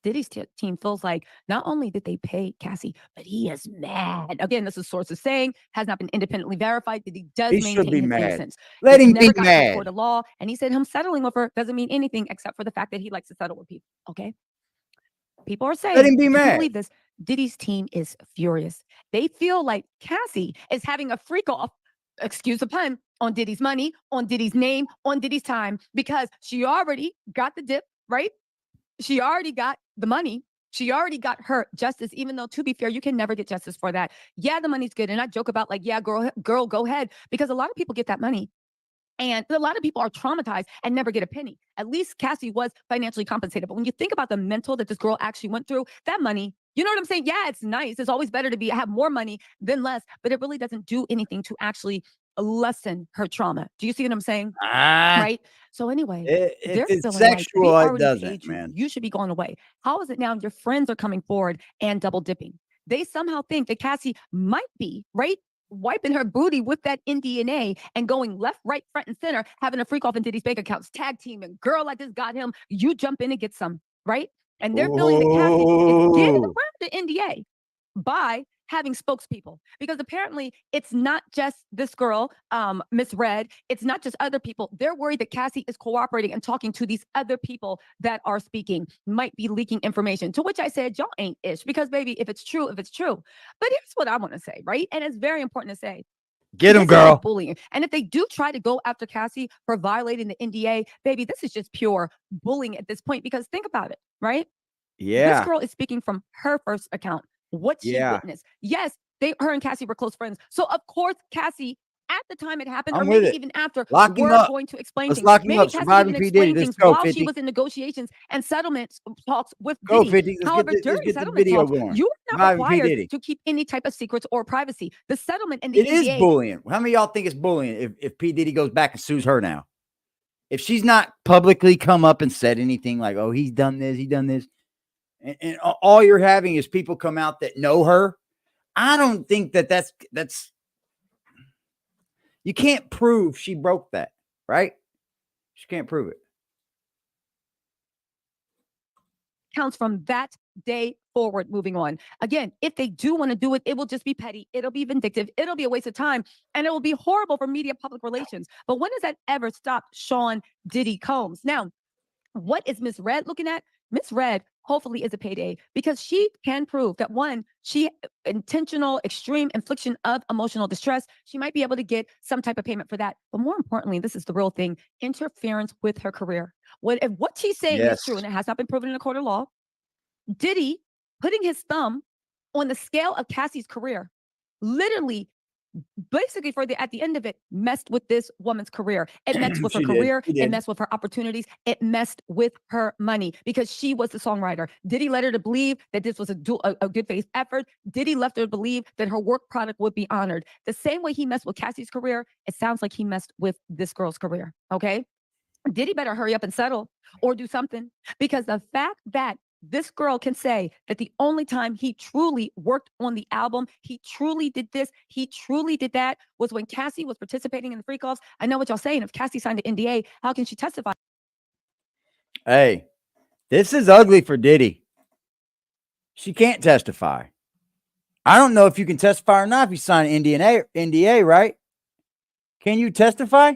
Diddy's team feels like not only did they pay Cassie, but he is mad. Again, this is sources saying, has not been independently verified, that he does He should maintain be his mad. innocence. Let He's him be never gotten to a court mad. of law, and he said him settling with her doesn't mean anything except for the fact that he likes to settle with people. Okay, people are saying, Let him be if you can mad. believe this, Diddy's team is furious. They feel like Cassie is having a freak off, excuse the pun, on Diddy's money, on Diddy's name, on Diddy's time, because she already got the dip, right? She already got the money. She already got her justice, even though, to be fair, you can never get justice for that. Yeah, the money's good. And I joke about like, yeah, girl, go ahead. Because a lot of people get that money. And a lot of people are traumatized and never get a penny. At least Cassie was financially compensated. But when you think about the mental that this girl actually went through, that money, you know what I'm saying? Yeah, it's nice. It's always better to have more money than less, but it really doesn't do anything to actually lessen her trauma. Do you see what I'm saying? Right? So anyway, If they're it's feeling like, we sexual, it already doesn't, paid you. man. You should be going away. How is it now your friends are coming forward and double dipping? They somehow think that Cassie might be, right, wiping her booty with that NDNA and going left, right, front, and center, having a freak off in Diddy's bank accounts, tag teaming. Girl, I just got him. You jump in and get some, right? And they're feeling that Cassie is getting around the NDA by having spokespeople, because apparently it's not just this girl, Miss Red. It's not just other people. They're worried that Cassie is cooperating and talking to these other people that are speaking, might be leaking information. To which I said, y'all ain't ish, because baby, if it's true, if it's true. But here's what I want to say, right? And it's very important to say. Get him, This is girl. like bullying. And if they do try to go after Cassie for violating the NDA, baby, this is just pure bullying at this point. Because think about it, right? Yeah. This girl is speaking from her first account. What she witnessed. Yes, her and Cassie were close friends. So of course, Cassie, at the time it happened, I'm or with maybe it. even after, Lock him were up. going to explain Let's things. lock him Maybe up. Cassie Surviving even P. Diddy. explained Let's things go, while 50. she was in negotiations and settlement talks with Go, Diddy. 50. However, Let's during get the settlement video talks, going. you are not Surviving P. required Diddy. to keep any type of secrets or privacy. The settlement and the It is NDA. bullying. How many of y'all think it's bullying if P. Diddy goes back and sues her now? If she's not publicly come up and said anything like, oh, he's done this, and all you're having is people come out that know her, I don't think that's you can't prove she broke that, right? She can't prove it. Counts from that day forward. Moving on. Again, if they do want to do it, it will just be petty. It'll be vindictive. It'll be a waste of time. And it will be horrible for media public relations. But when does that ever stop Sean Diddy Combs? Now, what is Miss Red looking at? Miss Red hopefully is a payday, because she can prove that, one, she intentional extreme infliction of emotional distress. She might be able to get some type of payment for that. But more importantly, this is the real thing: interference with her career. If what she's saying is true, and it has not been proven in a court of law, Diddy putting his thumb on the scale of Cassie's career, literally, basically at the end of it, messed with this woman's career. It messed with her career. It messed with her opportunities. It messed with her money, because she was the songwriter. Diddy led her to believe that this was a good faith effort. Diddy left her to believe that her work product would be honored. The same way he messed with Cassie's career, it sounds like he messed with this girl's career. Okay. Diddy better hurry up and settle or do something, because the fact that this girl can say that the only time he truly worked on the album, he truly did this, he truly did that, was when Cassie was participating in the freak offs. I know what y'all saying. If Cassie signed an NDA, how can she testify? Hey, this is ugly for Diddy. She can't testify. I don't know if you can testify or not if you sign an NDA, right? Can you testify?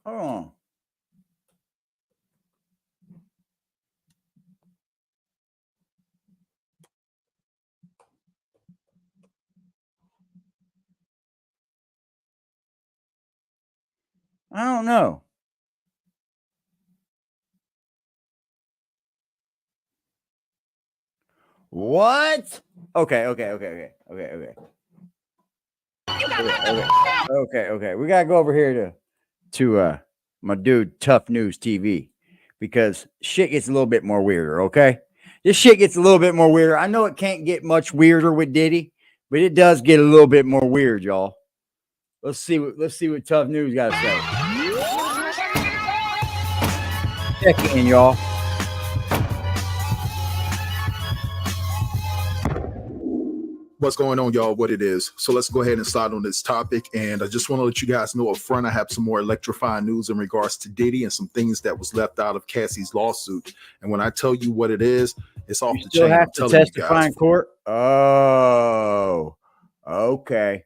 Hold on. I don't know. What? Okay. Okay. We gotta go over here to my dude Tough News TV, because shit gets a little bit more weirder. Okay, this shit gets a little bit more weirder. I know it can't get much weirder with Diddy, but it does get a little bit more weird, y'all. Let's see what Tough News got to say. Check in, y'all. What's going on, y'all? What it is. So let's go ahead and start on this topic. And I just want to let you guys know up front, I have some more electrifying news in regards to Diddy and some things that was left out of Cassie's lawsuit. And when I tell you what it is, it's off the chain. You have I'm to telling you testify guys. in court. Oh, okay.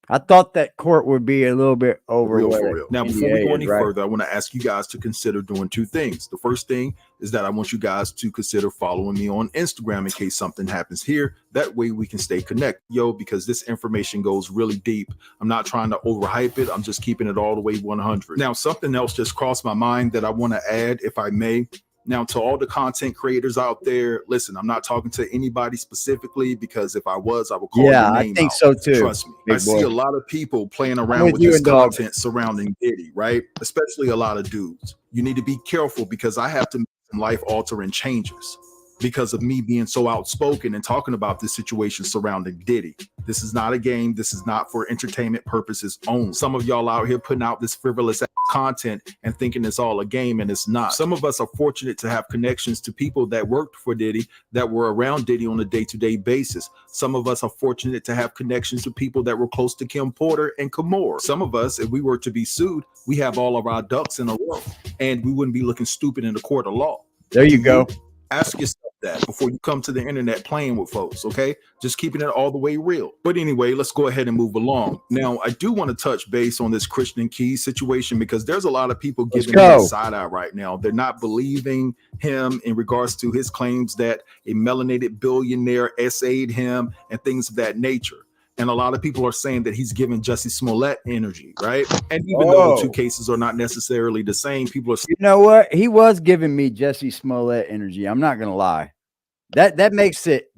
I thought that court would be a little bit over. For real. Now, before we go any right? further, I want to ask you guys to consider doing two things. The first thing is that I want you guys to consider following me on Instagram in case something happens here. That way we can stay connected, because this information goes really deep. I'm not trying to overhype it. I'm just keeping it all the way 100. Now, something else just crossed my mind that I want to add, if I may. Now, to all the content creators out there, listen, I'm not talking to anybody specifically, because if I was, I would call your name I think out. so too. Trust me. Big I see boy. a lot of people playing around with you this and dog. content surrounding Diddy, right? Especially a lot of dudes. You need to be careful, because I have to make some life-altering changes because of me being so outspoken and talking about this situation surrounding Diddy. This is not a game. This is not for entertainment purposes only. Some of y'all out here putting out this frivolous content and thinking it's all a game, and it's not. Some of us are fortunate to have connections to people that worked for Diddy, that were around Diddy on a day-to-day basis. Some of us are fortunate to have connections to people that were close to Kim Porter and Kimora. Some of us, if we were to be sued, we have all of our ducks in a row, and we wouldn't be looking stupid in the court of law. There you go. Ask yourself that before you come to the internet playing with folks, okay? Just keeping it all the way real. But anyway, let's go ahead and move along. Now, I do want to touch base on this Christian Keys situation, because there's a lot of people giving him a side eye right now. They're not believing him in regards to his claims that a melanated billionaire essayed him and things of that nature. And a lot of people are saying that he's giving Jussie Smollett energy, right? And even though the two cases are not necessarily the same, people are... You know what? He was giving me Jussie Smollett energy. I'm not gonna lie. That makes it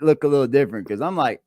look a little different, because I'm like,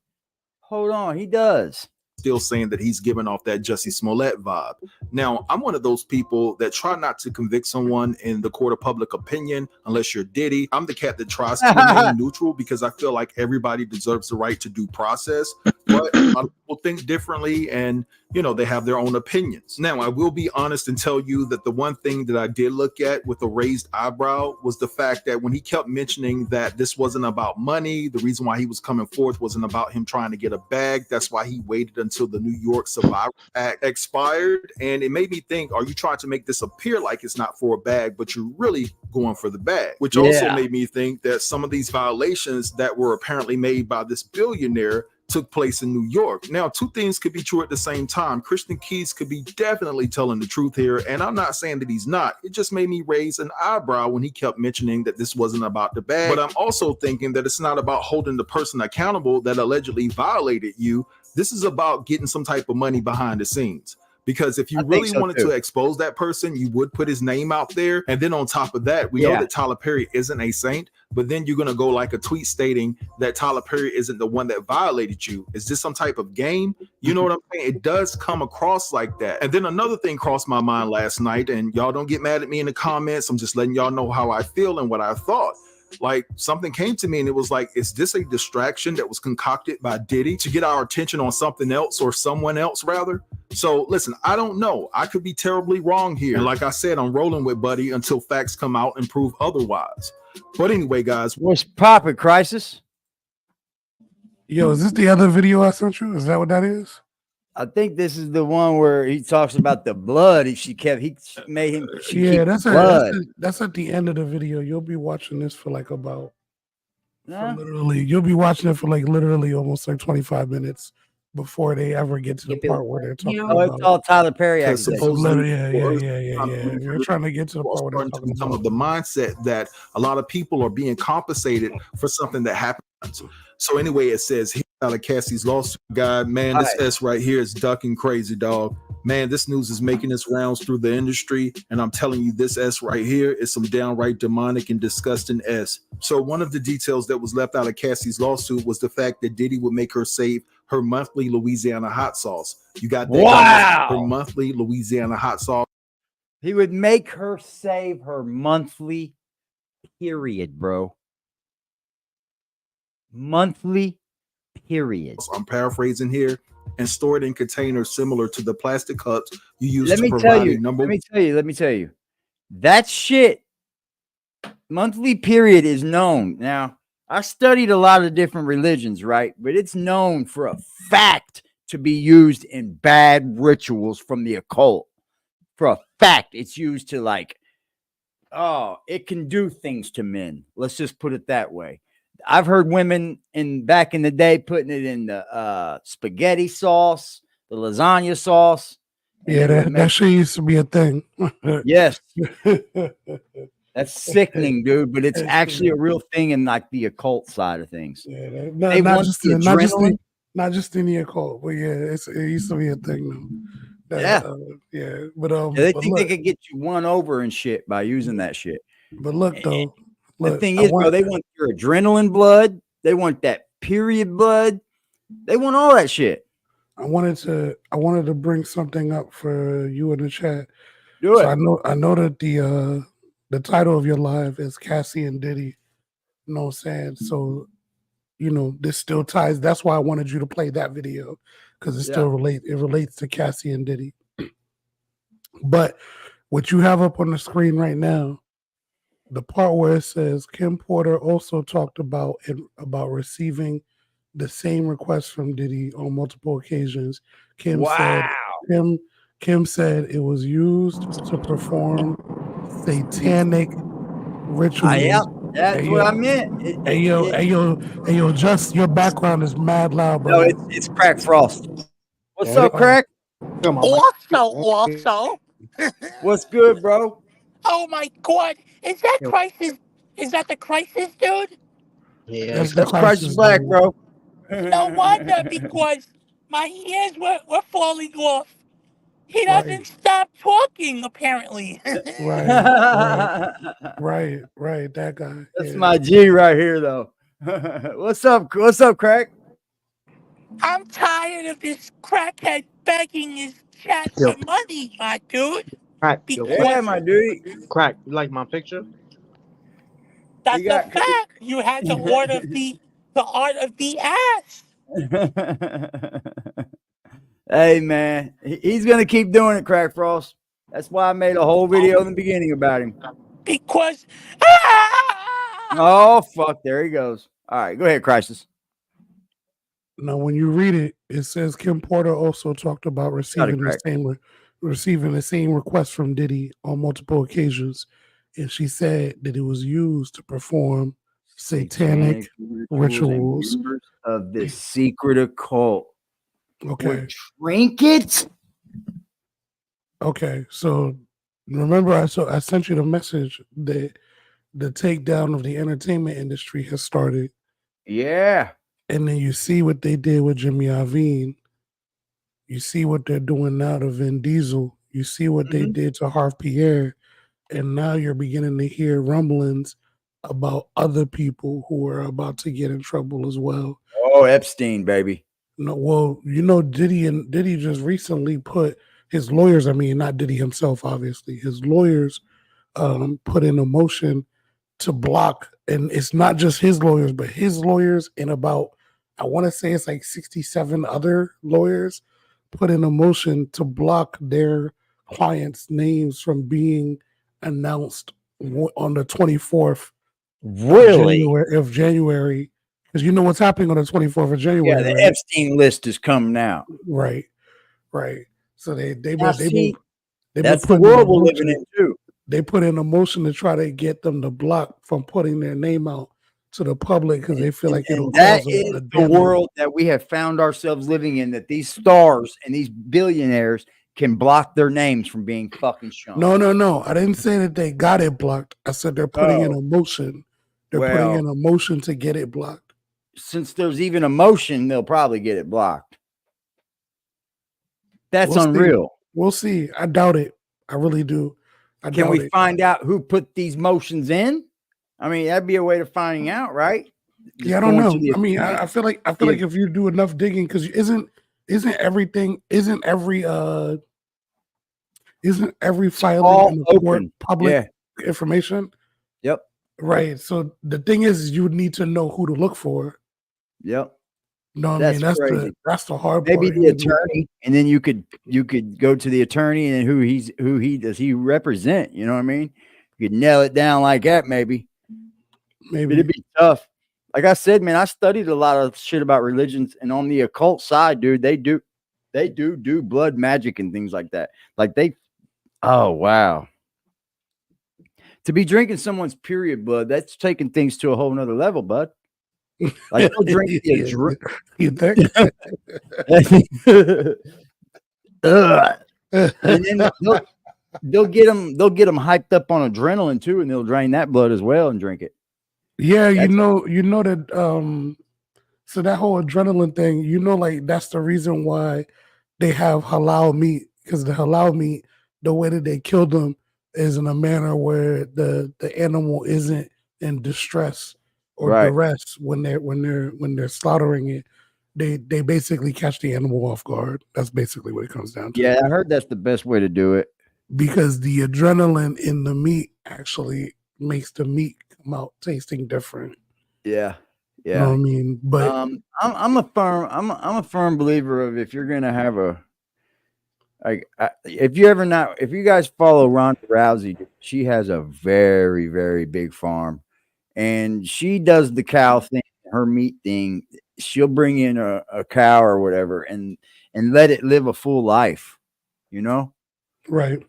hold on, he does. Still saying that he's giving off that Jussie Smollett vibe. Now, I'm one of those people that try not to convict someone in the court of public opinion unless you're Diddy. I'm the cat that tries to remain neutral, because I feel like everybody deserves the right to due process. But a lot of people think differently, and they have their own opinions. Now, I will be honest and tell you that the one thing that I did look at with a raised eyebrow was the fact that when he kept mentioning that this wasn't about money, the reason why he was coming forth wasn't about him trying to get a bag. That's why he waited until the New York Survivor Act expired. And it made me think, are you trying to make this appear like it's not for a bag, but you're really going for the bag? Which also made me think that some of these violations that were apparently made by this billionaire took place in New York. Now, two things could be true at the same time. Christian Keys could be definitely telling the truth here, and I'm not saying that he's not. It just made me raise an eyebrow when he kept mentioning that this wasn't about the bag. But I'm also thinking that it's not about holding the person accountable that allegedly violated you. This is about getting some type of money behind the scenes. Because if you really wanted to expose that person, you would put his name out there. And then on top of that, we know that Tyler Perry isn't a saint, but then you're going to go like a tweet stating that Tyler Perry isn't the one that violated you. Is this some type of game? You know what I'm saying? It does come across like that. And then another thing crossed my mind last night, and y'all don't get mad at me in the comments. I'm just letting y'all know how I feel and what I thought. Like, something came to me and it was like, is this a distraction that was concocted by Diddy to get our attention on something else, or someone else rather? So listen, I don't know. I could be terribly wrong here. And like I said, I'm rolling with Buddy until facts come out and prove otherwise. But anyway, guys. What's poppin', Crisis? Yo, is this the other video I sent you? Is that what that is? I think this is the one where he talks about the blood. He made him. Yeah, that's at the end of the video. You'll be watching this for like about you'll be watching it for like literally almost like 25 minutes before they ever get to the part where they're talking about. It's all Tyler Perry. Yeah. If you're trying to get to the part where they're talking about some of the mindset that a lot of people are being compensated for something that happens. So anyway, it says here out of Cassie's lawsuit, guy, man, this S right here is ducking crazy, dog. Man, this news is making its rounds through the industry, and I'm telling you, this S right here is some downright demonic and disgusting S. So one of the details that was left out of Cassie's lawsuit was the fact that Diddy would make her save her monthly Louisiana hot sauce. You got that? Wow. Her monthly Louisiana hot sauce. He would make her save her monthly period, bro. Monthly period. I'm paraphrasing here, and store it in containers similar to the plastic cups you use to provide a number. Let me tell you. That shit, monthly period, is known. Now, I studied a lot of different religions, right? But it's known for a fact to be used in bad rituals from the occult. For a fact, it's used to it can do things to men. Let's just put it that way. I've heard women back in the day putting it in the spaghetti sauce, the lasagna sauce. Yeah, that shit used to be a thing. Yes. That's sickening, dude, but it's actually a real thing in like the occult side of things. Yeah, not just in the occult, but yeah, it used to be a thing though. They think they could get you one over and shit by using that shit. But look though. The thing is, bro, they want your adrenaline blood. They want that period blood. They want all that shit. I wanted to bring something up for you in the chat. Do it. So I know that the title of your live is Cassie and Diddy. You know what I'm saying? So, this still ties. That's why I wanted you to play that video, because it still relates to Cassie and Diddy. But what you have up on the screen right now, the part where it says Kim Porter also talked about receiving the same request from Diddy on multiple occasions. Kim said it was used to perform satanic rituals. Yeah, that's what I meant. Hey yo, just your background is mad loud, bro. No, it's Crack Frost. What's up, Crack? Come on, also. What's good, bro? Oh my God, is that Crisis? Is that the Crisis, dude? Yeah, That's Crisis Black, dude. bro. No wonder, because my ears were falling off. He doesn't stop talking, apparently. Right. That guy. That's my G right here, though. What's up, Crack? I'm tired of this crackhead begging his chat for money, my dude. Crack, Yeah, my dude. Crack, you like my picture? That's a fact. You had the art of the ass. Hey, man, he's gonna keep doing it, Crack Frost. That's why I made a whole video in the beginning about him. Because oh fuck, there he goes. All right, go ahead, Crisis. Now, when you read it, it says Kim Porter also talked about receiving the same request from Diddy on multiple occasions, and she said that it was used to perform satanic rituals of the secret occult. Okay. Trinkets. Okay, so remember, I sent you the message that the takedown of the entertainment industry has started. Yeah. And then you see what they did with Jimmy Iovine. You see what they're doing now to Vin Diesel. You see what they did to Harv Pierre. And now you're beginning to hear rumblings about other people who are about to get in trouble as well. Oh, Epstein, baby. No, well, you know, Diddy just recently put his lawyers, I mean, not Diddy himself, obviously, his lawyers put in a motion to block, and it's not just his lawyers, but his lawyers and about, I want to say it's like 67 other lawyers put in a motion to block their clients' names from being announced on the 24th of January. Because you know what's happening on the 24th of January. Yeah, the Epstein list is coming out. Right. So that's the world we're living in too. They put in a motion to try to get them to block from putting their name out to the public because they feel like that is the world that we have found ourselves living in. That these stars and these billionaires can block their names from being fucking shown. No. I didn't say that they got it blocked. I said they're putting in a motion. They're putting in a motion to get it blocked. Since there's even a motion, they'll probably get it blocked. That's unreal. We'll see. I doubt it. I really do. Can we find out who put these motions in? I mean, that'd be a way to finding out, right? Yeah, I don't know. I mean, I feel like if you do enough digging, because isn't every filing in the court public information? Yep. Right. So the thing is you would need to know who to look for. Yep. No, I mean that's the hard part. Maybe the attorney, and then you could go to the attorney and who he represent. You know what I mean? You could nail it down like that. Maybe it'd be tough. Like I said, man, I studied a lot of shit about religions, and on the occult side, dude, they do blood magic and things like that. Like oh wow. To be drinking someone's period blood, that's taking things to a whole nother level, bud. Like they'll drink you think? And then they'll get them hyped up on adrenaline too, and they'll drain that blood as well and drink it. Yeah, you know that so that whole adrenaline thing, like that's the reason why they have halal meat, because the halal meat, the way that they kill them is in a manner where the animal isn't in distress or duress when they're slaughtering it. They basically catch the animal off guard. That's basically what it comes down to. Yeah, I heard that's the best way to do it, because the adrenaline in the meat actually makes the meat come out tasting different. Yeah. You know what I mean? But I'm a firm believer of, if you're gonna have Like, if you guys follow Ronda Rousey, she has a very, very big farm, and she does the cow thing, her meat thing. She'll bring in a cow or whatever, and let it live a full life, you know, Right.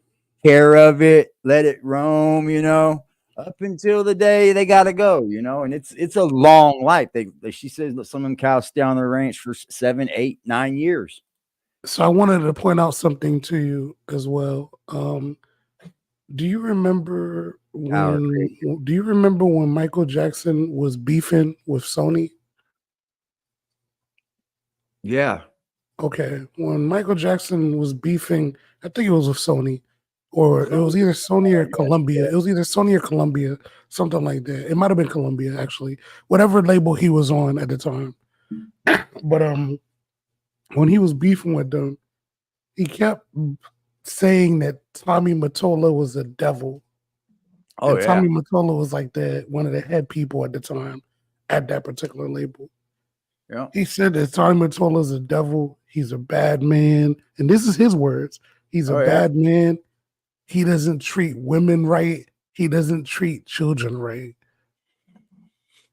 care of it, let it roam, you know, up until the day they gotta go, you know, and it's a long life. She says that some of them cows stay on the ranch for 7, 8, 9 years. So I wanted to point out something to you as well. Do you remember when Michael Jackson was beefing with Sony? Yeah. Okay, when Michael Jackson was beefing, I think it was with Sony, or it was either Sony or Columbia. It was either Sony or Columbia, something like that. It might have been Columbia, actually. Whatever label he was on at the time. But when he was beefing with them, he kept saying that Tommy Mottola was a devil. Oh, and yeah. Tommy Mottola was like one of the head people at the time at that particular label. Yeah. He said that Tommy Mottola is a devil. He's a bad man. And this is his words. He's a bad man. He doesn't treat women right. He doesn't treat children right.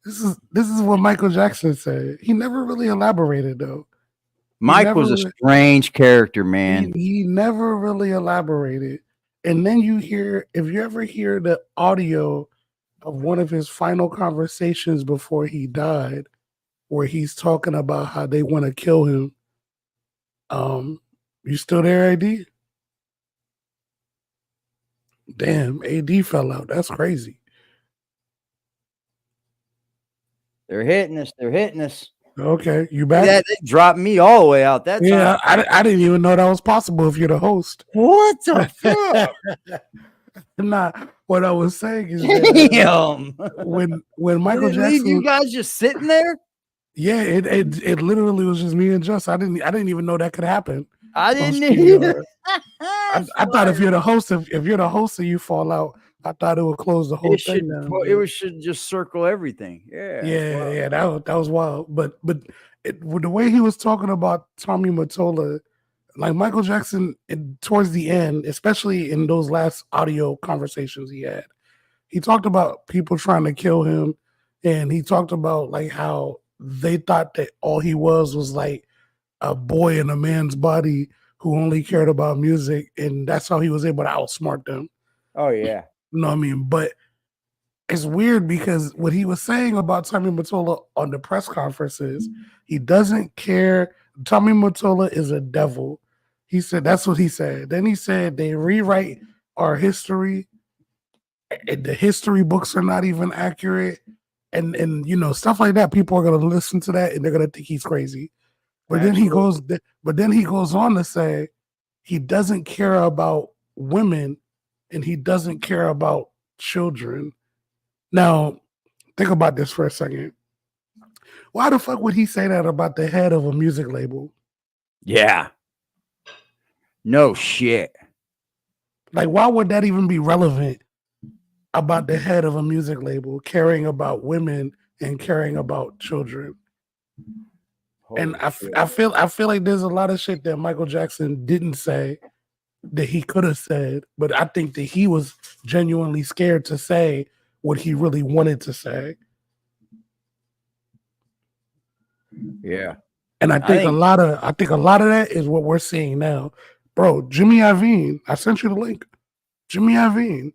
This is what Michael Jackson said. He never really elaborated, though. Mike was a strange character, man. He never really elaborated. And then if you ever hear the audio of one of his final conversations before he died, where he's talking about how they want to kill him. You still there, AD? Damn, AD fell out. That's crazy. They're hitting us. They're hitting us. Okay, you back? Yeah, they dropped me all the way out that time. Yeah, I didn't even know that was possible if you're the host. What the fuck? Nah, what I was saying is that, Damn. when Michael Did it leave Jackson, you guys just sitting there? yeah, it literally was just me and Just. I didn't even know that could happen. I didn't either. I thought if you're the host, if you're the host and you fall out, I thought it would close the whole thing down. It should just circle everything. Yeah. Yeah, that was wild. But with the way he was talking about Tommy Mottola, like Michael Jackson, towards the end, especially in those last audio conversations he had, he talked about people trying to kill him, and he talked about like how they thought that all he was like a boy in a man's body who only cared about music, and that's how he was able to outsmart them. Oh yeah. You know what I mean? But it's weird because what he was saying about Tommy Mottola on the press conferences, he doesn't care. Tommy Mottola is a devil. He said, that's what he said. Then he said they rewrite our history. And the history books are not even accurate. And you know, stuff like that. People are gonna listen to that and they're gonna think he's crazy. But then he goes on to say he doesn't care about women and he doesn't care about children. Now, think about this for a second. Why the fuck would he say that about the head of a music label? Yeah. No shit. Like, why would that even be relevant about the head of a music label caring about women and caring about children? And I feel like there's a lot of shit that Michael Jackson didn't say that he could have said, but I think that he was genuinely scared to say what he really wanted to say. Yeah. And I think a lot of that is what we're seeing now. Bro, Jimmy Iovine, I sent you the link. Jimmy Iovine.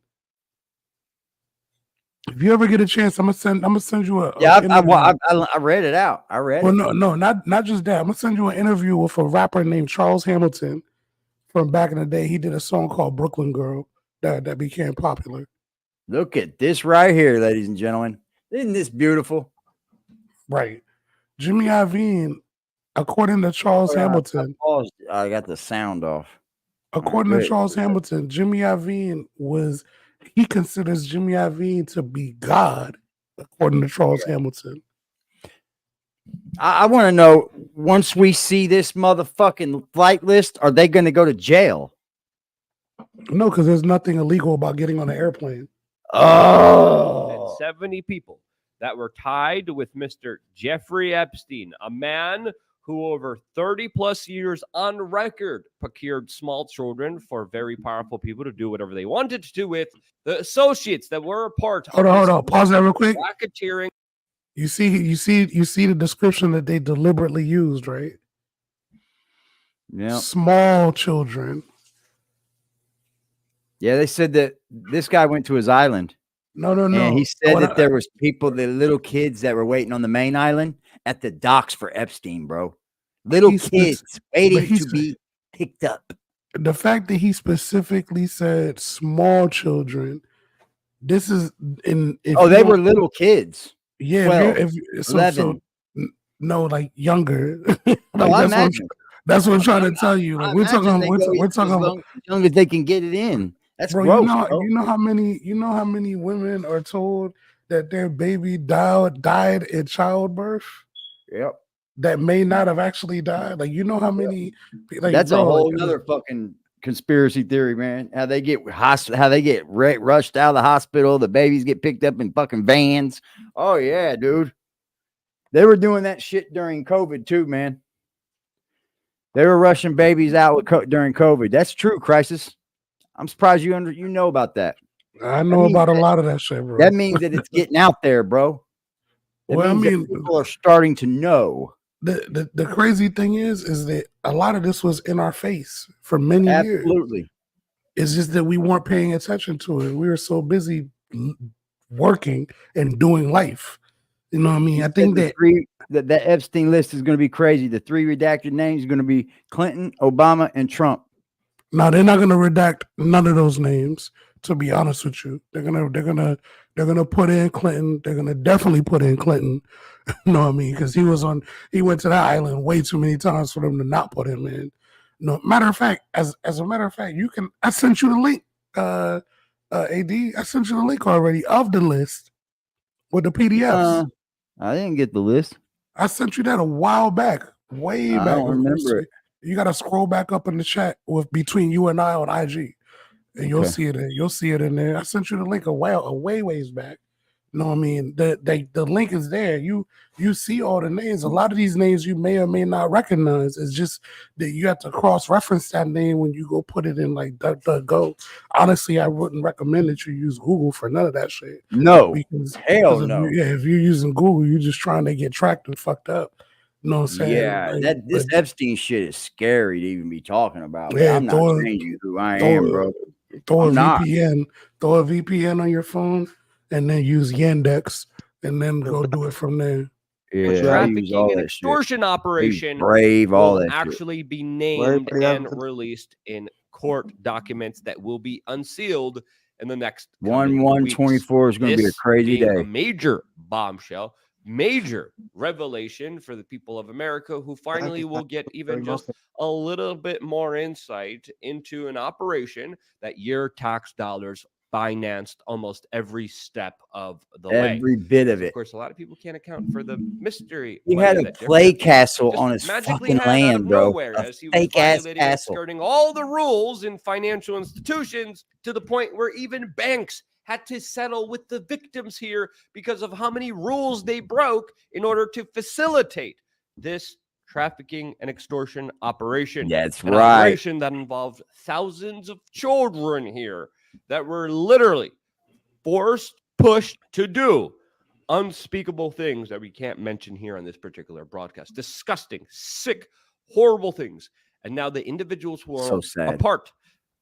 If you ever get a chance, I'm gonna send you a I read it out. I read it. No, not just that. I'm gonna send you an interview with a rapper named Charles Hamilton from back in the day. He did a song called Brooklyn Girl that became popular. Look at this right here, ladies and gentlemen. Isn't this beautiful? Right. Jimmy Iovine, according to Charles Hamilton. I got the sound off. According to Charles Hamilton, Jimmy Iovine he considers Jimmy Iovine to be God, according to Charles Hamilton. I want to know, once we see this motherfucking flight list, are they going to go to jail? No, because there's nothing illegal about getting on an airplane. Oh. And 70 people that were tied with Mr. Jeffrey Epstein, a man who over 30 plus years on record procured small children for very powerful people to do whatever they wanted to do with. The associates that were a part Hold on. Pause that real quick. racketeering. You see the description that they deliberately used, right? Yeah. Small children. Yeah, they said that this guy went to his island. No. And he said that there was people, the little kids that were waiting on the main island at the docks for Epstein, bro. Little kids waiting to be picked up. The fact that he specifically said small children, this is they were little kids. Yeah, 12, 11. No, like younger. That's what I'm trying to tell you. Like, we're talking as young as they can get it in. That's bro, gross. You know how many women are told that their baby died in childbirth? Yep. That may not have actually died. Like, you know how many? Like, that's a whole other fucking conspiracy theory, man. How they get rushed out of the hospital. The babies get picked up in fucking vans. Oh yeah, dude. They were doing that shit during COVID too, man. They were rushing babies out during COVID. That's true, Crisis. I'm surprised you know about that. I know about a lot of that shit, bro. That means that it's getting out there, bro. Well, I mean, people are starting to know. The crazy thing is that a lot of this was in our face for many years. Absolutely. It's just that we weren't paying attention to it. We were so busy working and doing life. You know what I mean? I think that Epstein list is going to be crazy. The 3 redacted names are going to be Clinton, Obama, and Trump. No, they're not going to redact none of those names. To be honest with you, they're gonna put in Clinton. They're gonna definitely put in Clinton. You know what I mean? Because he went to that island way too many times for them to not put him in. No, matter of fact, as a matter of fact, I sent you the link. AD, I sent you the link already of the list with the PDFs. I didn't get the list. I sent you that a while back, way back. I don't remember it. You gotta scroll back up in the chat with between you and I on IG. And you'll see it. You'll see it in there. I sent you the link a ways back. You know what I mean? The link is there. You see all the names. A lot of these names you may or may not recognize. It's just that you have to cross-reference that name when you go put it in like DuckDuckGo. Honestly, I wouldn't recommend that you use Google for none of that shit. No, hell no. If you're using Google, you're just trying to get tracked and fucked up. You know what I'm saying? Yeah, this Epstein shit is scary to even be talking about. Yeah, I'm not telling you who I am, bro. Throw a VPN on your phone, and then use Yandex, and then go do it from there. Yeah, trafficking and extortion operation will actually be named and released in court documents that will be unsealed in the next 1/1/24 is going to be a crazy day. A major bombshell, major revelation for the people of America, who finally will get even just a little bit more insight into an operation that your tax dollars financed almost every step of the way. Every bit of it. Of course, a lot of people can't account for the mystery. He had a play castle on his fucking land, bro. As he was violating and skirting all the rules in financial institutions, to the point where even banks had to settle with the victims here because of how many rules they broke in order to facilitate this trafficking and extortion operation. That's an right. Operation that involved thousands of children here that were literally pushed to do unspeakable things that we can't mention here on this particular broadcast. Disgusting, sick, horrible things. And now the individuals who are a part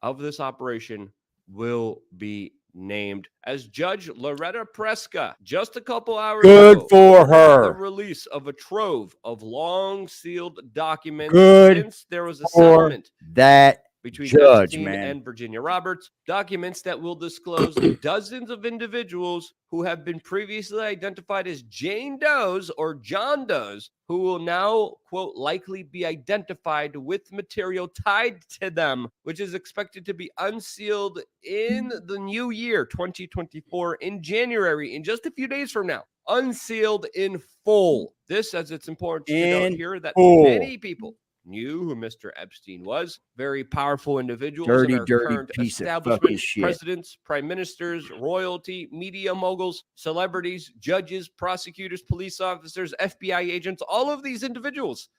of this operation will be named as Judge Loretta Preska just a couple hours Good ago. for her. The release of a trove of long sealed documents Good since there was a settlement that between judge, Epstein man, and Virginia Roberts, documents that will disclose dozens of individuals who have been previously identified as Jane Does or John Does, who will now, quote, likely be identified with material tied to them, which is expected to be unsealed in the new year, 2024, in January, in just a few days from now. Unsealed in full. This, as it's important to note here, that many people knew who Mr. Epstein was. Very powerful individuals. Dirty current piece of establishment, fucking shit. presidents, prime ministers, royalty, media moguls, celebrities, judges, prosecutors, police officers, FBI agents, all of these individuals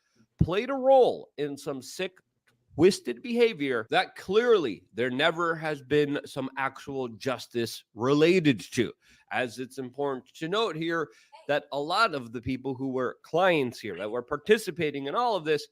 played a role in some sick, twisted behavior that clearly there never has been some actual justice related to. As it's important to note here that a lot of the people who were clients here that were participating in all of this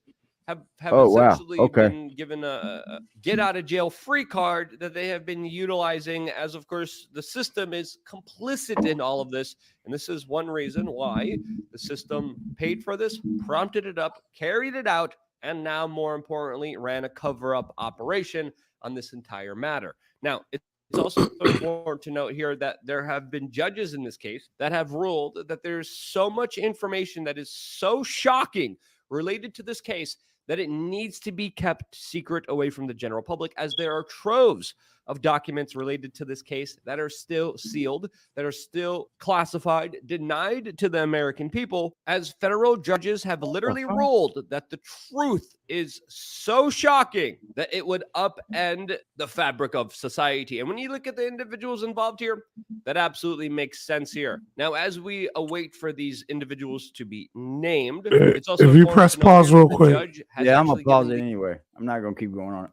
have essentially been given a get out of jail free card that they have been utilizing, as of course the system is complicit in all of this. And this is one reason why the system paid for this, prompted it up, carried it out, and now, more importantly, ran a cover-up operation on this entire matter. Now, it's also important to note here that there have been judges in this case that have ruled that there's so much information that is so shocking related to this case that it needs to be kept secret away from the general public, as there are troves of documents related to this case that are still sealed, that are still classified, denied to the American people, as federal judges have literally ruled that the truth is so shocking that it would upend the fabric of society. And when you look at the individuals involved here, that absolutely makes sense here. Now, as we await for these individuals to be named, it's also if you press pause real quick. Yeah, I'm gonna pause it anyway. I'm not gonna keep going on it.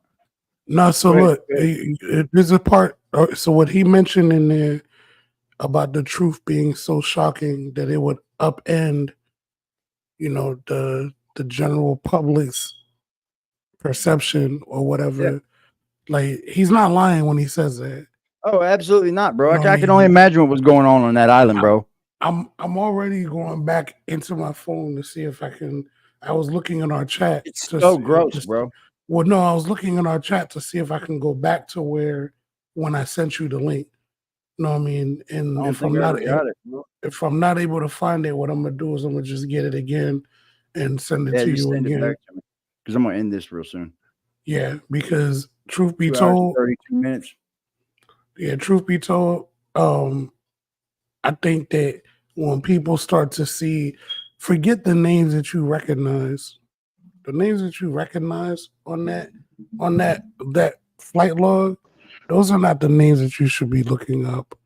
No, so look, there's a part. So what he mentioned in there about the truth being so shocking that it would upend, the general public's perception or whatever. Yeah. Like, he's not lying when he says that. Oh, absolutely not, bro. I can only imagine what was going on that island, bro. I'm already going back into my phone to see if I can. I was looking in our chat. It's so gross, bro. Well, no, I was looking in our chat to see if I can go back to when I sent you the link. You know what I mean? And if I'm not able to find it, what I'm gonna do is I'm gonna just get it again and send it to you again. Because I'm gonna end this real soon. Yeah, because truth be told, 32 minutes. Yeah, truth be told, I think that when people start to see, forget the names that you recognize. The names that you recognize on that flight log, those are not the names that you should be looking up.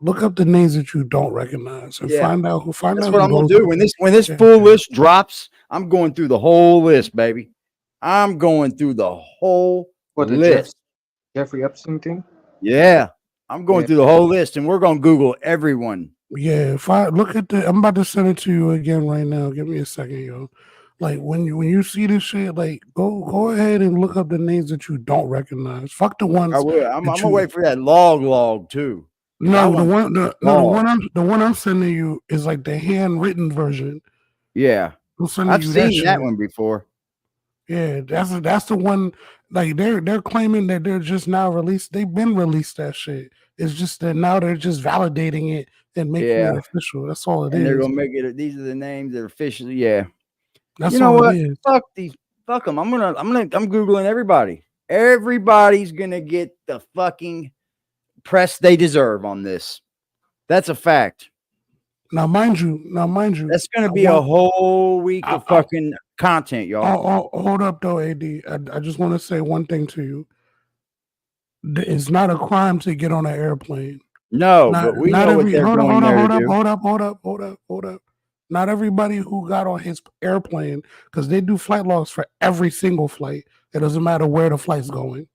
Look up the names that you don't recognize and find out who. That's what I'm gonna do when this full list drops. I'm going through the whole list, baby. I'm going through the whole list. Jeffrey Epstein thing. Yeah, I'm going through the whole list, and we're gonna Google everyone. Yeah, if I look at I'm about to send it to you again right now. Give me a second, yo. Like when you see this shit, like go ahead and look up the names that you don't recognize. Fuck the ones. I will. I'm gonna wait for that log too. No, the one I'm sending you is like the handwritten version. Yeah, I've seen that one before. Yeah, that's the one. Like they're claiming that they're just now released. They've been released that shit. It's just that now they're just validating it and making it official. That's all it is. They're gonna make it. These are the names that are officially. Yeah. That's you know all what? it is. Fuck them. I'm Googling everybody. Everybody's gonna get the fucking press they deserve on this. That's a fact. Now, mind you, that's gonna be a whole week of fucking content, y'all. Hold up, though, AD. I just want to say one thing to you. It's not a crime to get on an airplane. No, but we know what they're going there to do. Hold up. Not everybody who got on his airplane, because they do flight logs for every single flight. It doesn't matter where the flight's going.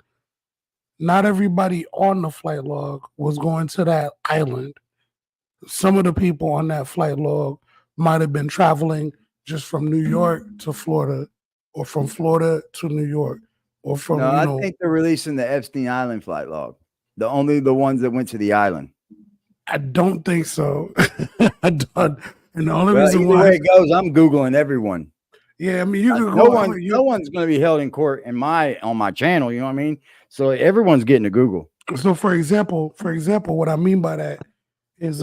Not everybody on the flight log was going to that island. Some of the people on that flight log might have been traveling just from New York to Florida, or from Florida to New York, or from. I think they're releasing the Epstein Island flight log. The ones that went to the island. I don't think so. I don't. And the only reason why it goes, I'm Googling everyone. Yeah, I mean, you can no one's going to be held in court on my channel. You know what I mean? So everyone's getting to Google. So, for example, what I mean by that is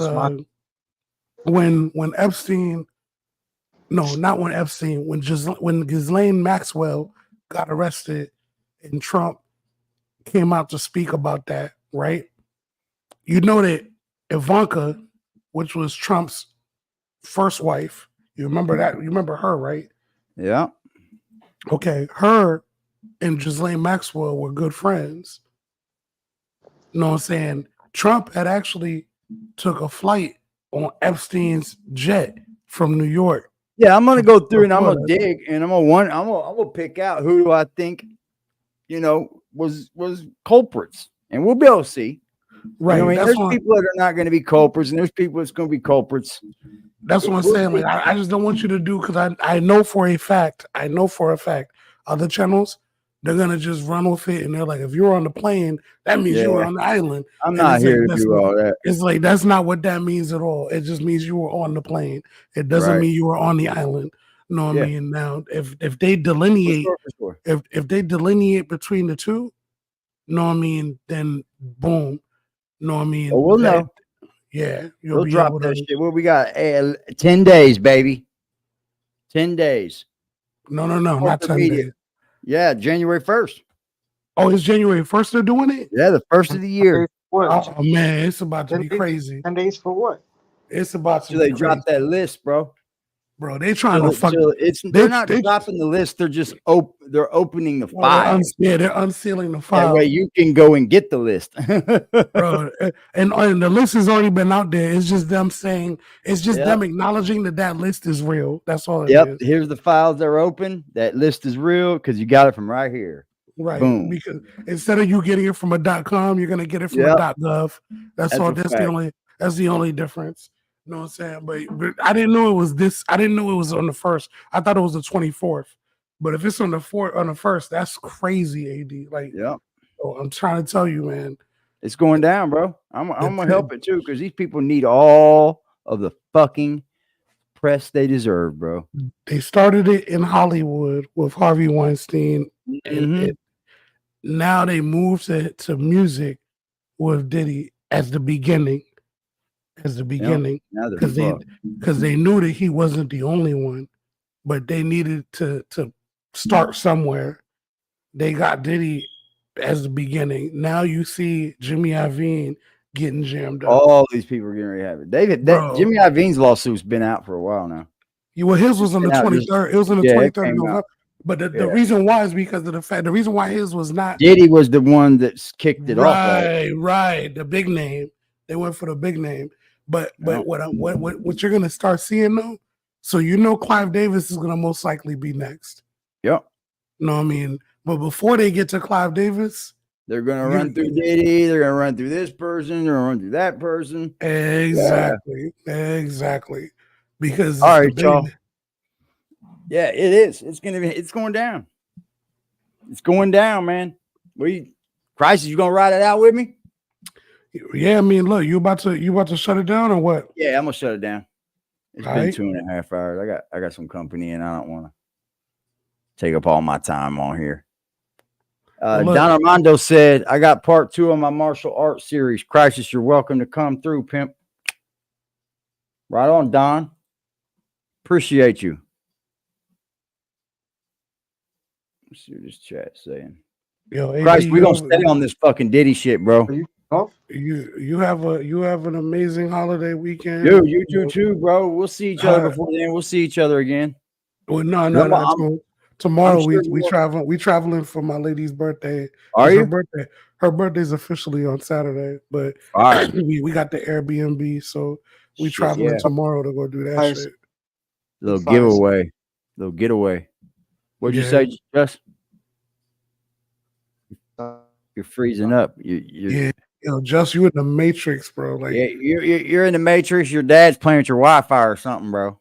when Epstein, no, not when Epstein, when Ghislaine Maxwell got arrested and Trump came out to speak about that, right? You know that Ivanka, which was Trump's first wife, you remember that? You remember her, right? Yeah. Okay, her and Ghislaine Maxwell were good friends. You know what I'm saying? Trump had actually took a flight on Epstein's jet from New York Yeah, I'm gonna go through and I'm before gonna that. dig and I'm gonna pick out who do I think, was culprits, and we'll be able to see. Right. You know what I mean, That's there's what people that are not going to be culprits, and there's people that's going to be culprits. that's what I'm We'll saying. see. Like I just don't want you to do because I know for a fact, other channels, they're gonna just run with it and they're like, if you were on the plane, that means you were Yeah, on the island. I'm And not it's like here to that's do not all that. it's like that's not what that means at all. It just means you were on the plane. It doesn't Right. mean you were on the island. You know what I Yeah. mean? Now if they delineate For sure. if they delineate between the two, you know what I mean, then boom. You know what I mean? Well, we'll know. Yeah, you'll We'll be drop able that to. shit. What we got? 10 days, baby. 10 days. No, not Corporate 10 media. days. Yeah, January 1st. Oh, it's January 1st they're doing it? Yeah, the first of the year. Oh man, it's about to be crazy. 10 days for what? It's about to So be they crazy. dropped that list, bro. Bro, they trying to fuck. They're not dropping the list. They're just they're opening the file. They're unsealing the That file. way you can go and get the list. Bro, and the list has already been out there. It's just them saying, it's just them acknowledging that list is real. That's all it is. Here's the files that are open. That list is real because you got it from right here. Right. Boom. Because instead of you getting it from a .com, you're gonna get it from a .gov. That's all. That's the only difference. You know what I'm saying? But I didn't know it was this. I didn't know it was on the 1st. I thought it was the 24th. But if it's on the 1st, that's crazy, AD. Like, I'm trying to tell you, man. It's going down, bro. I'm gonna help it too, because these people need all of the fucking press they deserve, bro. They started it in Hollywood with Harvey Weinstein, and now they moved to music with Diddy as the beginning. Because they knew that he wasn't the only one, but they needed to start somewhere. They got Diddy as the beginning. Now you see Jimmy Iovine getting jammed up. All these people are getting ready to have it. Jimmy Iovine's lawsuit's been out for a while now. Yeah, well, his was on the 23rd. It was on the 23rd of November. But the reason why is because of the fact. The reason why his was not. Diddy was the one that kicked it off. Right. The big name. They went for the big name. But what you're gonna start seeing though, so Clive Davis is gonna most likely be next. Yep. You know what I mean? But before they get to Clive Davis, they're gonna run through Diddy, they're gonna run through this person, they're gonna run through that person. Exactly. Because all right, y'all. Yeah, it is. It's going down. It's going down, man. Crisis, you gonna ride it out with me? Yeah, I mean, look, you about to shut it down or what? Yeah, I'm gonna shut it down. It's all been right. 2.5 hours. I got some company and I don't want to take up all my time on here. Don Armando said, I got part 2 of my martial arts series. Crisis, you're welcome to come through, pimp. Right on, Don. Appreciate you. Let's see what this chat's saying. Yo, Christ, we're gonna stay on this fucking Diddy shit, bro. You have an amazing holiday weekend. Dude, you do too, bro. We'll see each other before then. We'll see each other again. Well, no. Tomorrow we traveling for my lady's birthday. Are you? Her birthday's officially on Saturday, but all right. we got the Airbnb, so we traveling tomorrow to go do that shit. Little getaway. What'd you say, Just? You're freezing up. Yo, Just, you in the Matrix, bro. Like, yeah, you're in the Matrix. Your dad's playing with your Wi-Fi or something, bro.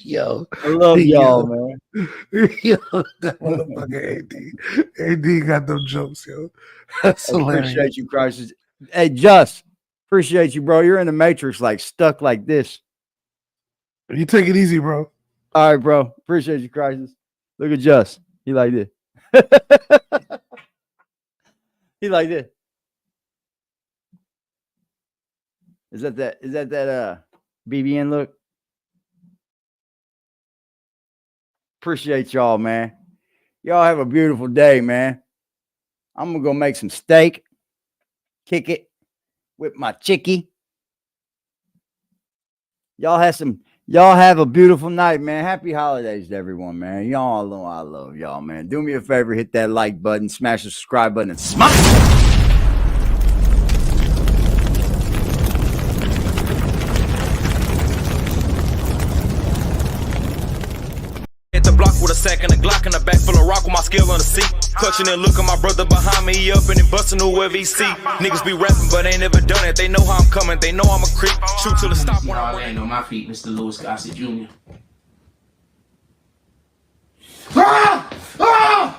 Yo, I love y'all, man. Yo, that motherfucker AD got them jokes, yo. That's hilarious. Appreciate you, Crisis. Hey, Just, appreciate you, bro. You're in the Matrix, like stuck like this. You take it easy, bro. All right, bro. Appreciate you, Crisis. Look at Just. He like this. He like this. Is that BBN look? Appreciate y'all, man. Y'all have a beautiful day, man. I'm gonna go make some steak, kick it with my chickie. Y'all have a beautiful night, man. Happy holidays to everyone, man. Y'all know I love y'all, man. Do me a favor, hit that like button, smash the subscribe button, and smash. sack and a Glock in the back full of rock with my skill on the seat. Clutching and look at my brother behind me, he up and he busting whoever he see. Niggas be rapping, but ain't never done it. They know how I'm coming, they know I'm a creep. Shoot till the stop when I land on my feet, Mr. Louis Gossett Jr. Ah! Ah!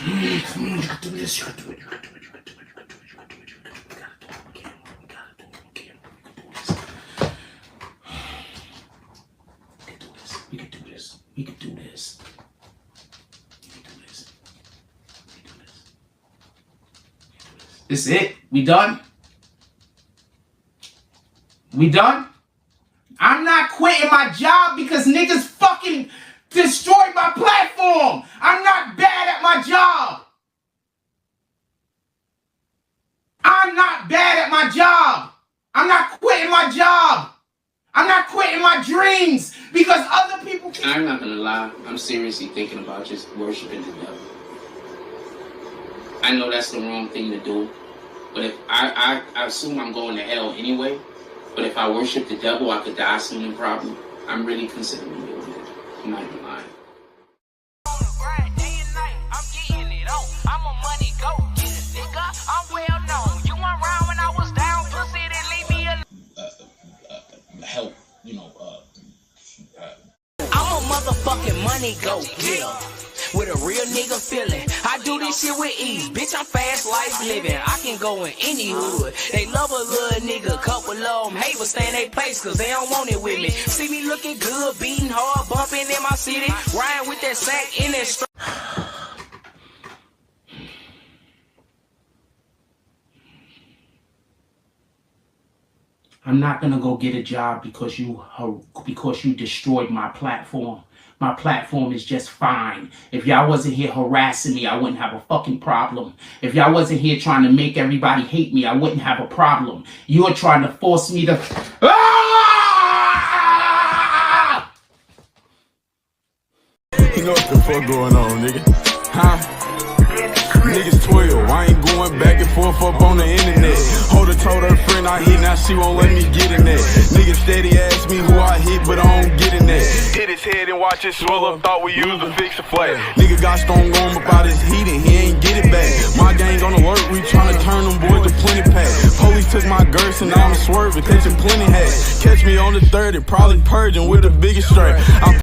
You can do this, you can do it, you can do it, you can do it, you can do it, you can do it, you can do it, you gotta do it, you gotta do it, you can do this. We can do this, we can do this. We can do this. We can do this. This is it? We done? We done? I'm not quitting my job because niggas fucking destroyed my platform. I'm not bad at my job. I'm not bad at my job. I'm not quitting my job. I'm not quitting my dreams because other people can. I'm not gonna lie. I'm seriously thinking about just worshiping the devil. I know that's the wrong thing to do, but if I assume I'm going to hell anyway. But if I worship the devil, I could die soon, probably. I'm really considering doing it. I'm not even lying. Help, you know, I'm a motherfucking money go getter with a real nigga feeling. I do this shit with ease, bitch. I'm fast life living. I can go in any hood. They love a little nigga, couple of them hate, but stay in their place cause they don't want it with me. See me looking good, beating hard, bumping in my city, riding with that sack in that strap. I'm not gonna go get a job because you destroyed my platform. My platform is just fine. If y'all wasn't here harassing me, I wouldn't have a fucking problem. If y'all wasn't here trying to make everybody hate me, I wouldn't have a problem. You're trying to force me to... Ah! You know what the fuck going on, nigga? Huh? Niggas 12, I ain't going back and forth up on the internet. Holder told her friend I hit, now she won't let me get in that. Niggas steady ask me who I hit, but I don't get in that. Hit his head and watch it swell up, thought we used to fix a flat. Nigga got strong arm about his heat and he ain't get it back. My gang on alert, we tryna turn them boys to plenty pack. Police took my girth and now I'm swerving, catching plenty hats. Catch me on the 30, probably purging with the biggest strap.